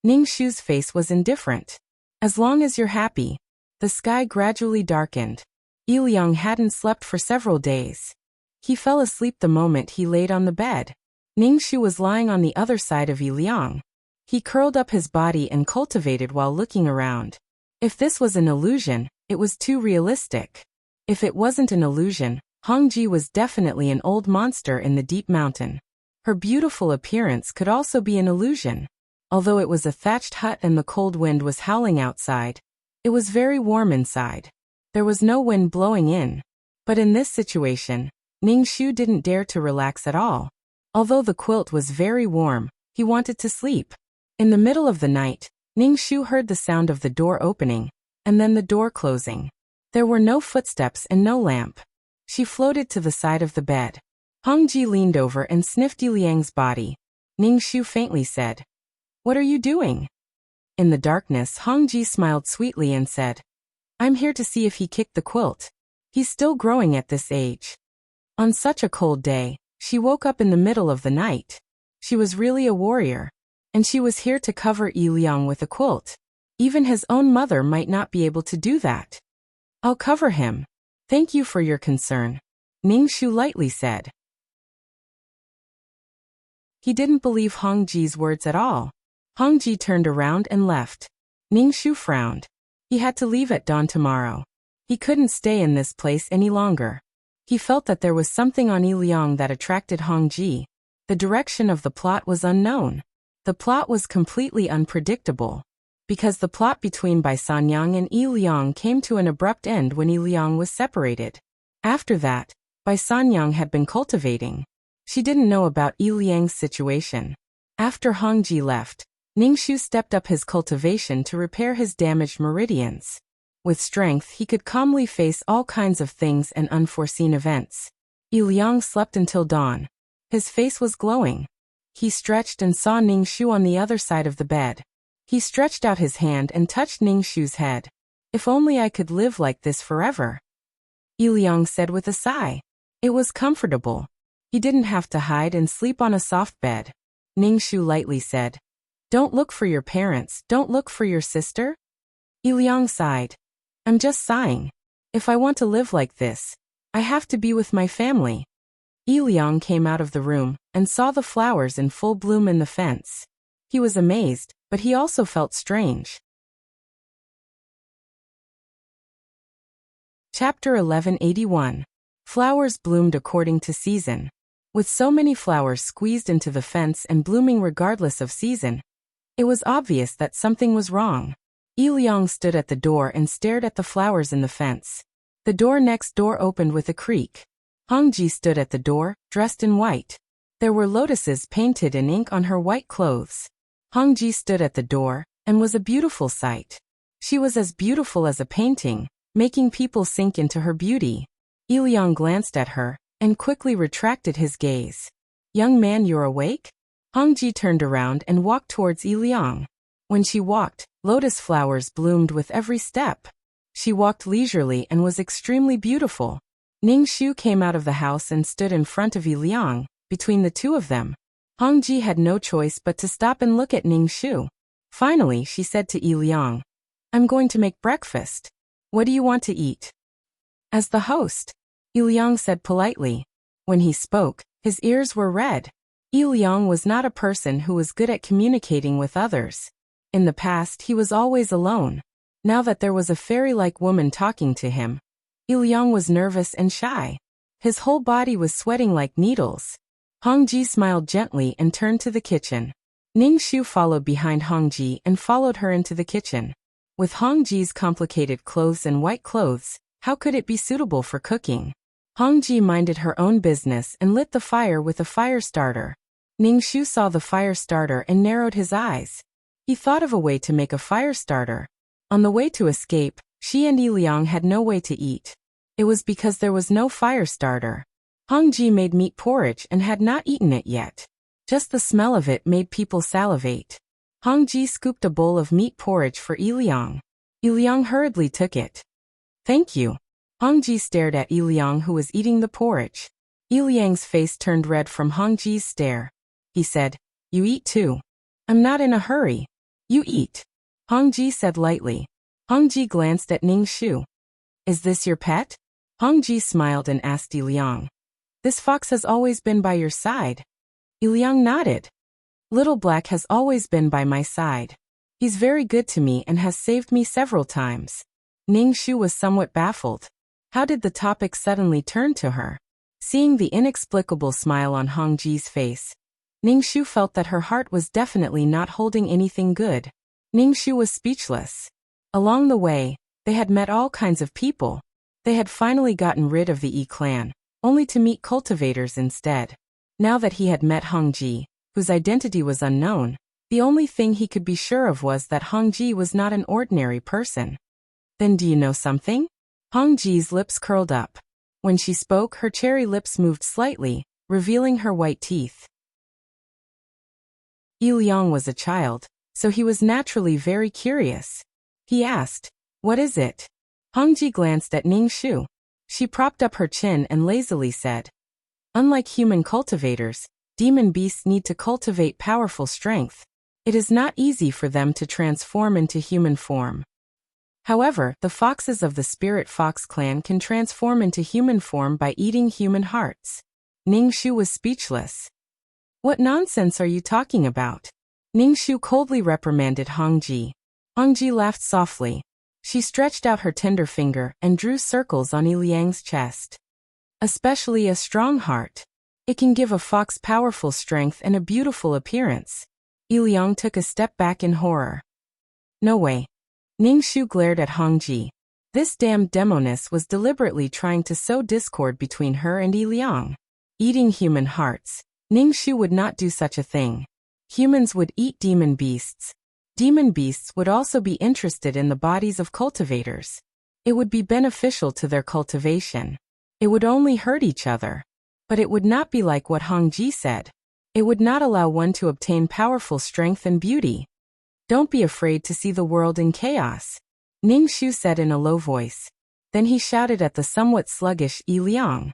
[SPEAKER 1] Ning Shu's face was indifferent. As long as you're happy. The sky gradually darkened. Yi Liang hadn't slept for several days. He fell asleep the moment he laid on the bed. Ning Shu was lying on the other side of Yi Liang. He curled up his body and cultivated while looking around. If this was an illusion, it was too realistic. If it wasn't an illusion, Hongji was definitely an old monster in the deep mountain. Her beautiful appearance could also be an illusion. Although it was a thatched hut and the cold wind was howling outside, it was very warm inside. There was no wind blowing in. But in this situation, Ning Shu didn't dare to relax at all. Although the quilt was very warm, He wanted to sleep. In the middle of the night, Ningshu heard the sound of the door opening, and then the door closing. There were no footsteps and no lamp. She floated to the side of the bed. Hongji leaned over and sniffed Liang's body. Ningshu faintly said, "What are you doing?" In the darkness, Hongji smiled sweetly and said, "I'm here to see if he kicked the quilt. He's still growing at this age." On such a cold day, she woke up in the middle of the night. She was really a warrior, and she was here to cover Liang with a quilt. Even his own mother might not be able to do that. "I'll cover him. Thank you for your concern," Ningshu lightly said. He didn't believe Hongji's words at all. Hongji turned around and left. Ningshu frowned. He had to leave at dawn tomorrow. He couldn't stay in this place any longer. He felt that there was something on Liang that attracted Hongji. The direction of the plot was unknown. The plot was completely unpredictable. Because the plot between Bai Sanyang and Liang came to an abrupt end when Liang was separated. After that, Bai Sanyang had been cultivating. She didn't know about Liang's situation. After Hongji left, Ningshu stepped up his cultivation to repair his damaged meridians. With strength, he could calmly face all kinds of things and unforeseen events. Liang slept until dawn. His face was glowing. He stretched and saw Ningshu on the other side of the bed. He stretched out his hand and touched Ningshu's head. "If only I could live like this forever," Liang said with a sigh. It was comfortable. He didn't have to hide and sleep on a soft bed. Ningshu lightly said, "Don't look for your parents, don't look for your sister?" Liang sighed. "I'm just sighing. If I want to live like this, I have to be with my family." Liang came out of the room and saw the flowers in full bloom in the fence. He was amazed, but he also felt strange. Chapter 1181. Flowers bloomed according to season. With so many flowers squeezed into the fence and blooming regardless of season, it was obvious that something was wrong. Liang stood at the door and stared at the flowers in the fence. The door next door opened with a creak. Hongji stood at the door, dressed in white. There were lotuses painted in ink on her white clothes. Hongji stood at the door, and was a beautiful sight. She was as beautiful as a painting, making people sink into her beauty. Liang glanced at her, and quickly retracted his gaze. "Young man, you're awake?" Hongji turned around and walked towards Liang. When she walked, lotus flowers bloomed with every step. She walked leisurely and was extremely beautiful. Ningshu came out of the house and stood in front of Liang. Between the two of them, Hongji had no choice but to stop and look at Ningshu. Finally, she said to Liang, "I'm going to make breakfast. What do you want to eat?" As the host, Liang said politely. When he spoke, his ears were red. Liang was not a person who was good at communicating with others. In the past, he was always alone. Now that there was a fairy-like woman talking to him, Liang was nervous and shy. His whole body was sweating like needles. Hongji smiled gently and turned to the kitchen. Ningshu followed behind Hongji and followed her into the kitchen. With Hongji's complicated clothes and white clothes, how could it be suitable for cooking? Hongji minded her own business and lit the fire with a fire starter. Ningshu saw the fire starter and narrowed his eyes. He thought of a way to make a fire starter. On the way to escape, she and Liang had no way to eat. It was because there was no fire starter. Hongji made meat porridge and had not eaten it yet. Just the smell of it made people salivate. Hongji scooped a bowl of meat porridge for Liang. Liang hurriedly took it. "Thank you." Hongji stared at Liang, who was eating the porridge. Liang's face turned red from Hongji's stare. He said, "You eat too." "I'm not in a hurry." "You eat," Hongji said lightly. Hongji glanced at Ningshu. "Is this your pet?" Hongji smiled and asked Liang. "This fox has always been by your side." Liang nodded. "Little Black has always been by my side. He's very good to me and has saved me several times." Ningshu was somewhat baffled. How did the topic suddenly turn to her? Seeing the inexplicable smile on Hongji's face, Ningshu felt that her heart was definitely not holding anything good. Ningshu was speechless. Along the way, they had met all kinds of people. They had finally gotten rid of the Yi clan, only to meet cultivators instead. Now that he had met Hongji, whose identity was unknown, the only thing he could be sure of was that Hong Ji was not an ordinary person. Then do you know something? Hong Ji's lips curled up. When she spoke, her cherry lips moved slightly, revealing her white teeth. Yi Liang was a child, so he was naturally very curious. He asked, "What is it?" Hong Ji glanced at Ning Shu. She propped up her chin and lazily said, "Unlike human cultivators, demon beasts need to cultivate powerful strength. It is not easy for them to transform into human form. However, the foxes of the Spirit Fox clan can transform into human form by eating human hearts." Ning Shu was speechless. "What nonsense are you talking about?" Ning Shu coldly reprimanded Hong Ji. Hong Ji laughed softly. She stretched out her tender finger and drew circles on Yi Liang's chest. "Especially a strong heart. It can give a fox powerful strength and a beautiful appearance." Yi Liang took a step back in horror. "No way." Ning Shu glared at Hong Ji. This damned demoness was deliberately trying to sow discord between her and Yi Liang. Eating human hearts. Ning Shu would not do such a thing. Humans would eat demon beasts. Demon beasts would also be interested in the bodies of cultivators. It would be beneficial to their cultivation. It would only hurt each other. But it would not be like what Hong Ji said. It would not allow one to obtain powerful strength and beauty. "Don't be afraid to see the world in chaos," Ning Shu said in a low voice. Then he shouted at the somewhat sluggish Yi Liang.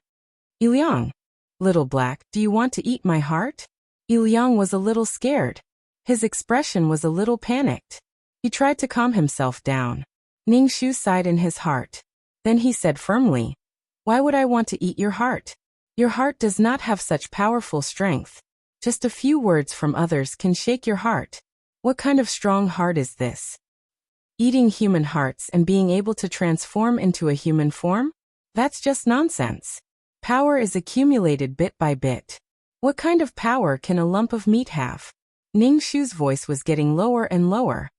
[SPEAKER 1] "Yi Liang, little black, do you want to eat my heart?" Yi Liang was a little scared. His expression was a little panicked. He tried to calm himself down. Ning Shu sighed in his heart. Then he said firmly, "Why would I want to eat your heart? Your heart does not have such powerful strength. Just a few words from others can shake your heart. What kind of strong heart is this? Eating human hearts and being able to transform into a human form? That's just nonsense. Power is accumulated bit by bit. What kind of power can a lump of meat have?" Ning Shu's voice was getting lower and lower.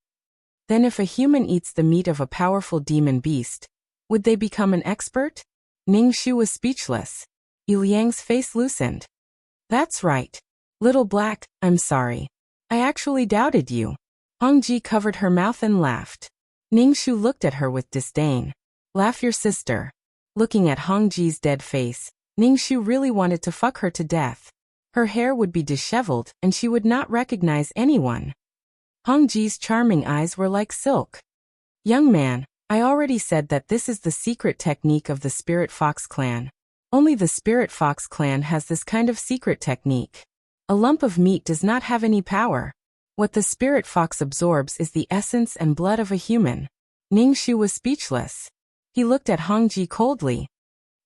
[SPEAKER 1] "Then if a human eats the meat of a powerful demon beast, would they become an expert?" Ning Shu was speechless. Yi Liang's face loosened. "That's right. Little black, I'm sorry. I actually doubted you." Hong Ji covered her mouth and laughed. Ning Shu looked at her with disdain. "Laugh your sister." Looking at Hong Ji's dead face, Ning Shu really wanted to fuck her to death. Her hair would be disheveled and she would not recognize anyone. Hong Ji's charming eyes were like silk. "Young man, I already said that this is the secret technique of the Spirit Fox clan. Only the Spirit Fox clan has this kind of secret technique. A lump of meat does not have any power. What the Spirit Fox absorbs is the essence and blood of a human." Ning Shu was speechless. He looked at Hong Ji coldly.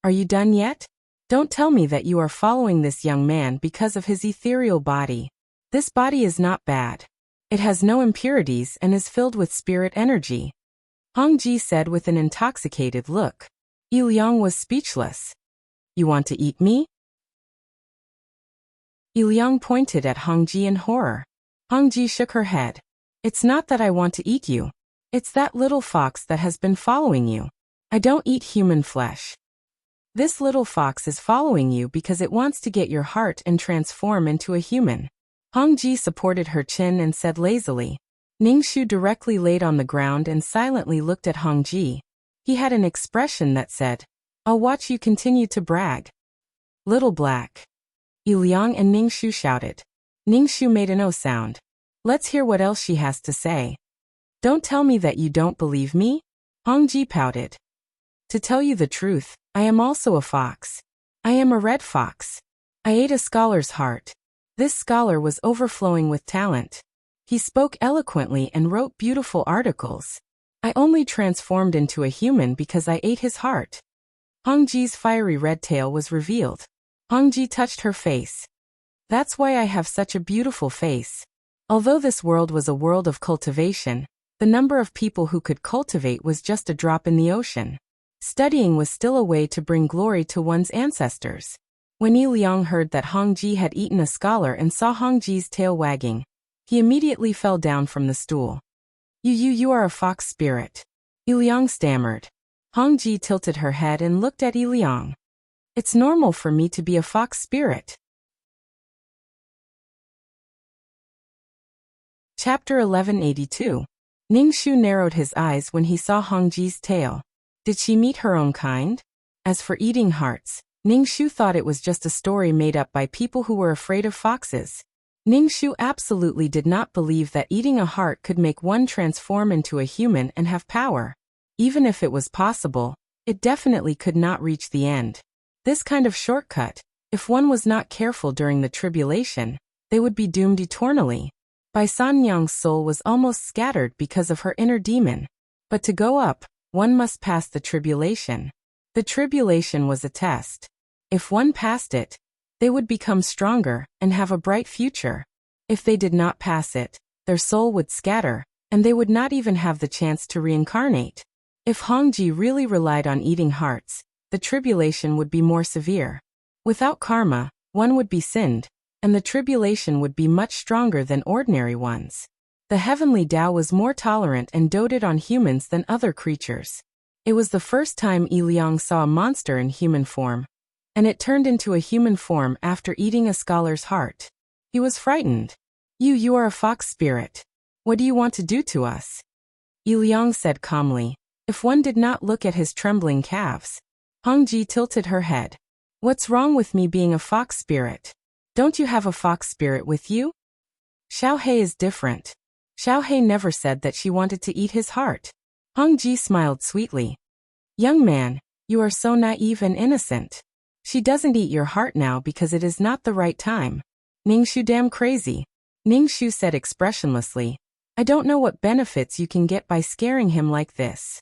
[SPEAKER 1] "Are you done yet? Don't tell me that you are following this young man because of his ethereal body. This body is not bad. It has no impurities and is filled with spirit energy." Hong Ji said with an intoxicated look. Yi Liang was speechless. "You want to eat me?" Yi Liang pointed at Hong Ji in horror. Hong Ji shook her head. "It's not that I want to eat you. It's that little fox that has been following you. I don't eat human flesh. This little fox is following you because it wants to get your heart and transform into a human." Hong Ji supported her chin and said lazily. Ning Shu directly laid on the ground and silently looked at Hong Ji. He had an expression that said, "I'll watch you continue to brag." "Little black." Yi Liang and Ning Shu shouted. Ning Shu made a no sound. "Let's hear what else she has to say." "Don't tell me that you don't believe me?" Hong Ji pouted. "To tell you the truth, I am also a fox. I am a red fox. I ate a scholar's heart. This scholar was overflowing with talent. He spoke eloquently and wrote beautiful articles. I only transformed into a human because I ate his heart." Hong Ji's fiery red tail was revealed. Hong Ji touched her face. "That's why I have such a beautiful face." Although this world was a world of cultivation, the number of people who could cultivate was just a drop in the ocean. Studying was still a way to bring glory to one's ancestors. When Yi Liang heard that Hong Ji had eaten a scholar and saw Hong Ji's tail wagging, he immediately fell down from the stool. You are a fox spirit," Yi Liang stammered. Hong Ji tilted her head and looked at Yi Liang. "It's normal for me to be a fox spirit." Chapter 1182. Ningxu narrowed his eyes when he saw Hongji's tail. Did she meet her own kind? As for eating hearts, Ningxu thought it was just a story made up by people who were afraid of foxes. Ningxu absolutely did not believe that eating a heart could make one transform into a human and have power. Even if it was possible, it definitely could not reach the end. This kind of shortcut, if one was not careful during the tribulation, they would be doomed eternally. Bai Sanyang's soul was almost scattered because of her inner demon. But to go up, one must pass the tribulation. The tribulation was a test. If one passed it, they would become stronger and have a bright future. If they did not pass it, their soul would scatter, and they would not even have the chance to reincarnate. If Hongji really relied on eating hearts, the tribulation would be more severe. Without karma, one would be sinned, and the tribulation would be much stronger than ordinary ones. The heavenly Tao was more tolerant and doted on humans than other creatures. It was the first time Yi Liang saw a monster in human form, and it turned into a human form after eating a scholar's heart. He was frightened. You are a fox spirit. What do you want to do to us? Yi Liang said calmly. If one did not look at his trembling calves. Hongji tilted her head. What's wrong with me being a fox spirit? Don't you have a fox spirit with you? Xiaohei is different. Xiaohei never said that she wanted to eat his heart. Hongji smiled sweetly. Young man, you are so naive and innocent. She doesn't eat your heart now because it is not the right time. Ningxu damn crazy. Ningxu said expressionlessly. I don't know what benefits you can get by scaring him like this.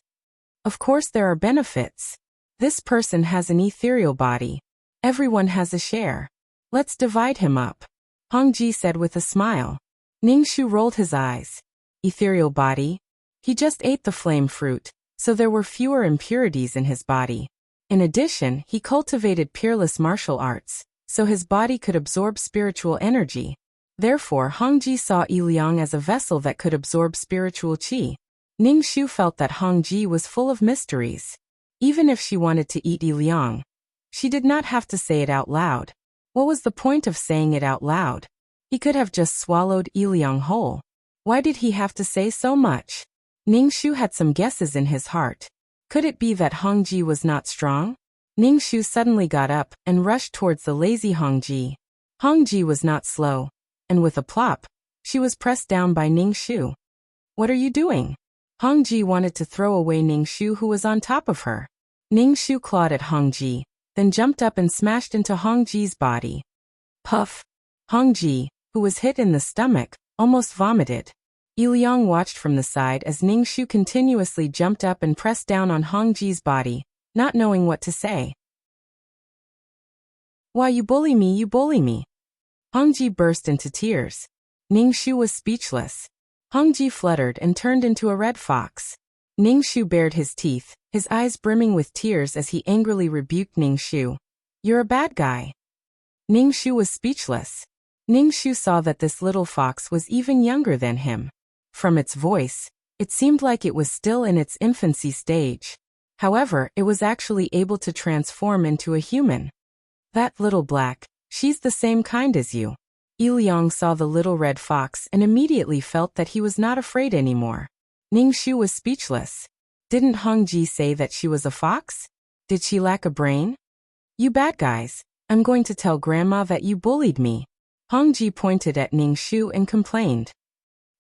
[SPEAKER 1] Of course there are benefits. This person has an ethereal body. Everyone has a share. Let's divide him up. Hongji said with a smile. Ningxu rolled his eyes. Ethereal body? He just ate the flame fruit, so there were fewer impurities in his body. In addition, he cultivated peerless martial arts, so his body could absorb spiritual energy. Therefore, Hongji saw Yi Liang as a vessel that could absorb spiritual qi. Ningxu felt that Hongji was full of mysteries. Even if she wanted to eat Yi Liang, she did not have to say it out loud. What was the point of saying it out loud? He could have just swallowed Yi Liang whole. Why did he have to say so much? Ningxu had some guesses in his heart. Could it be that Hongji was not strong? Ningxu suddenly got up and rushed towards the lazy Hongji. Hongji was not slow, and with a plop, she was pressed down by Ningxu. What are you doing? Hongji wanted to throw away Ningxu, who was on top of her. Ningxu clawed at Hongji, then jumped up and smashed into Hongji's body. Puff! Hongji, who was hit in the stomach, almost vomited. Yi Liang watched from the side as Ningxu continuously jumped up and pressed down on Hongji's body, not knowing what to say. Why you bully me, you bully me. Hongji burst into tears. Ningxu was speechless. Hongji fluttered and turned into a red fox. Ningxu bared his teeth, his eyes brimming with tears as he angrily rebuked Ningxu. You're a bad guy. Ningxu was speechless. Ningxu saw that this little fox was even younger than him. From its voice, it seemed like it was still in its infancy stage. However, it was actually able to transform into a human. That little black, she's the same kind as you. Yi Liang saw the little red fox and immediately felt that he was not afraid anymore. Ningxu was speechless. Didn't Hongji say that she was a fox? Did she lack a brain? You bad guys, I'm going to tell Grandma that you bullied me. Hongji pointed at Ningxu and complained.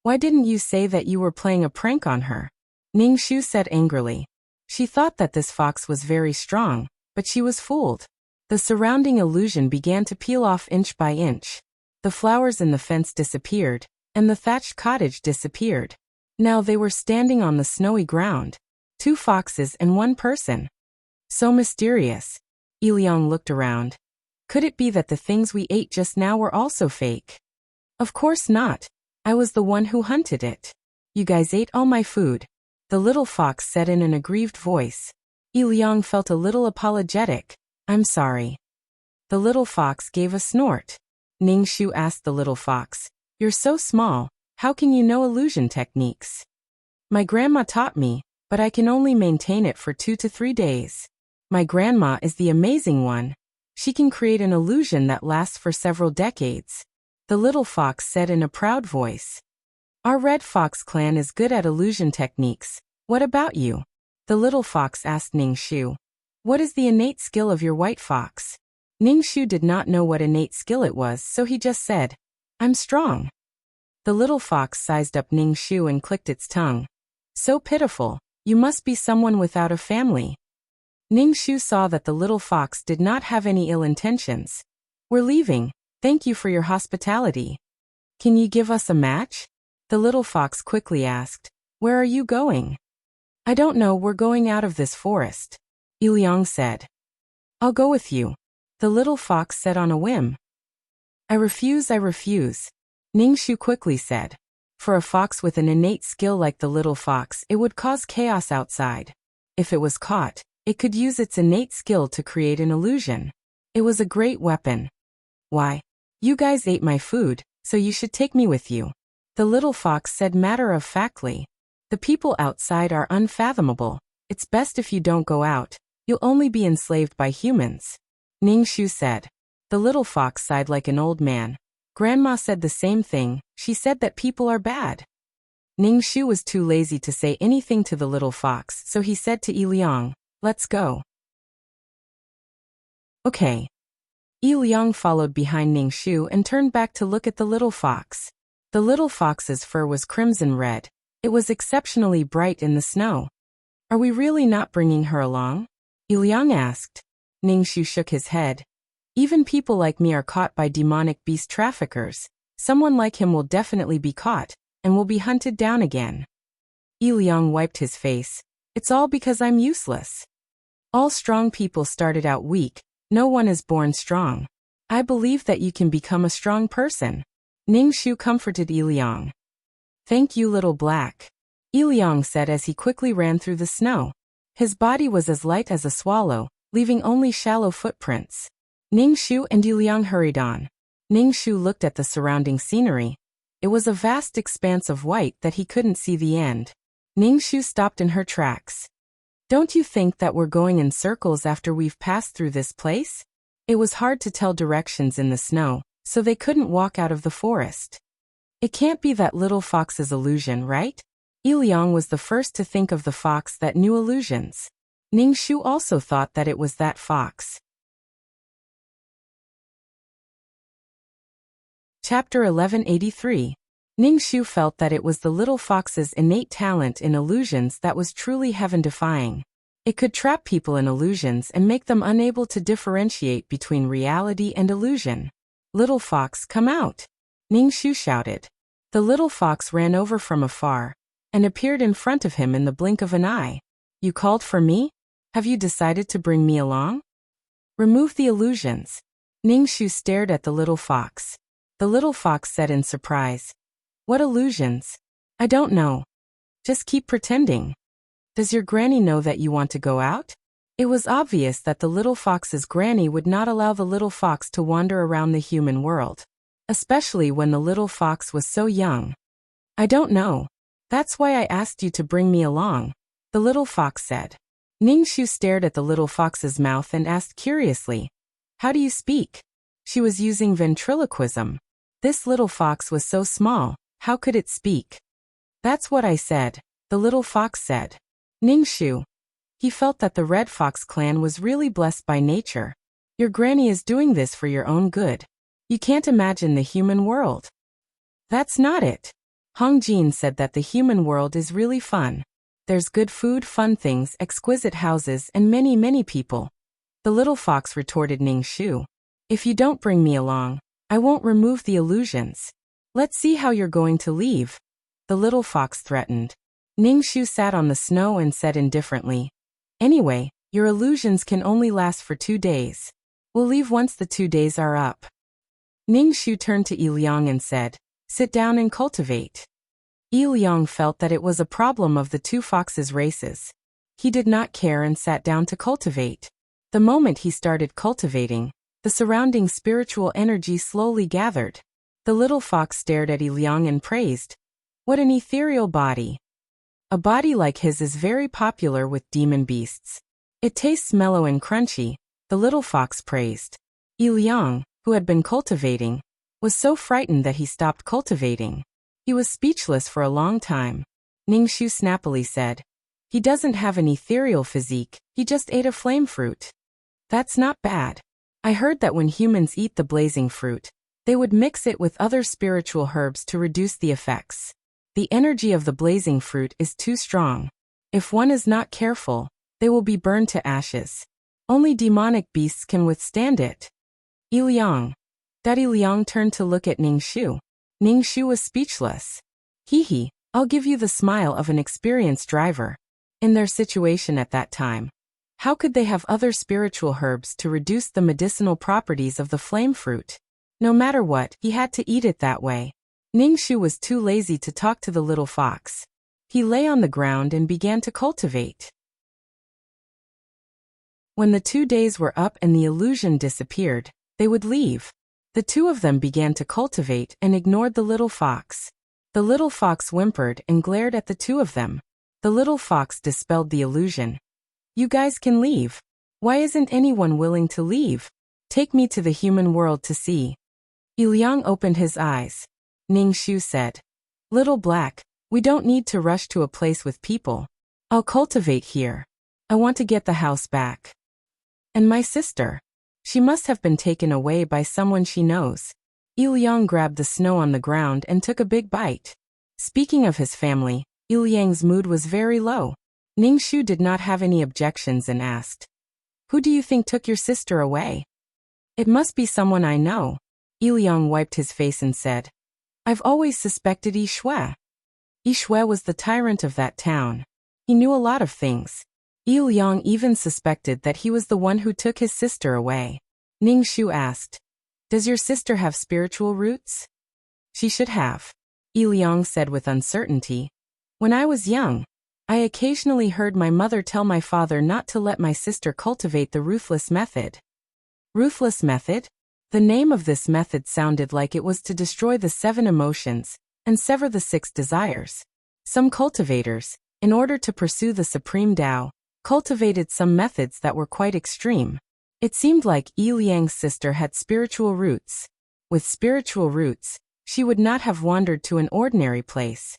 [SPEAKER 1] Why didn't you say that you were playing a prank on her? Ningxu said angrily. She thought that this fox was very strong, but she was fooled. The surrounding illusion began to peel off inch by inch. The flowers in the fence disappeared, and the thatched cottage disappeared. Now they were standing on the snowy ground. 2 foxes and 1 person. So mysterious. Yi Liang looked around. Could it be that the things we ate just now were also fake? Of course not. I was the one who hunted it. You guys ate all my food. The little fox said in an aggrieved voice. Yi Liang felt a little apologetic. I'm sorry. The little fox gave a snort. Ningxu asked the little fox, You're so small, how can you know illusion techniques? My grandma taught me, but I can only maintain it for 2 to 3 days. My grandma is the amazing one. She can create an illusion that lasts for several decades. The little fox said in a proud voice. Our Red Fox clan is good at illusion techniques. What about you? The little fox asked Ningshu. What is the innate skill of your white fox? Ningshu did not know what innate skill it was, so he just said, I'm strong. The little fox sized up Ningshu and clicked its tongue. So pitiful, you must be someone without a family. Ningshu saw that the little fox did not have any ill intentions. We're leaving, thank you for your hospitality. Can you give us a match? The little fox quickly asked. Where are you going? I don't know, we're going out of this forest. Iliang said. I'll go with you. The little fox said on a whim. I refuse. Ningshu quickly said. For a fox with an innate skill like the little fox, it would cause chaos outside. If it was caught, it could use its innate skill to create an illusion. It was a great weapon. Why? You guys ate my food, so you should take me with you. The little fox said matter-of-factly. The people outside are unfathomable. It's best if you don't go out. You'll only be enslaved by humans. Ningshu said. The little fox sighed like an old man. Grandma said the same thing. She said that people are bad. Ningshu was too lazy to say anything to the little fox, so he said to Iliang, let's go. Okay. Iliang followed behind Ningshu and turned back to look at the little fox. The little fox's fur was crimson red. It was exceptionally bright in the snow. Are we really not bringing her along? Iliang asked. Ningshu shook his head. Even people like me are caught by demonic beast traffickers. Someone like him will definitely be caught, and will be hunted down again. Iliang wiped his face. It's all because I'm useless. All strong people started out weak. No one is born strong. I believe that you can become a strong person. Ningshu comforted Iliang. Thank you, little black. Iliang said as he quickly ran through the snow. His body was as light as a swallow, leaving only shallow footprints. Ningshu and Iliang hurried on. Ningshu looked at the surrounding scenery. It was a vast expanse of white that he couldn't see the end. Ningshu stopped in her tracks. Don't you think that we're going in circles after we've passed through this place? It was hard to tell directions in the snow, so they couldn't walk out of the forest. It can't be that little fox's illusion, right? Iliang was the first to think of the fox that knew illusions. Ningshu also thought that it was that fox. Chapter 1183. Ningshu felt that it was the little fox's innate talent in illusions that was truly heaven-defying. It could trap people in illusions and make them unable to differentiate between reality and illusion. Little fox, come out! Ningshu shouted. The little fox ran over from afar and appeared in front of him in the blink of an eye. You called for me? Have you decided to bring me along? Remove the illusions. Ningshu stared at the little fox. The little fox said in surprise. What illusions? I don't know. Just keep pretending. Does your granny know that you want to go out? It was obvious that the little fox's granny would not allow the little fox to wander around the human world, especially when the little fox was so young. I don't know. That's why I asked you to bring me along, the little fox said. Ningshu stared at the little fox's mouth and asked curiously, how do you speak? She was using ventriloquism. This little fox was so small, how could it speak? That's what I said, the little fox said. Ningshu. He felt that the Red Fox clan was really blessed by nature. Your granny is doing this for your own good. You can't imagine the human world. That's not it. Hong Jin said that the human world is really fun. There's good food, fun things, exquisite houses, and many people. The little fox retorted Ningshu. If you don't bring me along, I won't remove the illusions. Let's see how you're going to leave. The little fox threatened. Ningshu sat on the snow and said indifferently. Anyway, your illusions can only last for 2 days. We'll leave once the 2 days are up. Ningshu turned to Iliang and said, sit down and cultivate. Iliang felt that it was a problem of the two foxes' races. He did not care and sat down to cultivate. The moment he started cultivating, the surrounding spiritual energy slowly gathered. The little fox stared at Iliang and praised. What an ethereal body. A body like his is very popular with demon beasts. It tastes mellow and crunchy, the little fox praised. Iliang, who had been cultivating, was so frightened that he stopped cultivating. He was speechless for a long time. Ningxu snappily said, "He doesn't have an ethereal physique, he just ate a flame fruit." "That's not bad. I heard that when humans eat the blazing fruit, they would mix it with other spiritual herbs to reduce the effects. The energy of the blazing fruit is too strong. If one is not careful, they will be burned to ashes. Only demonic beasts can withstand it." Liang. Daddy Liang turned to look at Ningxu. Ningxu was speechless. Hee, I'll give you the smile of an experienced driver. In their situation at that time, how could they have other spiritual herbs to reduce the medicinal properties of the flame fruit? No matter what, he had to eat it that way. Ningxu was too lazy to talk to the little fox. He lay on the ground and began to cultivate. When the 2 days were up and the illusion disappeared, they would leave. The two of them began to cultivate and ignored the little fox. The little fox whimpered and glared at the two of them. The little fox dispelled the illusion. "You guys can leave. Why isn't anyone willing to leave? Take me to the human world to see." Liang opened his eyes. Ningxu said, "Little Black, we don't need to rush to a place with people. I'll cultivate here. I want to get the house back. And my sister. She must have been taken away by someone she knows." Liang grabbed the snow on the ground and took a big bite. Speaking of his family, Liang's mood was very low. Ningxu did not have any objections and asked, "Who do you think took your sister away?" "It must be someone I know." Liang wiped his face and said, "I've always suspected Yishui. Yishui was the tyrant of that town. He knew a lot of things. Liang even suspected that he was the one who took his sister away." Ningxu asked, "Does your sister have spiritual roots?" "She should have," Liang said with uncertainty. "When I was young, I occasionally heard my mother tell my father not to let my sister cultivate the ruthless method." Ruthless method? The name of this method sounded like it was to destroy the 7 emotions and sever the 6 desires. Some cultivators, in order to pursue the supreme Tao, cultivated some methods that were quite extreme. It seemed like Liang's sister had spiritual roots. With spiritual roots, she would not have wandered to an ordinary place.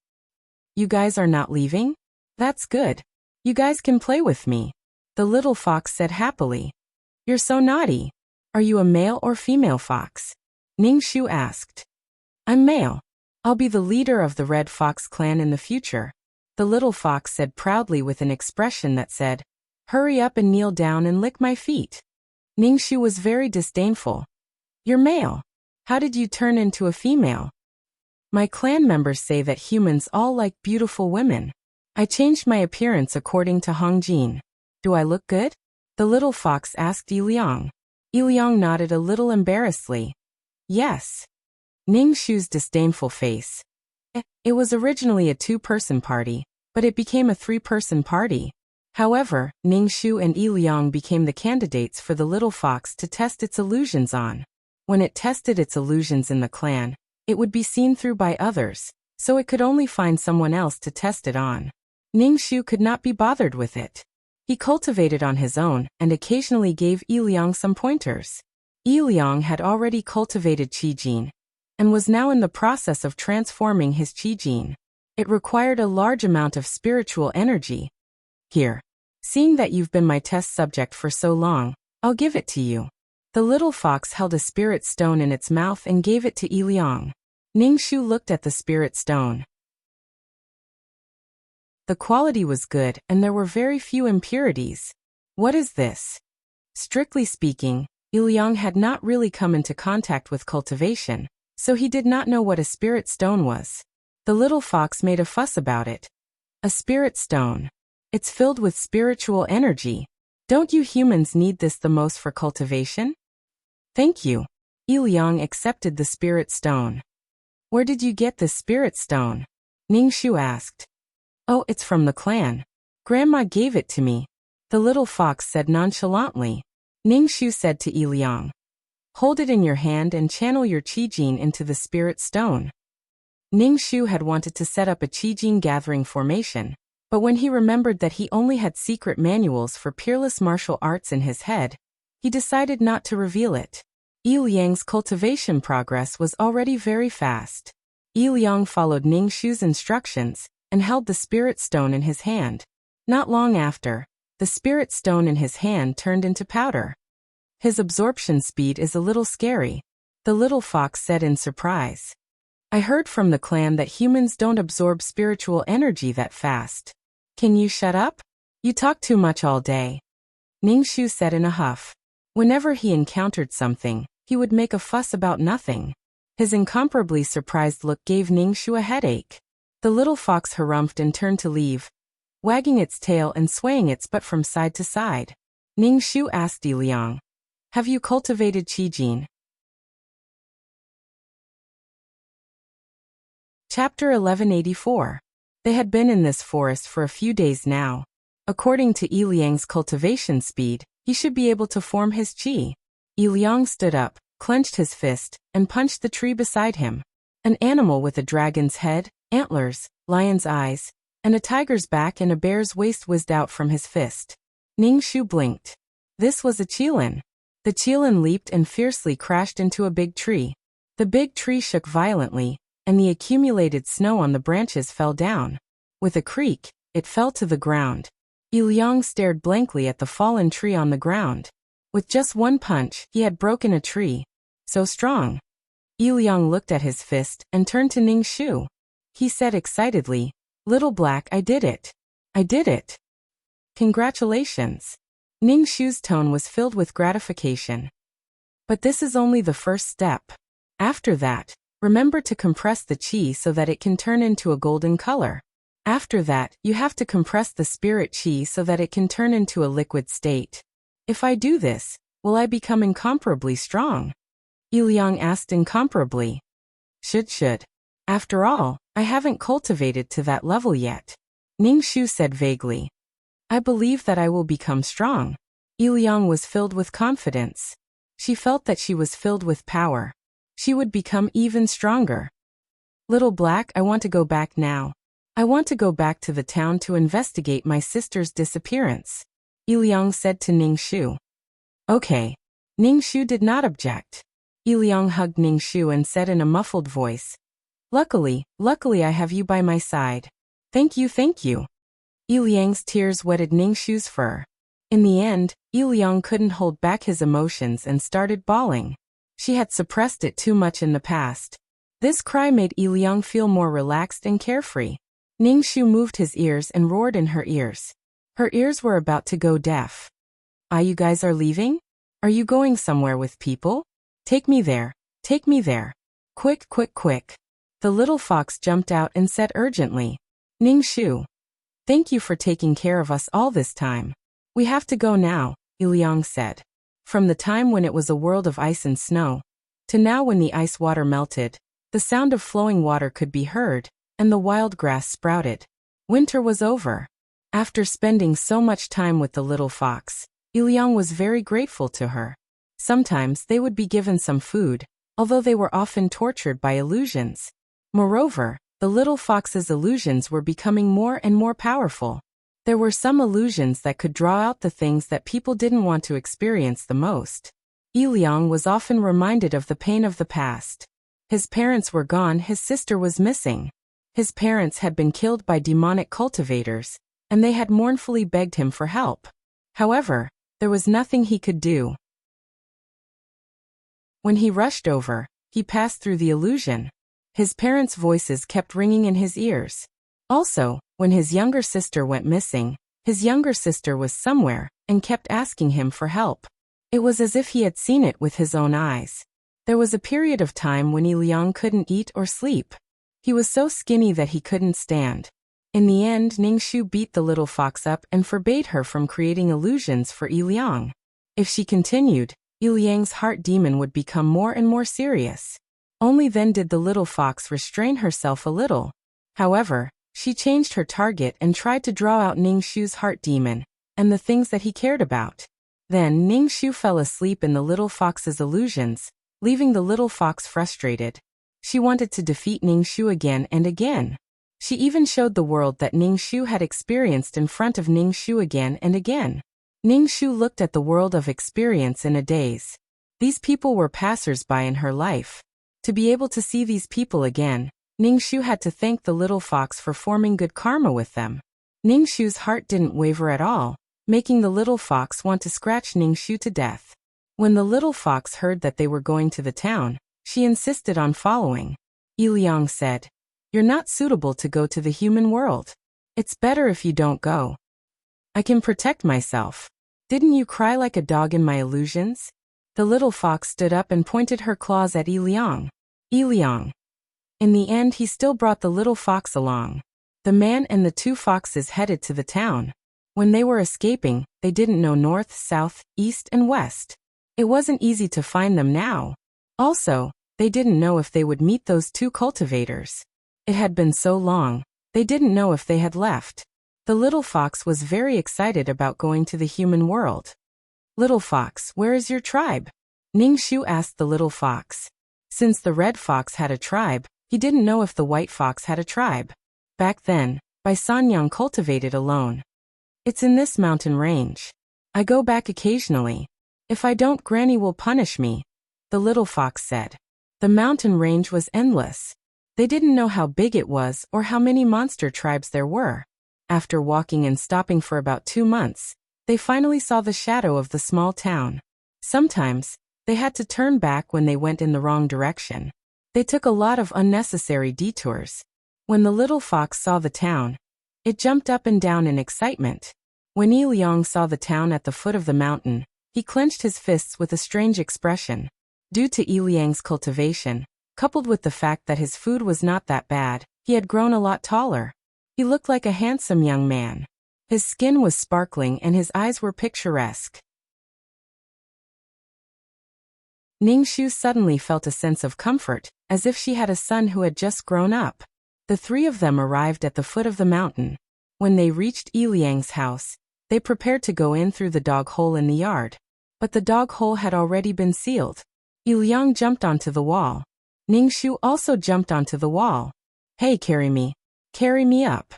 [SPEAKER 1] "You guys are not leaving? That's good. You guys can play with me," the little fox said happily. "You're so naughty. Are you a male or female fox?" Ningxu asked. "I'm male. I'll be the leader of the Red Fox clan in the future," the little fox said proudly with an expression that said, "Hurry up and kneel down and lick my feet." Ningxu was very disdainful. "You're male. How did you turn into a female?" "My clan members say that humans all like beautiful women. I changed my appearance according to Hongjin. Do I look good?" the little fox asked Liang. Liang nodded a little embarrassedly. "Yes." Ningxu's disdainful face. It was originally a 2-person party, but it became a 3-person party. However, Ningxu and Liang became the candidates for the little fox to test its illusions on. When it tested its illusions in the clan, it would be seen through by others, so it could only find someone else to test it on. Ningxu could not be bothered with it. He cultivated on his own and occasionally gave Liang some pointers. Liang had already cultivated Qi Jin and was now in the process of transforming his Qi Jin. It required a large amount of spiritual energy. "Here. Seeing that you've been my test subject for so long, I'll give it to you." The little fox held a spirit stone in its mouth and gave it to Liang. Ningxu looked at the spirit stone. The quality was good and there were very few impurities. "What is this?" Strictly speaking, Liang had not really come into contact with cultivation, so he did not know what a spirit stone was. The little fox made a fuss about it. "A spirit stone. It's filled with spiritual energy. Don't you humans need this the most for cultivation?" "Thank you." Liang accepted the spirit stone. "Where did you get this spirit stone?" Ningxu asked. "Oh, it's from the clan. Grandma gave it to me," the little fox said nonchalantly. Ningxu said to Liang, "Hold it in your hand and channel your Qi Jin into the spirit stone." Ningxu had wanted to set up a Qi Jin gathering formation, but when he remembered that he only had secret manuals for peerless martial arts in his head, he decided not to reveal it. Liang's cultivation progress was already very fast. Yi Liang followed Ning Shu's instructions and held the spirit stone in his hand. Not long after, the spirit stone in his hand turned into powder. His absorption speed is a little scary, the little fox said in surprise. I heard from the clan that humans don't absorb spiritual energy that fast. Can you shut up? You talk too much all day. Ning Shu said in a huff. Whenever he encountered something, he would make a fuss about nothing. His incomparably surprised look gave Ning Shu a headache. The little fox harumphed and turned to leave, wagging its tail and swaying its butt from side to side. Ning Shu asked Yi Liang, have you cultivated Qi Jin? Chapter 1184. They had been in this forest for a few days now. According to Yi Liang's cultivation speed, he should be able to form his qi. Yi Liang stood up, clenched his fist, and punched the tree beside him. An animal with a dragon's head, antlers, lion's eyes, and a tiger's back and a bear's waist whizzed out from his fist. Ning Shu blinked. This was a qilin. The qilin leaped and fiercely crashed into a big tree. The big tree shook violently, and the accumulated snow on the branches fell down. With a creak, it fell to the ground. Yi Liang stared blankly at the fallen tree on the ground. With just one punch, he had broken a tree. So strong. Yi Liang looked at his fist and turned to Ning Shu. He said excitedly, Little Black, I did it. I did it. Congratulations. Ning Shu's tone was filled with gratification. But this is only the first step. After that, remember to compress the qi so that it can turn into a golden color. After that, you have to compress the spirit qi so that it can turn into a liquid state. If I do this, will I become incomparably strong? Yi Liang asked incomparably. Should. After all, I haven't cultivated to that level yet. Ning Shu said vaguely. I believe that I will become strong. Yi Liang was filled with confidence. She felt that she was filled with power. She would become even stronger. Little Black, I want to go back now. I want to go back to the town to investigate my sister's disappearance. Yi Liang said to Ning Shu. Okay. Ning Shu did not object. Yi Liang hugged Ning Shu and said in a muffled voice. Luckily I have you by my side. Thank you. Yi Liang's tears wetted Ning Shu's fur. In the end, Yi Liang couldn't hold back his emotions and started bawling. She had suppressed it too much in the past. This cry made Yi Liang feel more relaxed and carefree. Ning Shu moved his ears and roared in her ears. Her ears were about to go deaf. You guys are leaving? Are you going somewhere with people? Take me there. Quick. The little fox jumped out and said urgently. Ning Shu. Thank you for taking care of us all this time. We have to go now, Yi Liang said. From the time when it was a world of ice and snow, to now when the ice water melted, the sound of flowing water could be heard, and the wild grass sprouted. Winter was over. After spending so much time with the little fox, Yi Liang was very grateful to her. Sometimes they would be given some food, although they were often tortured by illusions. Moreover, the little fox's illusions were becoming more and more powerful. There were some illusions that could draw out the things that people didn't want to experience the most. Yi Liang was often reminded of the pain of the past. His parents were gone, his sister was missing. His parents had been killed by demonic cultivators, and they had mournfully begged him for help. However, there was nothing he could do. When he rushed over, he passed through the illusion. His parents' voices kept ringing in his ears. Also, when his younger sister went missing, his younger sister was somewhere and kept asking him for help. It was as if he had seen it with his own eyes. There was a period of time when Yi Liang couldn't eat or sleep. He was so skinny that he couldn't stand. In the end, Ning Shu beat the little fox up and forbade her from creating illusions for Yi Liang. If she continued, Yi Liang's heart demon would become more and more serious. Only then did the little fox restrain herself a little. However, she changed her target and tried to draw out Ning Shu's heart demon, and the things that he cared about. Then Ning Shu fell asleep in the little fox's illusions, leaving the little fox frustrated. She wanted to defeat Ning Shu again and again. She even showed the world that Ning Shu had experienced in front of Ning Shu again and again. Ning Shu looked at the world of experience in a daze. These people were passers-by in her life. To be able to see these people again, Ningshu had to thank the little fox for forming good karma with them. Ningshu's heart didn't waver at all, making the little fox want to scratch Ningshu to death. When the little fox heard that they were going to the town, she insisted on following. Liang said, "You're not suitable to go to the human world. It's better if you don't go. I can protect myself. Didn't you cry like a dog in my illusions?" The little fox stood up and pointed her claws at Liang. Liang. In the end, he still brought the little fox along. The man and the two foxes headed to the town. When they were escaping, they didn't know north, south, east, and west. It wasn't easy to find them now. Also, they didn't know if they would meet those two cultivators. It had been so long, they didn't know if they had left. The little fox was very excited about going to the human world. "Little fox, where is your tribe?" Ningshu asked the little fox. Since the red fox had a tribe, he didn't know if the white fox had a tribe. Back then, Baisanyang cultivated alone. "It's in this mountain range. I go back occasionally. If I don't, Granny will punish me," the little fox said. The mountain range was endless. They didn't know how big it was or how many monster tribes there were. After walking and stopping for about 2 months, they finally saw the shadow of the small town. Sometimes, they had to turn back when they went in the wrong direction. They took a lot of unnecessary detours. When the little fox saw the town, it jumped up and down in excitement. When Liang saw the town at the foot of the mountain, he clenched his fists with a strange expression. Due to Liang's cultivation, coupled with the fact that his food was not that bad, he had grown a lot taller. He looked like a handsome young man. His skin was sparkling and his eyes were picturesque. Ningshu suddenly felt a sense of comfort, as if she had a son who had just grown up. The three of them arrived at the foot of the mountain. When they reached Liang's house, they prepared to go in through the dog hole in the yard. But the dog hole had already been sealed. Liang jumped onto the wall. Ningshu also jumped onto the wall. "Hey, carry me. Carry me up."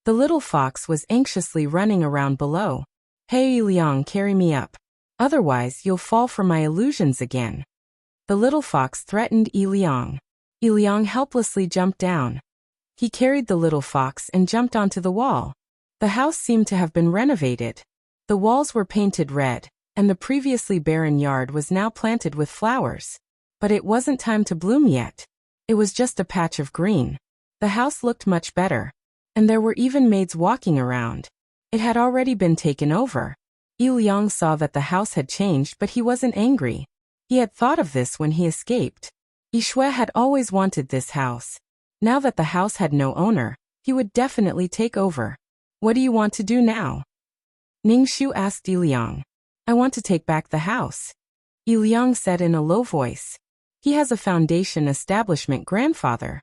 [SPEAKER 1] The little fox was anxiously running around below. "Hey, Liang, carry me up. Otherwise, you'll fall for my illusions again." The little fox threatened Liang. Liang helplessly jumped down. He carried the little fox and jumped onto the wall. The house seemed to have been renovated. The walls were painted red, and the previously barren yard was now planted with flowers. But it wasn't time to bloom yet. It was just a patch of green. The house looked much better. And there were even maids walking around. It had already been taken over. Liang saw that the house had changed, but he wasn't angry. He had thought of this when he escaped. Yishui had always wanted this house. Now that the house had no owner, he would definitely take over. "What do you want to do now?" Ningshu asked Liang. "I want to take back the house," Liang said in a low voice. "He has a foundation establishment grandfather."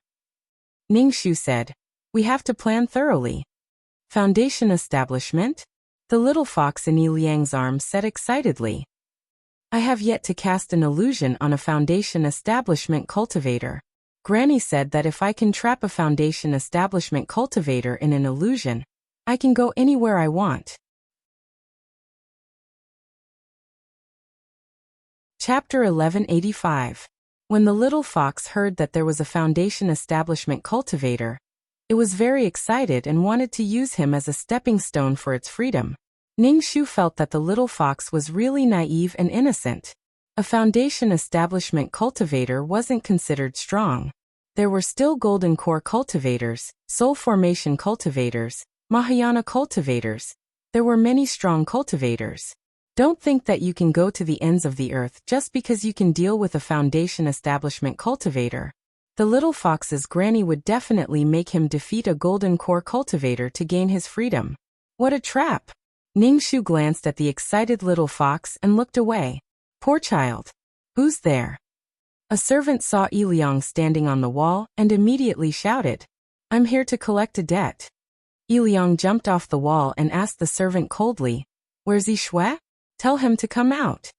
[SPEAKER 1] Ningshu said, "We have to plan thoroughly." "Foundation establishment?" The little fox in Liang's arms said excitedly. "I have yet to cast an illusion on a foundation establishment cultivator. Granny said that if I can trap a foundation establishment cultivator in an illusion, I can go anywhere I want." Chapter 1185. When the little fox heard that there was a foundation establishment cultivator, it was very excited and wanted to use him as a stepping stone for its freedom. Ningshu felt that the little fox was really naive and innocent. A foundation establishment cultivator wasn't considered strong. There were still golden core cultivators, soul formation cultivators, Mahayana cultivators. There were many strong cultivators. Don't think that you can go to the ends of the earth just because you can deal with a foundation establishment cultivator. The little fox's granny would definitely make him defeat a golden core cultivator to gain his freedom. What a trap! Ningshu glanced at the excited little fox and looked away. Poor child. Who's there? A servant saw Liang standing on the wall and immediately shouted, "I'm here to collect a debt." Liang jumped off the wall and asked the servant coldly, "Where's Yishui? Tell him to come out."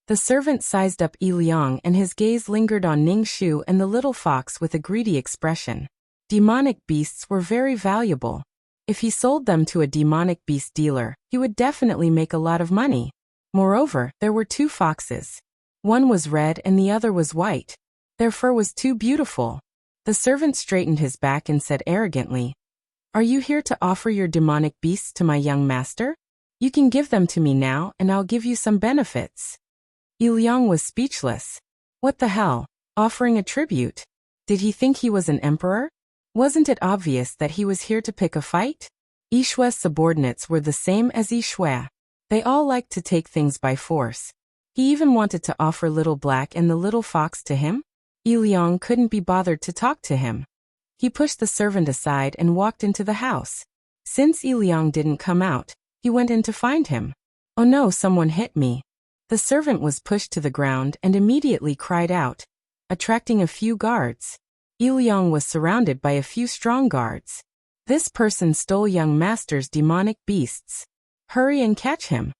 [SPEAKER 1] The servant sized up Liang and his gaze lingered on Ningshu and the little fox with a greedy expression. Demonic beasts were very valuable. If he sold them to a demonic beast dealer, he would definitely make a lot of money. Moreover, there were two foxes. One was red and the other was white. Their fur was too beautiful. The servant straightened his back and said arrogantly, "Are you here to offer your demonic beasts to my young master? You can give them to me now and I'll give you some benefits." Liang was speechless. What the hell? Offering a tribute? Did he think he was an emperor? Wasn't it obvious that he was here to pick a fight? Yishue's subordinates were the same as Yishue. They all liked to take things by force. He even wanted to offer Little Black and the Little Fox to him. Liang couldn't be bothered to talk to him. He pushed the servant aside and walked into the house. Since Liang didn't come out, he went in to find him. "Oh no, someone hit me." The servant was pushed to the ground and immediately cried out, attracting a few guards. Liang was surrounded by a few strong guards. This person stole young master's demonic beasts. Hurry and catch him.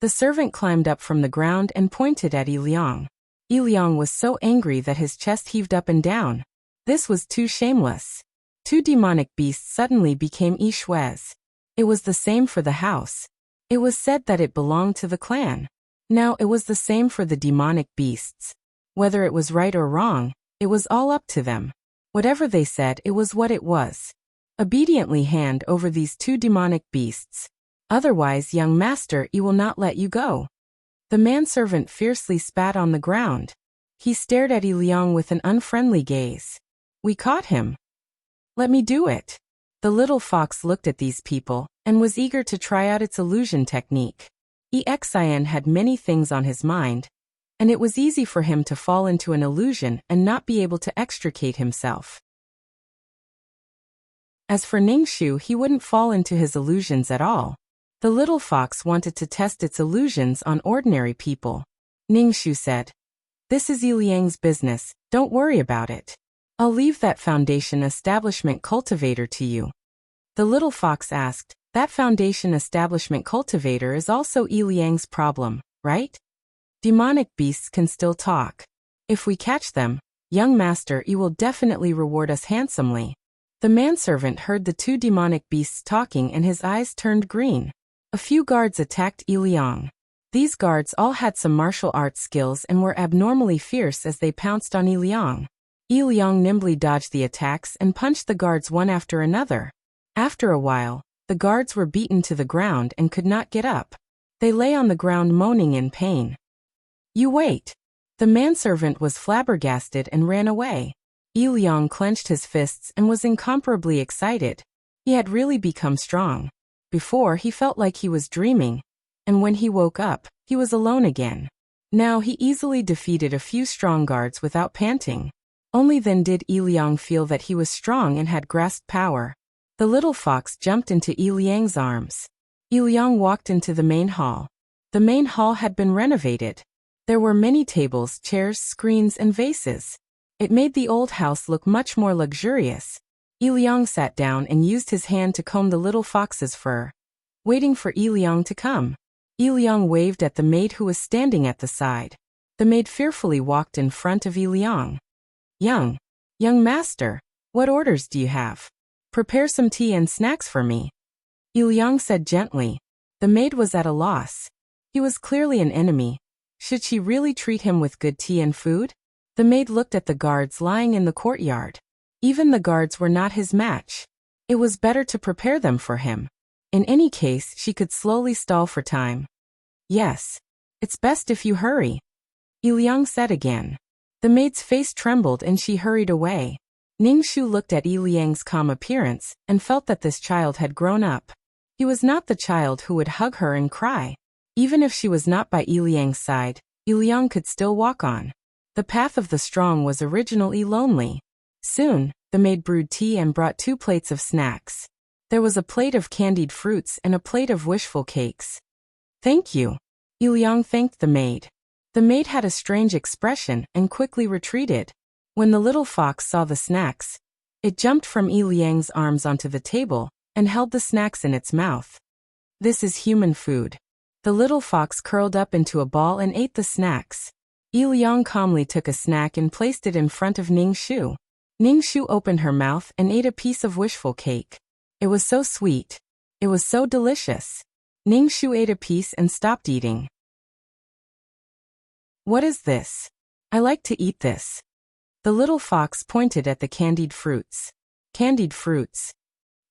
[SPEAKER 1] The servant climbed up from the ground and pointed at Liang. Liang was so angry that his chest heaved up and down. This was too shameless. Two demonic beasts suddenly became Yishue's. It was the same for the house. It was said that it belonged to the clan. Now it was the same for the demonic beasts. Whether it was right or wrong, it was all up to them. Whatever they said, it was what it was. Obediently hand over these two demonic beasts. Otherwise, young master, he will not let you go. The manservant fiercely spat on the ground. He stared at Liang with an unfriendly gaze. "We caught him. Let me do it." The little fox looked at these people and was eager to try out its illusion technique. Exin had many things on his mind, and it was easy for him to fall into an illusion and not be able to extricate himself. As for Ningshu, he wouldn't fall into his illusions at all. The little fox wanted to test its illusions on ordinary people. Ningshu said, "This is Liang's business, don't worry about it. I'll leave that foundation establishment cultivator to you." The little fox asked, "That foundation establishment cultivator is also Liang's problem, right? Demonic beasts can still talk. If we catch them, young master, you will definitely reward us handsomely." The manservant heard the two demonic beasts talking and his eyes turned green. A few guards attacked Liang. These guards all had some martial arts skills and were abnormally fierce as they pounced on Liang. Liang nimbly dodged the attacks and punched the guards one after another. After a while, the guards were beaten to the ground and could not get up. They lay on the ground moaning in pain. "You wait." The manservant was flabbergasted and ran away. Liang clenched his fists and was incomparably excited. He had really become strong. Before, he felt like he was dreaming, and when he woke up, he was alone again. Now he easily defeated a few strong guards without panting. Only then did Liang feel that he was strong and had grasped power. The little fox jumped into Liang's arms. Liang walked into the main hall. The main hall had been renovated. There were many tables, chairs, screens, and vases. It made the old house look much more luxurious. Liang sat down and used his hand to comb the little fox's fur. Waiting for Liang to come, Liang waved at the maid who was standing at the side. The maid fearfully walked in front of Liang. Young master, what orders do you have? Prepare some tea and snacks for me." Liang said gently. The maid was at a loss. He was clearly an enemy. Should she really treat him with good tea and food? The maid looked at the guards lying in the courtyard. Even the guards were not his match. It was better to prepare them for him. In any case, she could slowly stall for time. "Yes. It's best if you hurry," Liang said again. The maid's face trembled and she hurried away. Ningshu looked at Liang's calm appearance and felt that this child had grown up. He was not the child who would hug her and cry. Even if she was not by Liang's side, Liang could still walk on. The path of the strong was originally lonely. Soon, the maid brewed tea and brought 2 plates of snacks. There was a plate of candied fruits and a plate of wishful cakes. "Thank you." Liang thanked the maid. The maid had a strange expression and quickly retreated. When the little fox saw the snacks, it jumped from Liang's arms onto the table and held the snacks in its mouth. "This is human food." The little fox curled up into a ball and ate the snacks. Liang calmly took a snack and placed it in front of Ningshu. Ningshu opened her mouth and ate a piece of wishful cake. It was so sweet. It was so delicious. Ningshu ate a piece and stopped eating. "What is this? I like to eat this." The little fox pointed at the candied fruits. Candied fruits.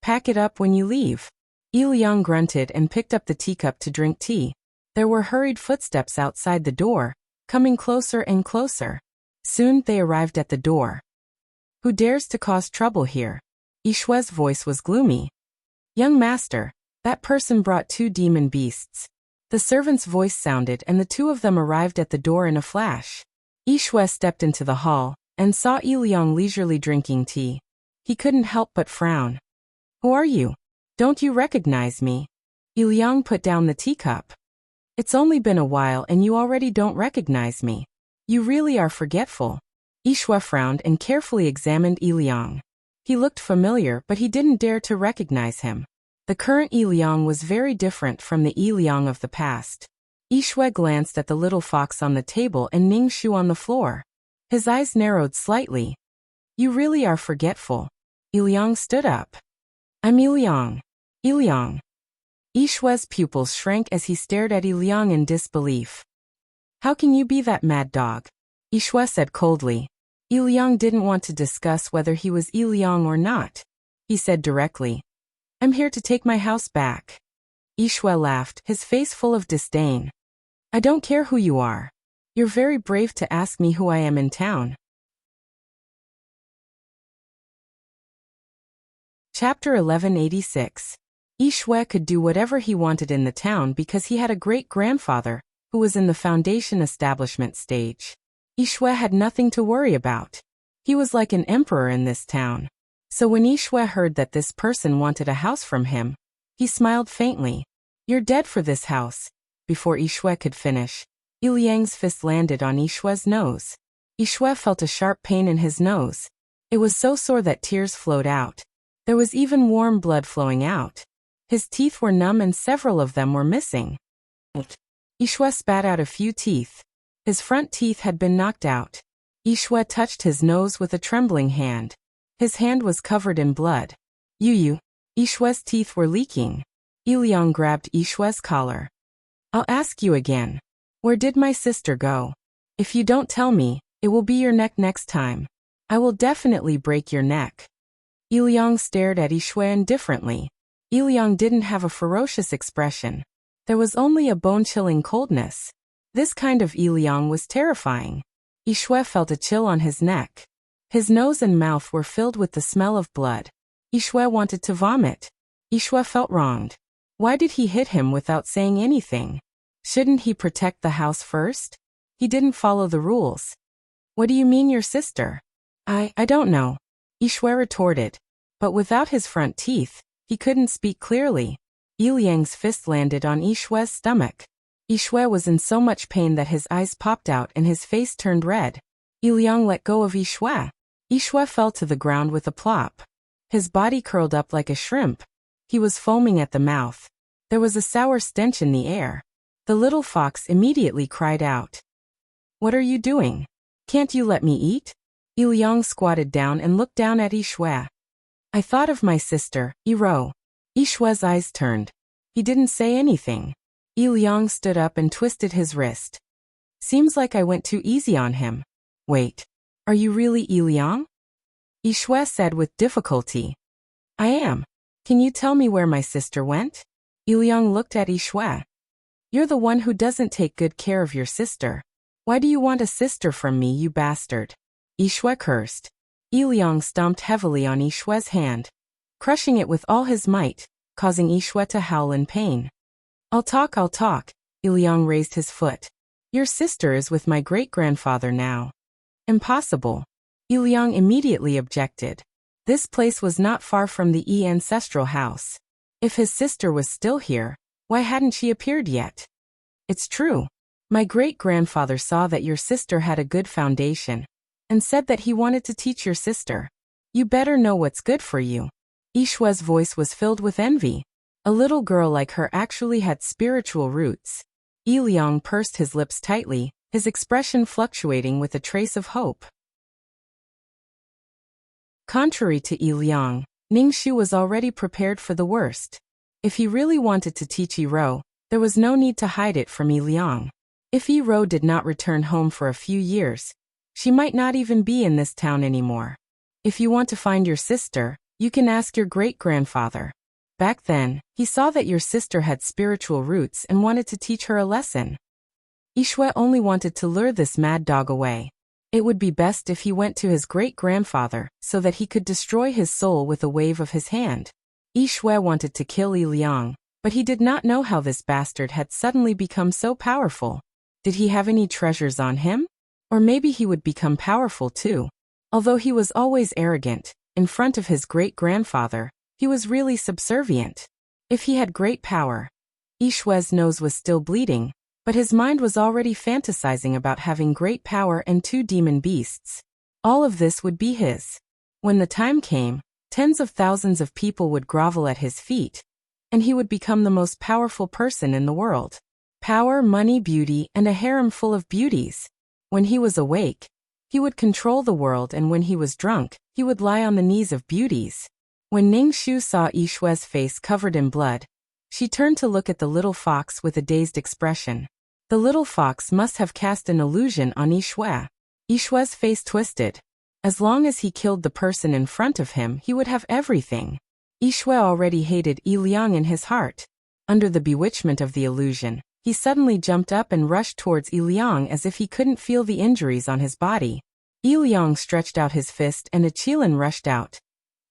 [SPEAKER 1] Pack it up when you leave. Liang grunted and picked up the teacup to drink tea. There were hurried footsteps outside the door, coming closer and closer. Soon they arrived at the door. Who dares to cause trouble here? Yishue's voice was gloomy. Young master, that person brought 2 demon beasts. The servant's voice sounded and the 2 of them arrived at the door in a flash. Yishue stepped into the hall and saw Liang leisurely drinking tea. He couldn't help but frown. Who are you? Don't you recognize me? Liang put down the teacup. It's only been a while and you already don't recognize me. You really are forgetful. Yishue frowned and carefully examined Liang. He looked familiar but he didn't dare to recognize him. The current Liang was very different from the Liang of the past. Yishue glanced at the little fox on the table and Ningshu on the floor. His eyes narrowed slightly. You really are forgetful. Liang stood up. I'm Liang. Liang. Yishue's pupils shrank as he stared at Liang in disbelief. How can you be that mad dog? Yishue said coldly. Liang didn't want to discuss whether he was Liang or not. He said directly. I'm here to take my house back. Yishue laughed, his face full of disdain. I don't care who you are. You're very brave to ask me who I am in town. Chapter 1186. Yishue could do whatever he wanted in the town because he had a great-grandfather who was in the foundation establishment stage. Yishue had nothing to worry about. He was like an emperor in this town. So when Yishue heard that this person wanted a house from him, he smiled faintly. You're dead for this house. Before Yishue could finish, Liang's fist landed on Yishue's nose. Yishue felt a sharp pain in his nose. It was so sore that tears flowed out. There was even warm blood flowing out. His teeth were numb and several of them were missing. Yishue spat out a few teeth. His front teeth had been knocked out. Yishue touched his nose with a trembling hand. His hand was covered in blood. Yishue's teeth were leaking. Liang grabbed Yishue's collar. I'll ask you again. Where did my sister go? If you don't tell me, it will be your neck next time. I will definitely break your neck. Liang stared at Yishue indifferently. Liang didn't have a ferocious expression. There was only a bone-chilling coldness. This kind of Liang was terrifying. Yishue felt a chill on his neck. His nose and mouth were filled with the smell of blood. Yishue wanted to vomit. Yishue felt wronged. Why did he hit him without saying anything? Shouldn't he protect the house first? He didn't follow the rules. What do you mean your sister? I don't know. Yishue retorted. But without his front teeth, he couldn't speak clearly. Liang's fist landed on Yishue's stomach. Yishue was in so much pain that his eyes popped out and his face turned red. Liang let go of Yishue. Yishue fell to the ground with a plop. His body curled up like a shrimp. He was foaming at the mouth. There was a sour stench in the air. The little fox immediately cried out. What are you doing? Can't you let me eat? Liang squatted down and looked down at Yishue. I thought of my sister, Iro. Yishue's eyes turned. He didn't say anything. Liang stood up and twisted his wrist. Seems like I went too easy on him. Wait. Are you really Liang? Yishue said with difficulty. I am. Can you tell me where my sister went? Liang looked at Yishue. You're the one who doesn't take good care of your sister. Why do you want a sister from me, you bastard? Yishue cursed. Liang stomped heavily on Yishue's hand, crushing it with all his might, causing Yishue to howl in pain. I'll talk. Liang raised his foot. Your sister is with my great-grandfather now. Impossible. Liang immediately objected. This place was not far from the ancestral house. If his sister was still here, why hadn't she appeared yet? It's true. My great-grandfather saw that your sister had a good foundation, and said that he wanted to teach your sister. You better know what's good for you. Yishue's voice was filled with envy. A little girl like her actually had spiritual roots. Liang pursed his lips tightly, his expression fluctuating with a trace of hope. Contrary to Liang, Ningshu was already prepared for the worst. If he really wanted to teach Iro, there was no need to hide it from Liang. If Iro did not return home for a few years, She might not even be in this town anymore. If you want to find your sister, you can ask your great-grandfather. Back then, he saw that your sister had spiritual roots and wanted to teach her a lesson. Yishue only wanted to lure this mad dog away. It would be best if he went to his great-grandfather so that he could destroy his soul with a wave of his hand. Yishue wanted to kill Yi Liang, but he did not know how this bastard had suddenly become so powerful. Did he have any treasures on him? Or maybe he would become powerful too. Although he was always arrogant, in front of his great-grandfather, he was really subservient. If he had great power. Yishue's nose was still bleeding, but his mind was already fantasizing about having great power and 2 demon beasts. All of this would be his. When the time came, tens of thousands of people would grovel at his feet, and he would become the most powerful person in the world. Power, money, beauty, and a harem full of beauties. When he was awake, he would control the world, and when he was drunk, he would lie on the knees of beauties. When Ning Shu saw Yishue's face covered in blood, she turned to look at the little fox with a dazed expression. The little fox must have cast an illusion on Yishue. Yishue's face twisted. As long as he killed the person in front of him, he would have everything. Yishue already hated Yi Liang in his heart. Under the bewitchment of the illusion, he suddenly jumped up and rushed towards Yi Liang as if he couldn't feel the injuries on his body. Yi Liang stretched out his fist and a qilin rushed out,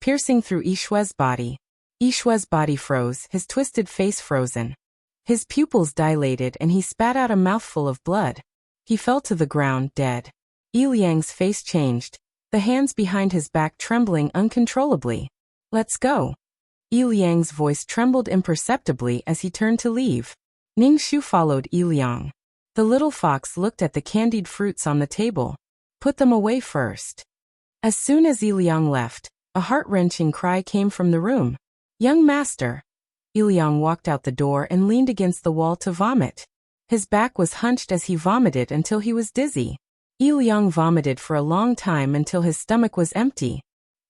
[SPEAKER 1] piercing through Yishue's body. Yishue's body froze, his twisted face frozen. His pupils dilated and he spat out a mouthful of blood. He fell to the ground, dead. Yi Liang's face changed, the hands behind his back trembling uncontrollably. Let's go. Yi Liang's voice trembled imperceptibly as he turned to leave. Ning Shu followed Yi Liang. The little fox looked at the candied fruits on the table. Put them away first. As soon as Yi Liang left, a heart-wrenching cry came from the room. Young master. Yi Liang walked out the door and leaned against the wall to vomit. His back was hunched as he vomited until he was dizzy. Yi Liang vomited for a long time until his stomach was empty.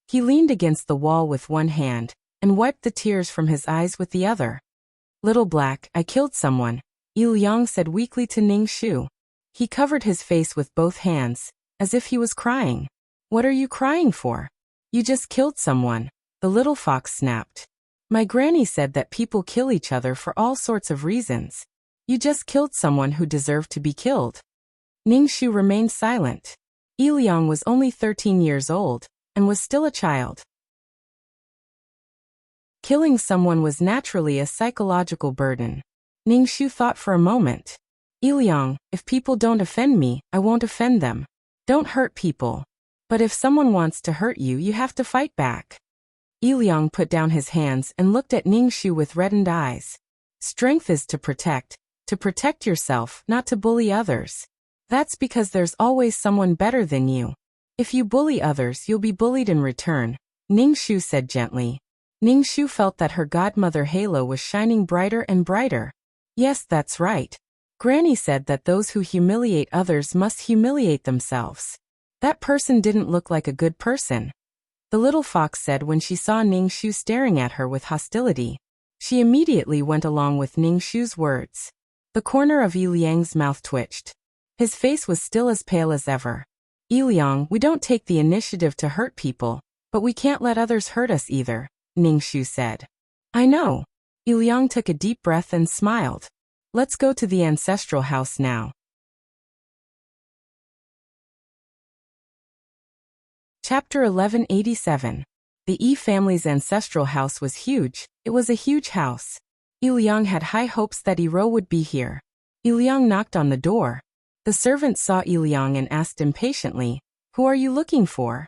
[SPEAKER 1] He leaned against the wall with one hand and wiped the tears from his eyes with the other. Little Black, I killed someone, Yi Liang said weakly to Ning Shu. He covered his face with both hands, as if he was crying. What are you crying for? You just killed someone, the little fox snapped. My granny said that people kill each other for all sorts of reasons. You just killed someone who deserved to be killed. Ning Shu remained silent. Yi Liang was only 13 years old, and was still a child. Killing someone was naturally a psychological burden. Ning Shu thought for a moment. Yi Liang, if people don't offend me, I won't offend them. Don't hurt people. But if someone wants to hurt you, you have to fight back. Yi Liang put down his hands and looked at Ning Shu with reddened eyes. Strength is to protect yourself, not to bully others. That's because there's always someone better than you. If you bully others, you'll be bullied in return, Ning Shu said gently. Ning Shu felt that her godmother halo was shining brighter and brighter. Yes, that's right. Granny said that those who humiliate others must humiliate themselves. That person didn't look like a good person. The little fox said when she saw Ning Shu staring at her with hostility. She immediately went along with Ning Shu's words. The corner of Yi Liang's mouth twitched. His face was still as pale as ever. Yi Liang, we don't take the initiative to hurt people, but we can't let others hurt us either, Ning Shu said. I know. Yi Liang took a deep breath and smiled. Let's go to the ancestral house now. Chapter 1187. The Yi family's ancestral house was huge. It was a huge house. Yi Liang had high hopes that Yi Ro would be here. Yi Liang knocked on the door. The servant saw Yi Liang and asked impatiently, Who are you looking for?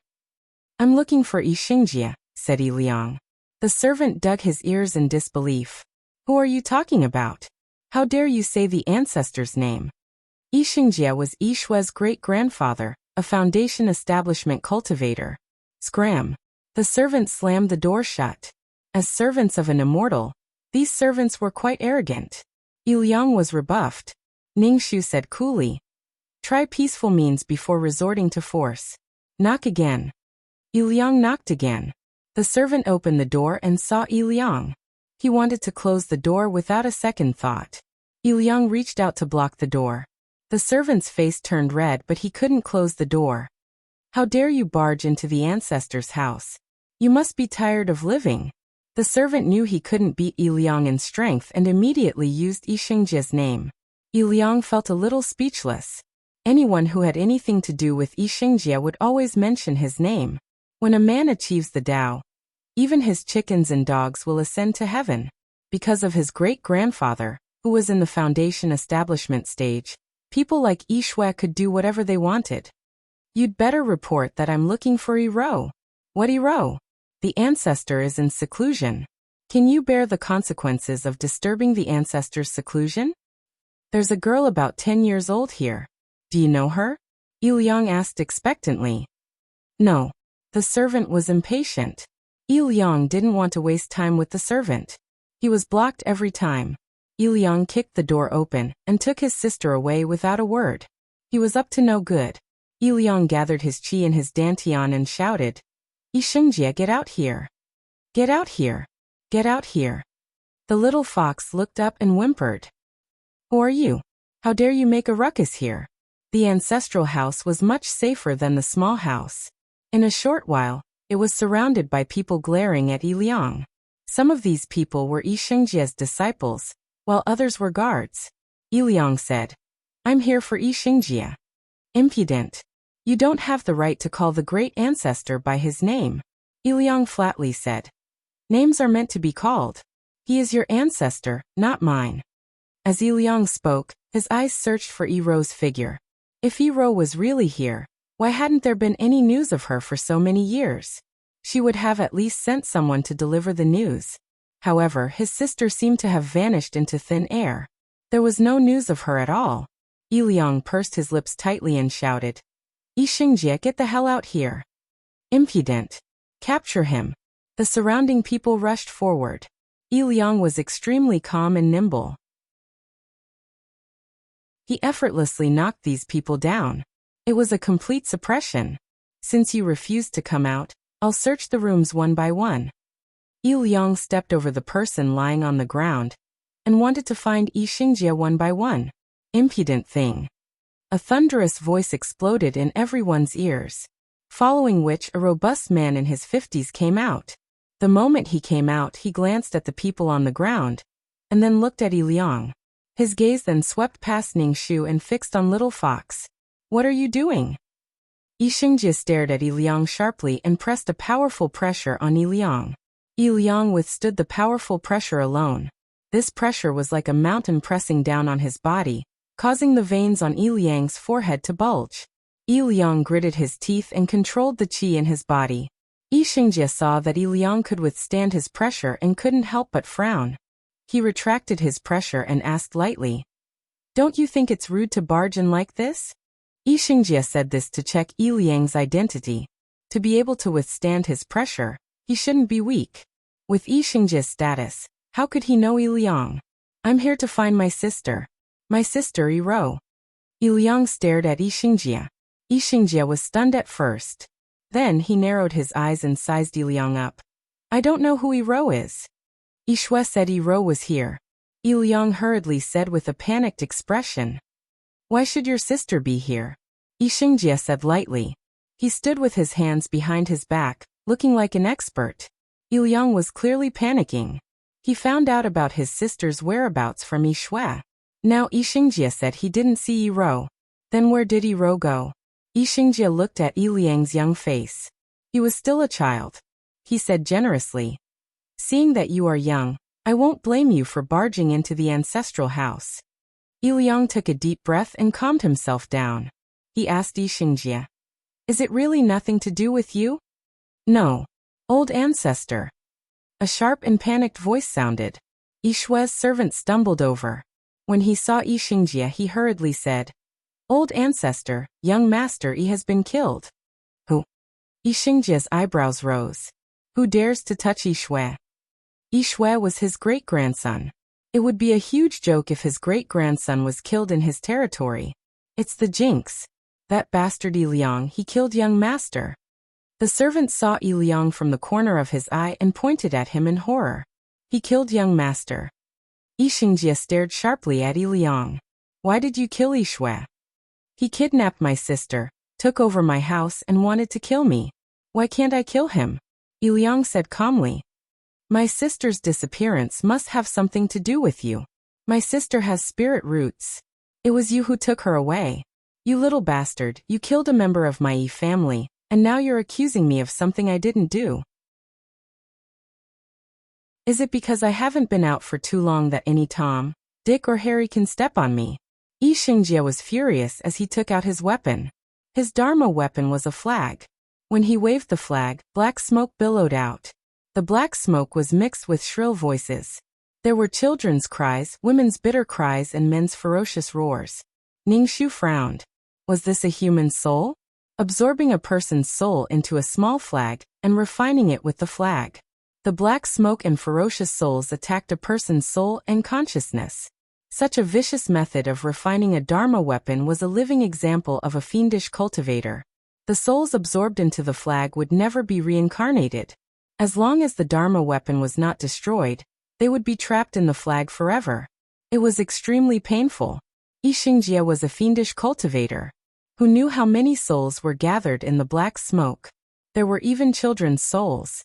[SPEAKER 1] I'm looking for Yi Xingjie, said Yi Liang. The servant dug his ears in disbelief. Who are you talking about? How dare you say the ancestor's name? Yi Xingjie was Yishue's great-grandfather, a foundation establishment cultivator. Scram. The servant slammed the door shut. As servants of an immortal, these servants were quite arrogant. Yi Liang was rebuffed. Ning Shu said coolly, Try peaceful means before resorting to force. Knock again. Yi Liang knocked again. The servant opened the door and saw Yi Liang. He wanted to close the door without a second thought. Yi Liang reached out to block the door. The servant's face turned red, but he couldn't close the door. How dare you barge into the ancestor's house? You must be tired of living. The servant knew he couldn't beat Yi Liang in strength and immediately used Yi Xingjia's name. Yi Liang felt a little speechless. Anyone who had anything to do with Yi Xingjie would always mention his name. When a man achieves the Tao, even his chickens and dogs will ascend to heaven. Because of his great-grandfather, who was in the foundation establishment stage, people like Yi Shui could do whatever they wanted. You'd better report that I'm looking for Yi Rou. What Yi Rou? The ancestor is in seclusion. Can you bear the consequences of disturbing the ancestor's seclusion? There's a girl about 10 years old here. Do you know her? Yi Liang asked expectantly. No. The servant was impatient. Yi Liang didn't want to waste time with the servant. He was blocked every time. Yi Liang kicked the door open and took his sister away without a word. He was up to no good. Yi Liang gathered his qi in his dantian and shouted, Yi Xingjie, get out here. Get out here. Get out here. The little fox looked up and whimpered. Who are you? How dare you make a ruckus here? The ancestral house was much safer than the small house. In a short while, it was surrounded by people glaring at Yi Liang. Some of these people were Yi Xingjie's disciples, while others were guards. Yi Liang said, I'm here for Yi Xingjie. Impudent. You don't have the right to call the great ancestor by his name. Yi Liang flatly said. Names are meant to be called. He is your ancestor, not mine. As Yi Liang spoke, his eyes searched for Yi Rou's figure. If Yi Rou was really here, why hadn't there been any news of her for so many years? She would have at least sent someone to deliver the news. However, his sister seemed to have vanished into thin air. There was no news of her at all. Yi Liang pursed his lips tightly and shouted, Yi Xingjie, get the hell out here. Impudent. Capture him. The surrounding people rushed forward. Yi Liang was extremely calm and nimble. He effortlessly knocked these people down. It was a complete suppression. Since you refused to come out, I'll search the rooms one by one. Yi Liang stepped over the person lying on the ground and wanted to find Yi Xingjie one by one. Impudent thing. A thunderous voice exploded in everyone's ears, following which a robust man in his 50s came out. The moment he came out, he glanced at the people on the ground and then looked at Yi Liang. His gaze then swept past Ning Shu and fixed on Little Fox. What are you doing? Yi Xingjie stared at Yi Liang sharply and pressed a powerful pressure on Yi Liang. Yi Liang withstood the powerful pressure alone. This pressure was like a mountain pressing down on his body, causing the veins on Yi Liang's forehead to bulge. Yi Liang gritted his teeth and controlled the qi in his body. Yi Xingjie saw that Yi Liang could withstand his pressure and couldn't help but frown. He retracted his pressure and asked lightly, Don't you think it's rude to barge in like this? Yi Xingjie said this to check Yi Liang's identity. To be able to withstand his pressure, he shouldn't be weak. With Yi Xingjie's status, how could he know Yi Liang? I'm here to find my sister. My sister Yi Rou. Yi Liang stared at Yi Xingjie. Yi Xingjie was stunned at first. Then he narrowed his eyes and sized Yi Liang up. I don't know who Yi Rou is. Yi Shui said Yi Rou was here. Yi Liang hurriedly said with a panicked expression. Why should your sister be here? Yi Xingjie said lightly. He stood with his hands behind his back, looking like an expert. Yi Liang was clearly panicking. He found out about his sister's whereabouts from Yi Shui. Now Yi Xingjie said he didn't see Yi Rou. Then where did Yi Rou go? Yi Xingjie looked at Yi Liang's young face. He was still a child. He said generously, Seeing that you are young, I won't blame you for barging into the ancestral house. Yi Liang took a deep breath and calmed himself down. He asked Yi Xingjie, Is it really nothing to do with you? No. Old ancestor. A sharp and panicked voice sounded. Yi Shui's servant stumbled over. When he saw Yi Xingjie, he hurriedly said, Old ancestor, young master Yi has been killed. Who? Yi Xingjie's eyebrows rose. Who dares to touch Yi Shui? Yi Shui was his great-grandson. It would be a huge joke if his great-grandson was killed in his territory. It's the jinx. That bastard Yi Liang, he killed young master. The servant saw Yi Liang from the corner of his eye and pointed at him in horror. He killed young master. Yi Xingjie stared sharply at Yi Liang. Why did you kill Yi Shui? He kidnapped my sister, took over my house and wanted to kill me. Why can't I kill him? Liang said calmly. My sister's disappearance must have something to do with you. My sister has spirit roots. It was you who took her away. You little bastard, you killed a member of my family, and now you're accusing me of something I didn't do. Is it because I haven't been out for too long that any Tom, Dick or Harry can step on me? Xingjie was furious as he took out his weapon. His Dharma weapon was a flag. When he waved the flag, black smoke billowed out. The black smoke was mixed with shrill voices. There were children's cries, women's bitter cries and men's ferocious roars. Ningxu frowned. Was this a human soul? Absorbing a person's soul into a small flag and refining it with the flag. The black smoke and ferocious souls attacked a person's soul and consciousness. Such a vicious method of refining a Dharma weapon was a living example of a fiendish cultivator. The souls absorbed into the flag would never be reincarnated. As long as the Dharma weapon was not destroyed, they would be trapped in the flag forever. It was extremely painful. Xingjie was a fiendish cultivator, who knew how many souls were gathered in the black smoke. There were even children's souls.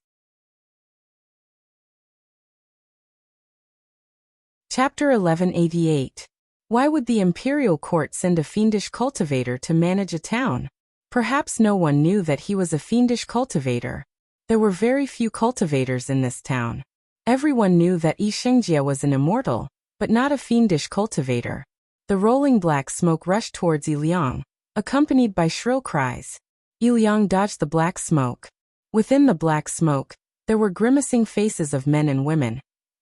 [SPEAKER 1] Chapter 1188. Why would the imperial court send a fiendish cultivator to manage a town? Perhaps no one knew that he was a fiendish cultivator. There were very few cultivators in this town. Everyone knew that Xingjie was an immortal, but not a fiendish cultivator. The rolling black smoke rushed towards Liang, accompanied by shrill cries. Liang dodged the black smoke. Within the black smoke, there were grimacing faces of men and women,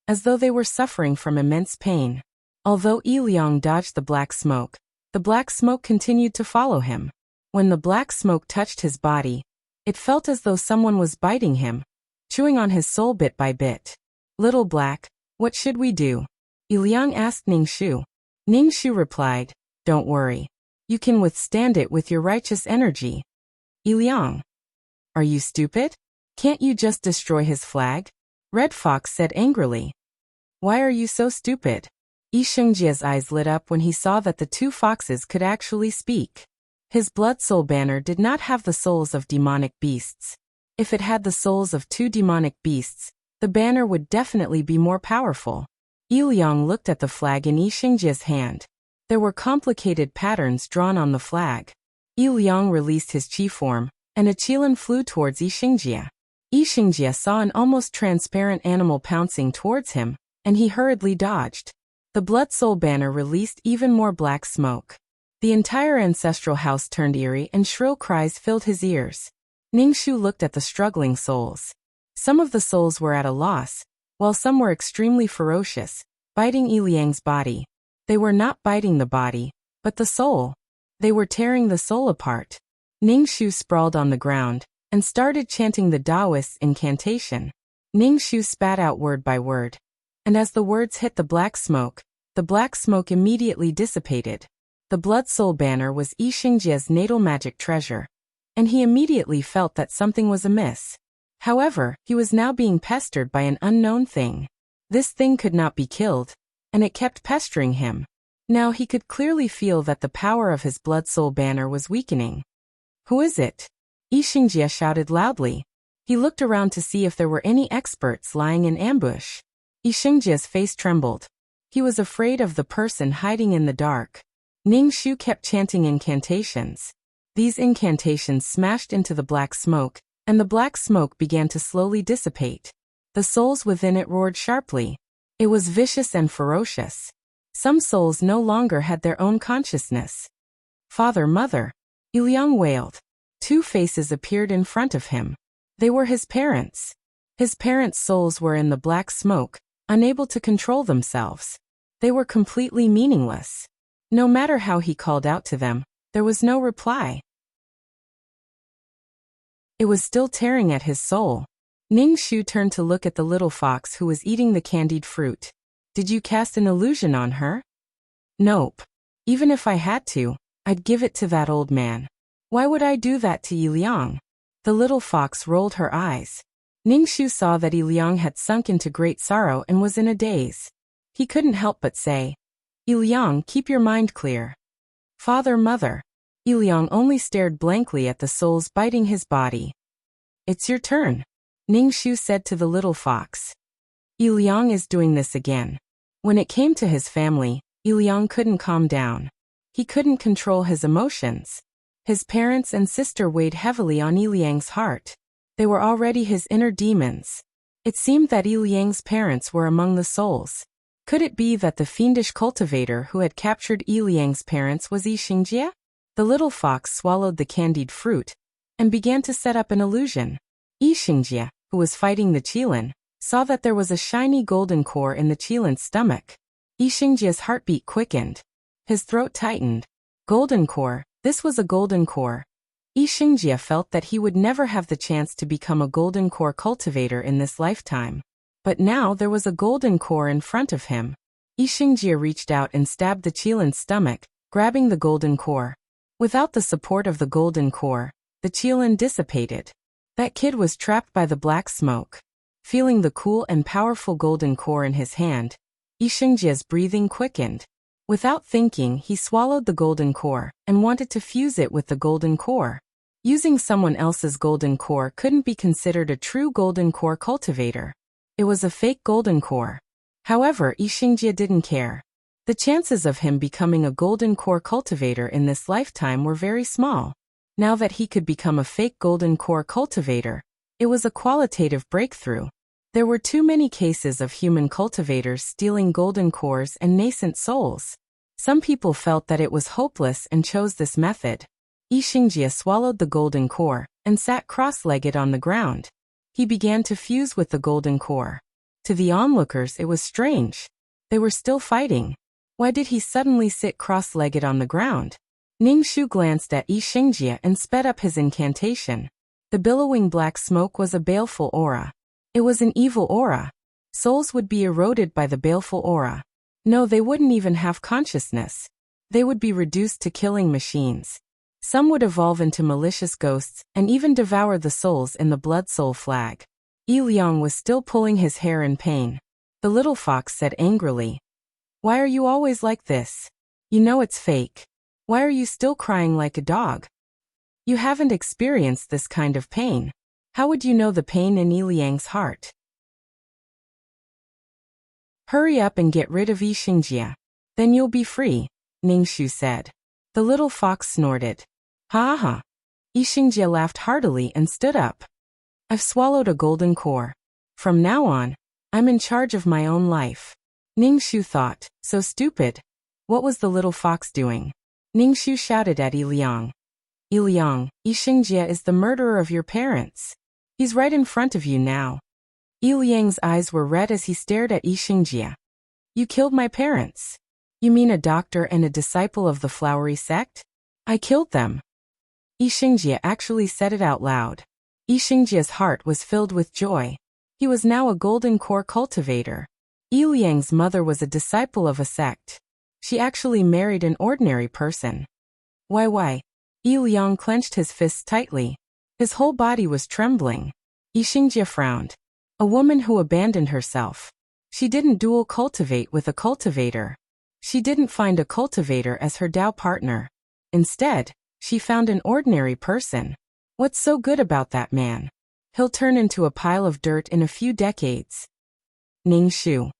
[SPEAKER 1] as though they were suffering from immense pain. Although Liang dodged the black smoke continued to follow him. When the black smoke touched his body, it felt as though someone was biting him, chewing on his soul bit by bit. Little Black, what should we do? Liang asked Ningxu. Ningxu replied, don't worry. You can withstand it with your righteous energy. Liang. Are you stupid? Can't you just destroy his flag? Red Fox said angrily. Why are you so stupid? Xingjie's eyes lit up when he saw that the two foxes could actually speak. His blood soul banner did not have the souls of demonic beasts. If it had the souls of two demonic beasts, the banner would definitely be more powerful. Liang looked at the flag in Xingjie's hand. There were complicated patterns drawn on the flag. Liang released his chi form, and a qilin flew towards Xingjie. Xingjie saw an almost transparent animal pouncing towards him, and he hurriedly dodged. The blood soul banner released even more black smoke. The entire ancestral house turned eerie and shrill cries filled his ears. Ningxu looked at the struggling souls. Some of the souls were at a loss, while some were extremely ferocious, biting Liang's body. They were not biting the body, but the soul. They were tearing the soul apart. Ningxu sprawled on the ground and started chanting the Taoist's incantation. Ningxu spat out word by word, and as the words hit the black smoke immediately dissipated. The blood soul banner was Xingjie's natal magic treasure, and he immediately felt that something was amiss. However, he was now being pestered by an unknown thing. This thing could not be killed, and it kept pestering him. Now he could clearly feel that the power of his blood soul banner was weakening. Who is it? Xingjie shouted loudly. He looked around to see if there were any experts lying in ambush. Xingjie's face trembled. He was afraid of the person hiding in the dark. Ningxu kept chanting incantations. These incantations smashed into the black smoke, and the black smoke began to slowly dissipate. The souls within it roared sharply. It was vicious and ferocious. Some souls no longer had their own consciousness. Father, mother. Liang wailed. Two faces appeared in front of him. They were his parents. His parents' souls were in the black smoke, unable to control themselves. They were completely meaningless. No matter how he called out to them, there was no reply. It was still tearing at his soul. Ningxu turned to look at the little fox who was eating the candied fruit. Did you cast an illusion on her? Nope. Even if I had to, I'd give it to that old man. Why would I do that to Liang? The little fox rolled her eyes. Ningxu saw that Liang had sunk into great sorrow and was in a daze. He couldn't help but say, Liang, keep your mind clear. Father, mother. Liang only stared blankly at the souls biting his body. It's your turn, Ningxu said to the little fox. Liang is doing this again. When it came to his family, Liang couldn't calm down. He couldn't control his emotions. His parents and sister weighed heavily on Liang's heart. They were already his inner demons. It seemed that Liang's parents were among the souls. Could it be that the fiendish cultivator who had captured Liang's parents was Xingjie? The little fox swallowed the candied fruit and began to set up an illusion. Xingjie, who was fighting the Qilin, saw that there was a shiny golden core in the Qilin's stomach. Xingjie's heartbeat quickened. His throat tightened. Golden core, this was a golden core. Xingjie felt that he would never have the chance to become a golden core cultivator in this lifetime. But now there was a golden core in front of him. Xingjie reached out and stabbed the Qilin's stomach, grabbing the golden core. Without the support of the golden core, the Qilin dissipated. That kid was trapped by the black smoke. Feeling the cool and powerful golden core in his hand, Xingjie's breathing quickened. Without thinking, he swallowed the golden core and wanted to fuse it with the golden core. Using someone else's golden core couldn't be considered a true golden core cultivator. It was a fake golden core. However, Xingjie didn't care. The chances of him becoming a golden core cultivator in this lifetime were very small. Now that he could become a fake golden core cultivator, it was a qualitative breakthrough. There were too many cases of human cultivators stealing golden cores and nascent souls. Some people felt that it was hopeless and chose this method. Xingjie swallowed the golden core and sat cross-legged on the ground. He began to fuse with the golden core. To the onlookers, it was strange. They were still fighting. Why did he suddenly sit cross-legged on the ground? Ningxu glanced at Xingjie and sped up his incantation. The billowing black smoke was a baleful aura. It was an evil aura. Souls would be eroded by the baleful aura. No, they wouldn't even have consciousness. They would be reduced to killing machines. Some would evolve into malicious ghosts and even devour the souls in the blood soul flag. Liang was still pulling his hair in pain. The little fox said angrily, "Why are you always like this? You know it's fake. Why are you still crying like a dog? You haven't experienced this kind of pain. How would you know the pain in Liang's heart? Hurry up and get rid of Xingjie. Then you'll be free," Ningxu said. The little fox snorted. "Ha ha." Xingjie laughed heartily and stood up. "I've swallowed a golden core. From now on, I'm in charge of my own life." Ningxu thought, so stupid. What was the little fox doing? Ningxu shouted at Liang. "Liang, Xingjie is the murderer of your parents. He's right in front of you now." Liang's eyes were red as he stared at Xingjie. "You killed my parents. You mean a doctor and a disciple of the flowery sect? I killed them." Xingjie actually said it out loud. Xingjie's heart was filled with joy. He was now a golden core cultivator. Liang's mother was a disciple of a sect. She actually married an ordinary person. Why? Liang clenched his fists tightly. His whole body was trembling. Xingjie frowned. A woman who abandoned herself. She didn't dual cultivate with a cultivator. She didn't find a cultivator as her Dao partner. Instead, she found an ordinary person. What's so good about that man? He'll turn into a pile of dirt in a few decades. Ningxu.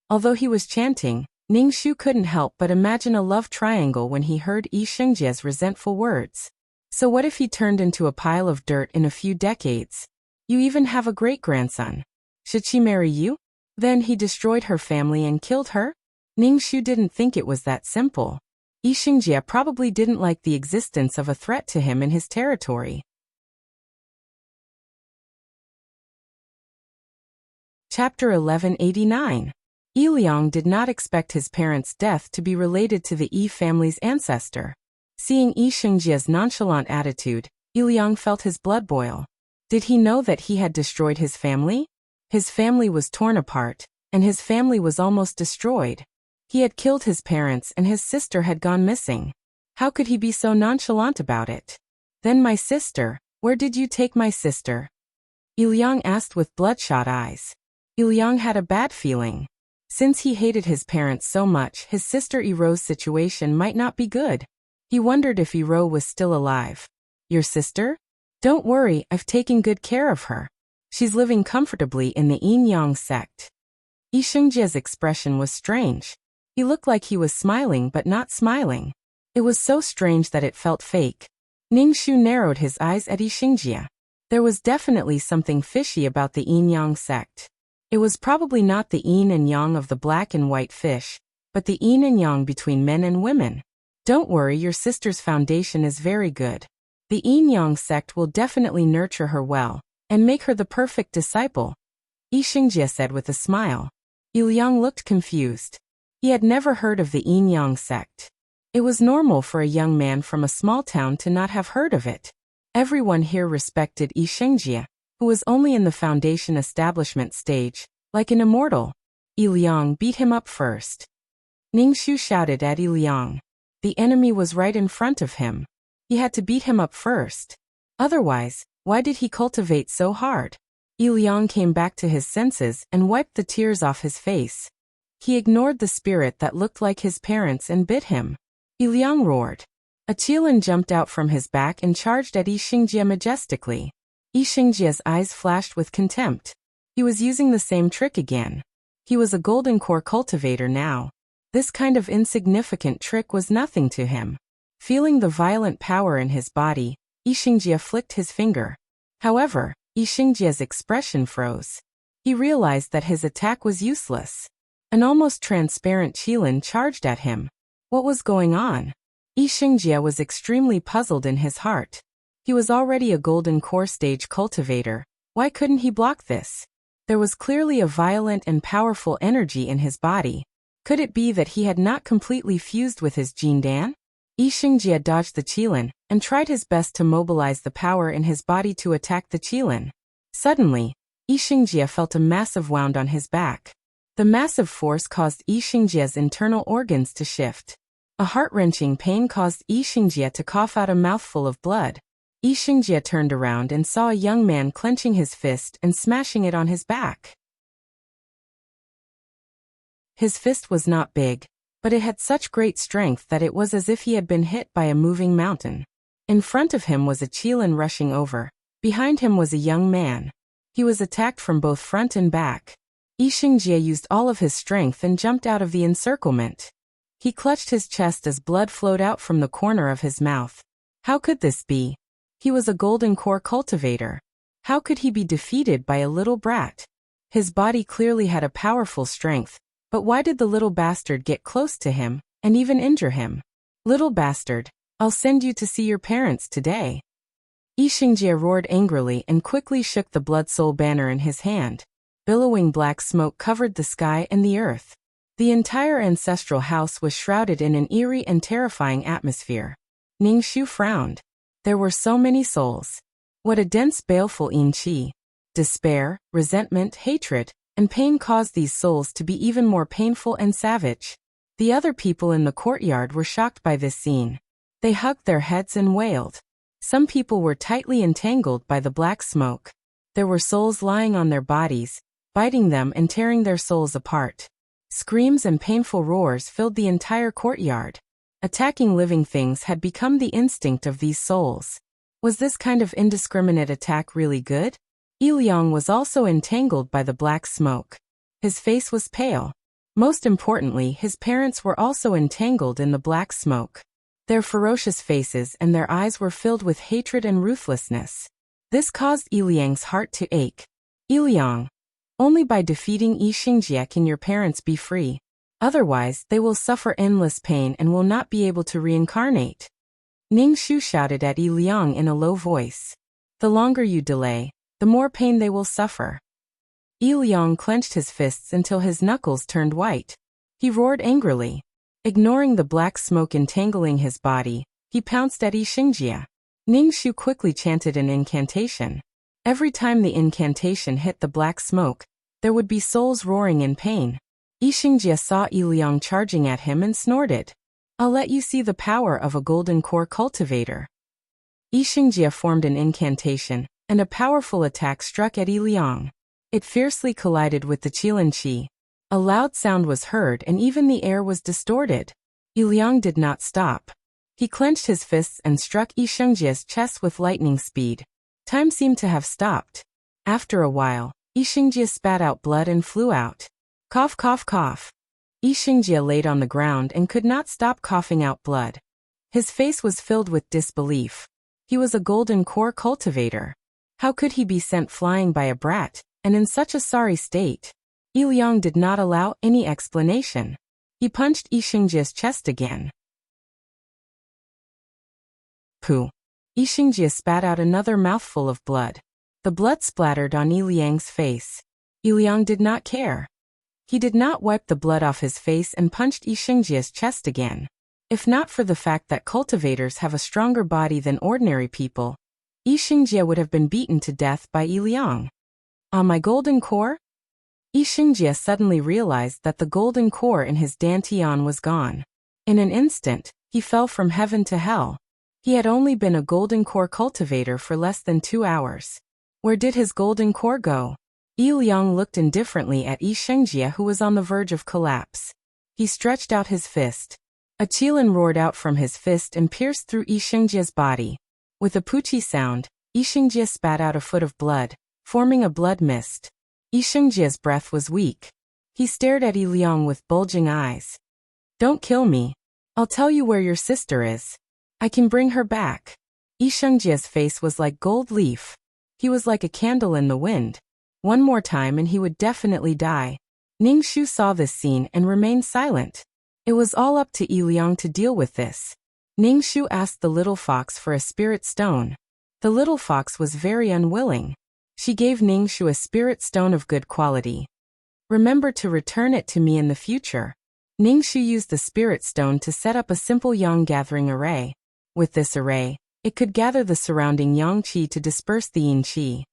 [SPEAKER 1] Although he was chanting, Ningxu couldn't help but imagine a love triangle when he heard Xingjie's resentful words. So what if he turned into a pile of dirt in a few decades? You even have a great-grandson. Should she marry you? Then he destroyed her family and killed her? Ningxu didn't think it was that simple. Xingjie probably didn't like the existence of a threat to him in his territory. Chapter 1189. Liang did not expect his parents' death to be related to the Yi family's ancestor. Seeing Xingjie's nonchalant attitude, Liang felt his blood boil. Did he know that he had destroyed his family? His family was torn apart, and his family was almost destroyed. He had killed his parents and his sister had gone missing. How could he be so nonchalant about it? Then my sister, where did you take my sister? Liang asked with bloodshot eyes. Liang had a bad feeling. Since he hated his parents so much, his sister Iro's situation might not be good. He wondered if Iro was still alive. Your sister? Don't worry, I've taken good care of her. She's living comfortably in the Yin-Yang sect. Yixingjia's expression was strange. He looked like he was smiling but not smiling. It was so strange that it felt fake. Ningxu narrowed his eyes at Yixingjia. There was definitely something fishy about the Yin-Yang sect. It was probably not the yin and yang of the black and white fish, but the yin and yang between men and women. Don't worry, your sister's foundation is very good. The Yin-Yang sect will definitely nurture her well, and make her the perfect disciple, Yixingjia said with a smile. Liang looked confused. He had never heard of the Yin-Yang sect. It was normal for a young man from a small town to not have heard of it. Everyone here respected Yixingjia, who was only in the foundation establishment stage, like an immortal. Liang beat him up first. Ningxu shouted at Liang. The enemy was right in front of him. He had to beat him up first. Otherwise, why did he cultivate so hard? Liang came back to his senses and wiped the tears off his face. He ignored the spirit that looked like his parents and bit him. Liang roared. A qilin jumped out from his back and charged at Yixingjia majestically. Yixingjia's eyes flashed with contempt. He was using the same trick again. He was a golden core cultivator now. This kind of insignificant trick was nothing to him. Feeling the violent power in his body, Yixingjia flicked his finger. However, Yixingjia's expression froze. He realized that his attack was useless. An almost transparent qilin charged at him. What was going on? Yixingjia was extremely puzzled in his heart. He was already a golden core stage cultivator. Why couldn't he block this? There was clearly a violent and powerful energy in his body. Could it be that he had not completely fused with his Jindan? Yixingjia dodged the qilin and tried his best to mobilize the power in his body to attack the qilin. Suddenly, Yixingjia felt a massive wound on his back. The massive force caused Yixingjia's internal organs to shift. A heart-wrenching pain caused Yixingjia to cough out a mouthful of blood. Yixingjia turned around and saw a young man clenching his fist and smashing it on his back. His fist was not big, but it had such great strength that it was as if he had been hit by a moving mountain. In front of him was a qilin rushing over. Behind him was a young man. He was attacked from both front and back. Yixingjia used all of his strength and jumped out of the encirclement. He clutched his chest as blood flowed out from the corner of his mouth. How could this be? He was a golden core cultivator. How could he be defeated by a little brat? His body clearly had a powerful strength, but why did the little bastard get close to him, and even injure him? Little bastard, I'll send you to see your parents today. Yixingjia roared angrily and quickly shook the blood soul banner in his hand. Billowing black smoke covered the sky and the earth. The entire ancestral house was shrouded in an eerie and terrifying atmosphere. Ningxu frowned. There were so many souls. What a dense, baleful yin qi. Despair, resentment, hatred, and pain caused these souls to be even more painful and savage. The other people in the courtyard were shocked by this scene. They hugged their heads and wailed. Some people were tightly entangled by the black smoke. There were souls lying on their bodies, biting them and tearing their souls apart. Screams and painful roars filled the entire courtyard. Attacking living things had become the instinct of these souls. Was this kind of indiscriminate attack really good? Liang was also entangled by the black smoke. His face was pale. Most importantly, his parents were also entangled in the black smoke. Their ferocious faces and their eyes were filled with hatred and ruthlessness. This caused Liang's heart to ache. Liang, only by defeating Yixingjia can your parents be free. Otherwise, they will suffer endless pain and will not be able to reincarnate. Ningxu shouted at Liang in a low voice. The longer you delay, the more pain they will suffer. Liang clenched his fists until his knuckles turned white. He roared angrily. Ignoring the black smoke entangling his body, he pounced at Yixingjia. Ningxu quickly chanted an incantation. Every time the incantation hit the black smoke, there would be souls roaring in pain. Yixingjia saw Liang charging at him and snorted. I'll let you see the power of a golden core cultivator. Yixingjia formed an incantation, and a powerful attack struck at Liang. It fiercely collided with the qilin qi. A loud sound was heard and even the air was distorted. Liang did not stop. He clenched his fists and struck Yi Shengjia's chest with lightning speed. Time seemed to have stopped. After a while, Yi Shengjie spat out blood and flew out. Cough, cough, cough. Yi Shengjie laid on the ground and could not stop coughing out blood. His face was filled with disbelief. He was a golden core cultivator. How could he be sent flying by a brat, and in such a sorry state? Yi Liang did not allow any explanation. He punched Yi Shengjie's chest again. Pooh. Yi Shengjie spat out another mouthful of blood. The blood splattered on Yi Liang's face. Yi Liang did not care. He did not wipe the blood off his face and punched Yi Shengjie's chest again. If not for the fact that cultivators have a stronger body than ordinary people, Yi Shengjie would have been beaten to death by Yi Liang. On my golden core? Yi Shengjie suddenly realized that the golden core in his dantian was gone. In an instant, he fell from heaven to hell. He had only been a golden core cultivator for less than 2 hours. Where did his golden core go? Yi Liang looked indifferently at Yi Shengjie, who was on the verge of collapse. He stretched out his fist. A qilin roared out from his fist and pierced through Yi Shengjie's body. With a poochie sound, Yi Shengjie spat out a foot of blood, forming a blood mist. Yi Shengjie's breath was weak. He stared at Yi Liang with bulging eyes. Don't kill me. I'll tell you where your sister is. I can bring her back. Yi Shengjie's face was like gold leaf. He was like a candle in the wind. One more time and he would definitely die. Ning Shu saw this scene and remained silent. It was all up to Yi Liang to deal with this. Ning Shu asked the little fox for a spirit stone. The little fox was very unwilling. She gave Ning Shu a spirit stone of good quality. Remember to return it to me in the future. Ning Shu used the spirit stone to set up a simple yang gathering array. With this array, it could gather the surrounding yang qi to disperse the yin qi.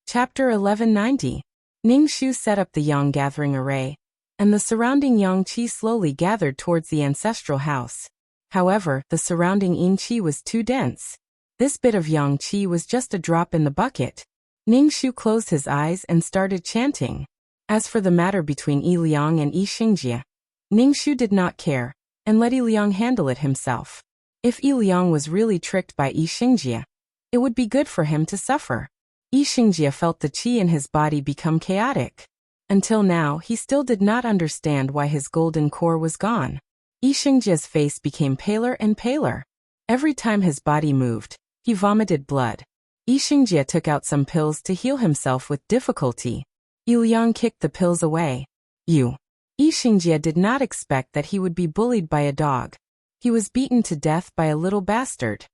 [SPEAKER 1] Chapter 1190. Ning Shu set up the yang gathering array, and the surrounding yang qi slowly gathered towards the ancestral house. However, the surrounding yin qi was too dense. This bit of yang qi was just a drop in the bucket. Ning Shu closed his eyes and started chanting. As for the matter between Yi Liang and Yi Shengjie, Ning Shu did not care, and let Yi Liang handle it himself. If Yi Liang was really tricked by Yi Shengjie, it would be good for him to suffer. Yi Shengjie felt the qi in his body become chaotic. Until now, he still did not understand why his golden core was gone. Yi Shengjie's face became paler and paler. Every time his body moved, he vomited blood. Yi Shengjie took out some pills to heal himself with difficulty. Yi Liang kicked the pills away. Yi Shengjie did not expect that he would be bullied by a dog. He was beaten to death by a little bastard.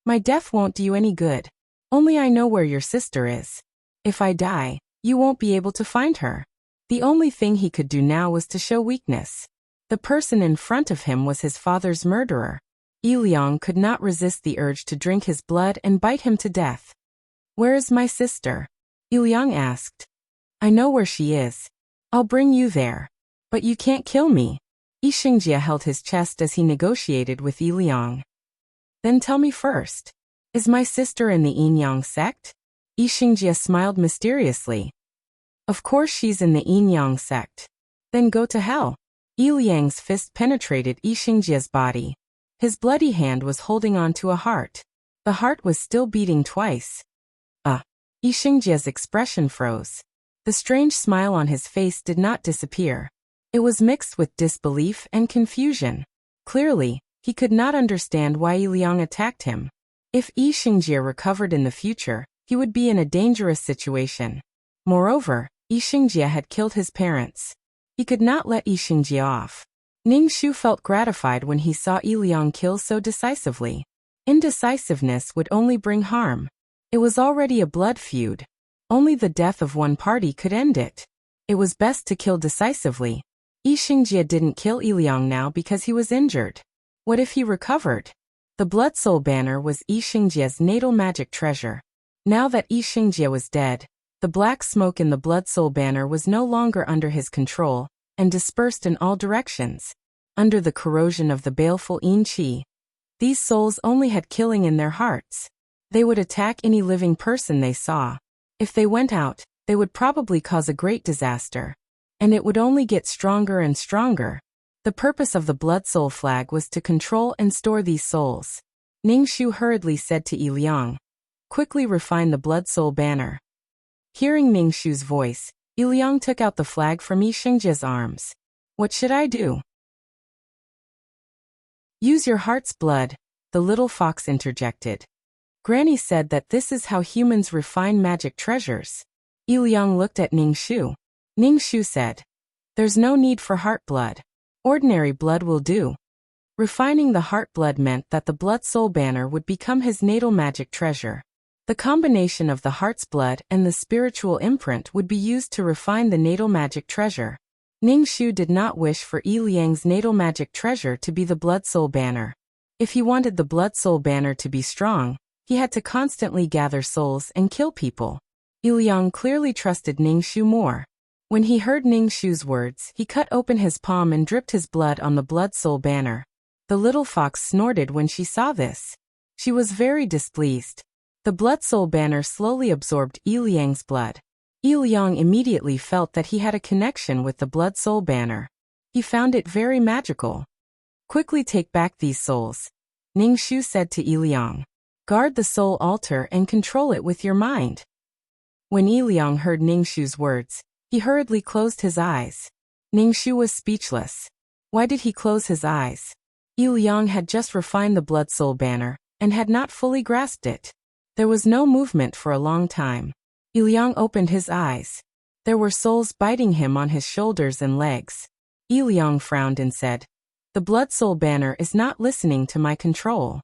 [SPEAKER 1] My death won't do you any good. Only I know where your sister is. If I die, you won't be able to find her. The only thing he could do now was to show weakness. The person in front of him was his father's murderer. Yi Liang could not resist the urge to drink his blood and bite him to death. Where is my sister? Yi Liang asked. I know where she is. I'll bring you there. But you can't kill me. Yi Shengjie held his chest as he negotiated with Yi Liang. Then tell me first. Is my sister in the Yin-Yang sect? Yi Shengjie smiled mysteriously. Of course she's in the Yin-Yang sect. Then go to hell. Yi Liang's fist penetrated Yi Shengjie's body. His bloody hand was holding on to a heart. The heart was still beating twice. Yi Shengjie's expression froze. The strange smile on his face did not disappear. It was mixed with disbelief and confusion. Clearly, he could not understand why Yi Liang attacked him. If Yi Shengjie recovered in the future, he would be in a dangerous situation. Moreover, Yi Shengjie had killed his parents. He could not let Yi Shengjie off. Ning Shu felt gratified when he saw Yi Liang kill so decisively. Indecisiveness would only bring harm. It was already a blood feud. Only the death of one party could end it. It was best to kill decisively. Yi Shengjie didn't kill Yi Liang now because he was injured. What if he recovered? The Blood Soul banner was Yi Shengjie's natal magic treasure. Now that Yi Shengjie was dead, the black smoke in the Blood Soul banner was no longer under his control, and dispersed in all directions. Under the corrosion of the baleful Yin Qi, these souls only had killing in their hearts. They would attack any living person they saw. If they went out, they would probably cause a great disaster. and it would only get stronger and stronger. The purpose of the Blood Soul flag was to control and store these souls. Ningxu hurriedly said to Yi Liang, "Quickly refine the Blood Soul banner." Hearing Ningxu's voice, Yi Liang took out the flag from Yi Shengjia's arms. "What should I do?" "Use your heart's blood," the little fox interjected. Granny said that this is how humans refine magic treasures. Yi Liang looked at Ningxu. Ningxu said, "There's no need for heart blood. Ordinary blood will do." Refining the heart blood meant that the Blood Soul banner would become his natal magic treasure. The combination of the heart's blood and the spiritual imprint would be used to refine the natal magic treasure. Ningxu did not wish for Yi Liang's natal magic treasure to be the Blood Soul banner. If he wanted the Blood Soul banner to be strong, he had to constantly gather souls and kill people. Yi Liang clearly trusted Ningxu more. When he heard Ningxu's words, he cut open his palm and dripped his blood on the Blood Soul banner. The little fox snorted when she saw this. She was very displeased. The Blood Soul banner slowly absorbed Yi Liang's blood. Yi Liang immediately felt that he had a connection with the Blood Soul banner. He found it very magical. "Quickly take back these souls," Ningxu said to Yi Liang. "Guard the soul altar and control it with your mind." When Yi Liang heard Ningxu's words, he hurriedly closed his eyes. Ningxu was speechless. Why did he close his eyes? Yi Liang had just refined the Blood Soul banner, and had not fully grasped it. There was no movement for a long time. Yi Liang opened his eyes. There were souls biting him on his shoulders and legs. Yi Liang frowned and said, "The Blood Soul banner is not listening to my control."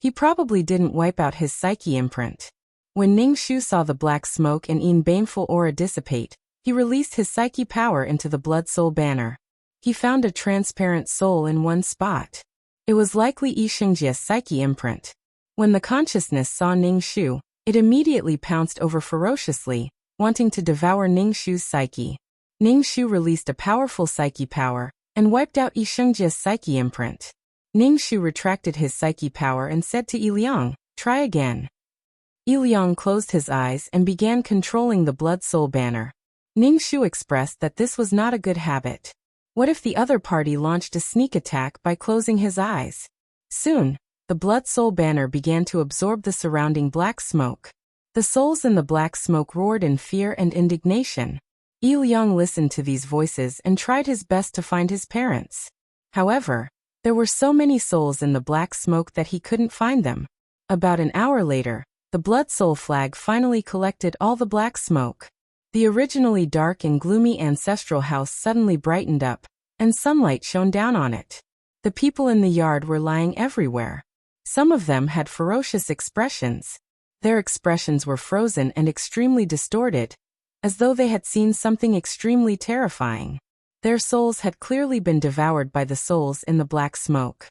[SPEAKER 1] He probably didn't wipe out his psyche imprint. When Ningxu saw the black smoke and Yi's baneful aura dissipate, he released his psyche power into the Blood Soul banner. He found a transparent soul in one spot. It was likely Yi Shengjia's psyche imprint. When the consciousness saw Ningxu, it immediately pounced over ferociously, wanting to devour Ningxu's psyche. Ningxu released a powerful psyche power, and wiped out Yi Shengjia's psyche imprint. Ningxu retracted his psyche power and said to Yi Liang, "Try again." Yi Liang closed his eyes and began controlling the Blood Soul banner. Ningxu expressed that this was not a good habit. What if the other party launched a sneak attack by closing his eyes? Soon, the Blood Soul banner began to absorb the surrounding black smoke. The souls in the black smoke roared in fear and indignation. Yi Liang listened to these voices and tried his best to find his parents. However, there were so many souls in the black smoke that he couldn't find them. About an hour later, the Blood Soul flag finally collected all the black smoke. The originally dark and gloomy ancestral house suddenly brightened up, and sunlight shone down on it. The people in the yard were lying everywhere. Some of them had ferocious expressions. Their expressions were frozen and extremely distorted, as though they had seen something extremely terrifying. Their souls had clearly been devoured by the souls in the black smoke.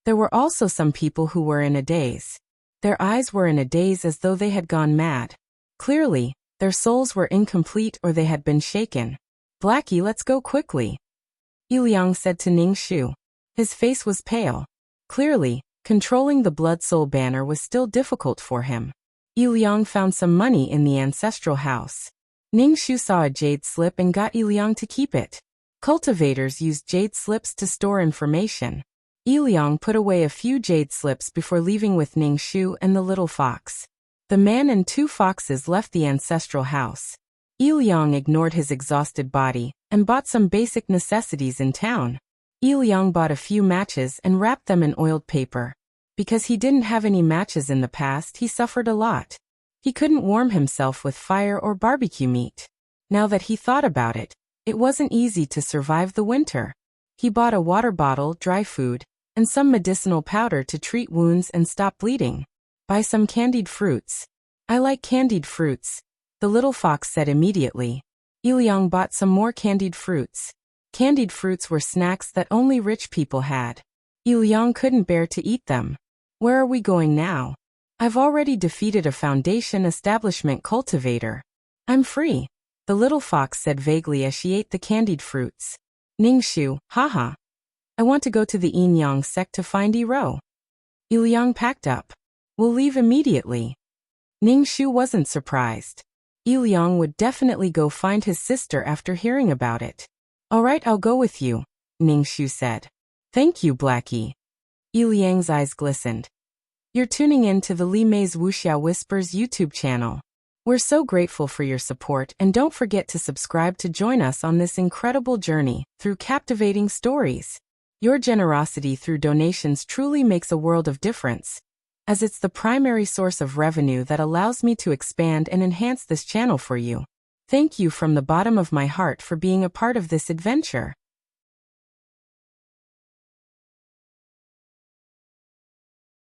[SPEAKER 1] There were also some people who were in a daze. Their eyes were in a daze as though they had gone mad. Clearly, their souls were incomplete or they had been shaken. "Blackie, let's go quickly," Yi Liang said to Ningxu. His face was pale. Clearly, controlling the Blood Soul banner was still difficult for him. Yi Liang found some money in the ancestral house. Ningxu saw a jade slip and got Yi Liang to keep it. Cultivators used jade slips to store information. Yi Liang put away a few jade slips before leaving with Ningxu and the little fox. The man and two foxes left the ancestral house. Yi Liang ignored his exhausted body and bought some basic necessities in town. Yi Liang bought a few matches and wrapped them in oiled paper. Because he didn't have any matches in the past, he suffered a lot. He couldn't warm himself with fire or barbecue meat. Now that he thought about it, it wasn't easy to survive the winter. He bought a water bottle, dry food, and some medicinal powder to treat wounds and stop bleeding. "Buy some candied fruits." "I like candied fruits," the little fox said immediately. Yi Liang bought some more candied fruits. Candied fruits were snacks that only rich people had. Yi Liang couldn't bear to eat them. "Where are we going now? I've already defeated a foundation establishment cultivator. I'm free," the little fox said vaguely as she ate the candied fruits. Ningxu, haha. "I want to go to the Yin Yang sect to find Ero." Yi Liang packed up. "We'll leave immediately." Ningxu wasn't surprised. Yi Liang would definitely go find his sister after hearing about it. All right, I'll go with you, Ning Shu said. Thank you, Blackie. Yi Liang's eyes glistened. You're tuning in to the Li Mei's Wuxia Whispers YouTube channel. We're so grateful for your support, and don't forget to subscribe to join us on this incredible journey through captivating stories. Your generosity through donations truly makes a world of difference, as it's the primary source of revenue that allows me to expand and enhance this channel for you. Thank you from the bottom of my heart for being a part of this adventure.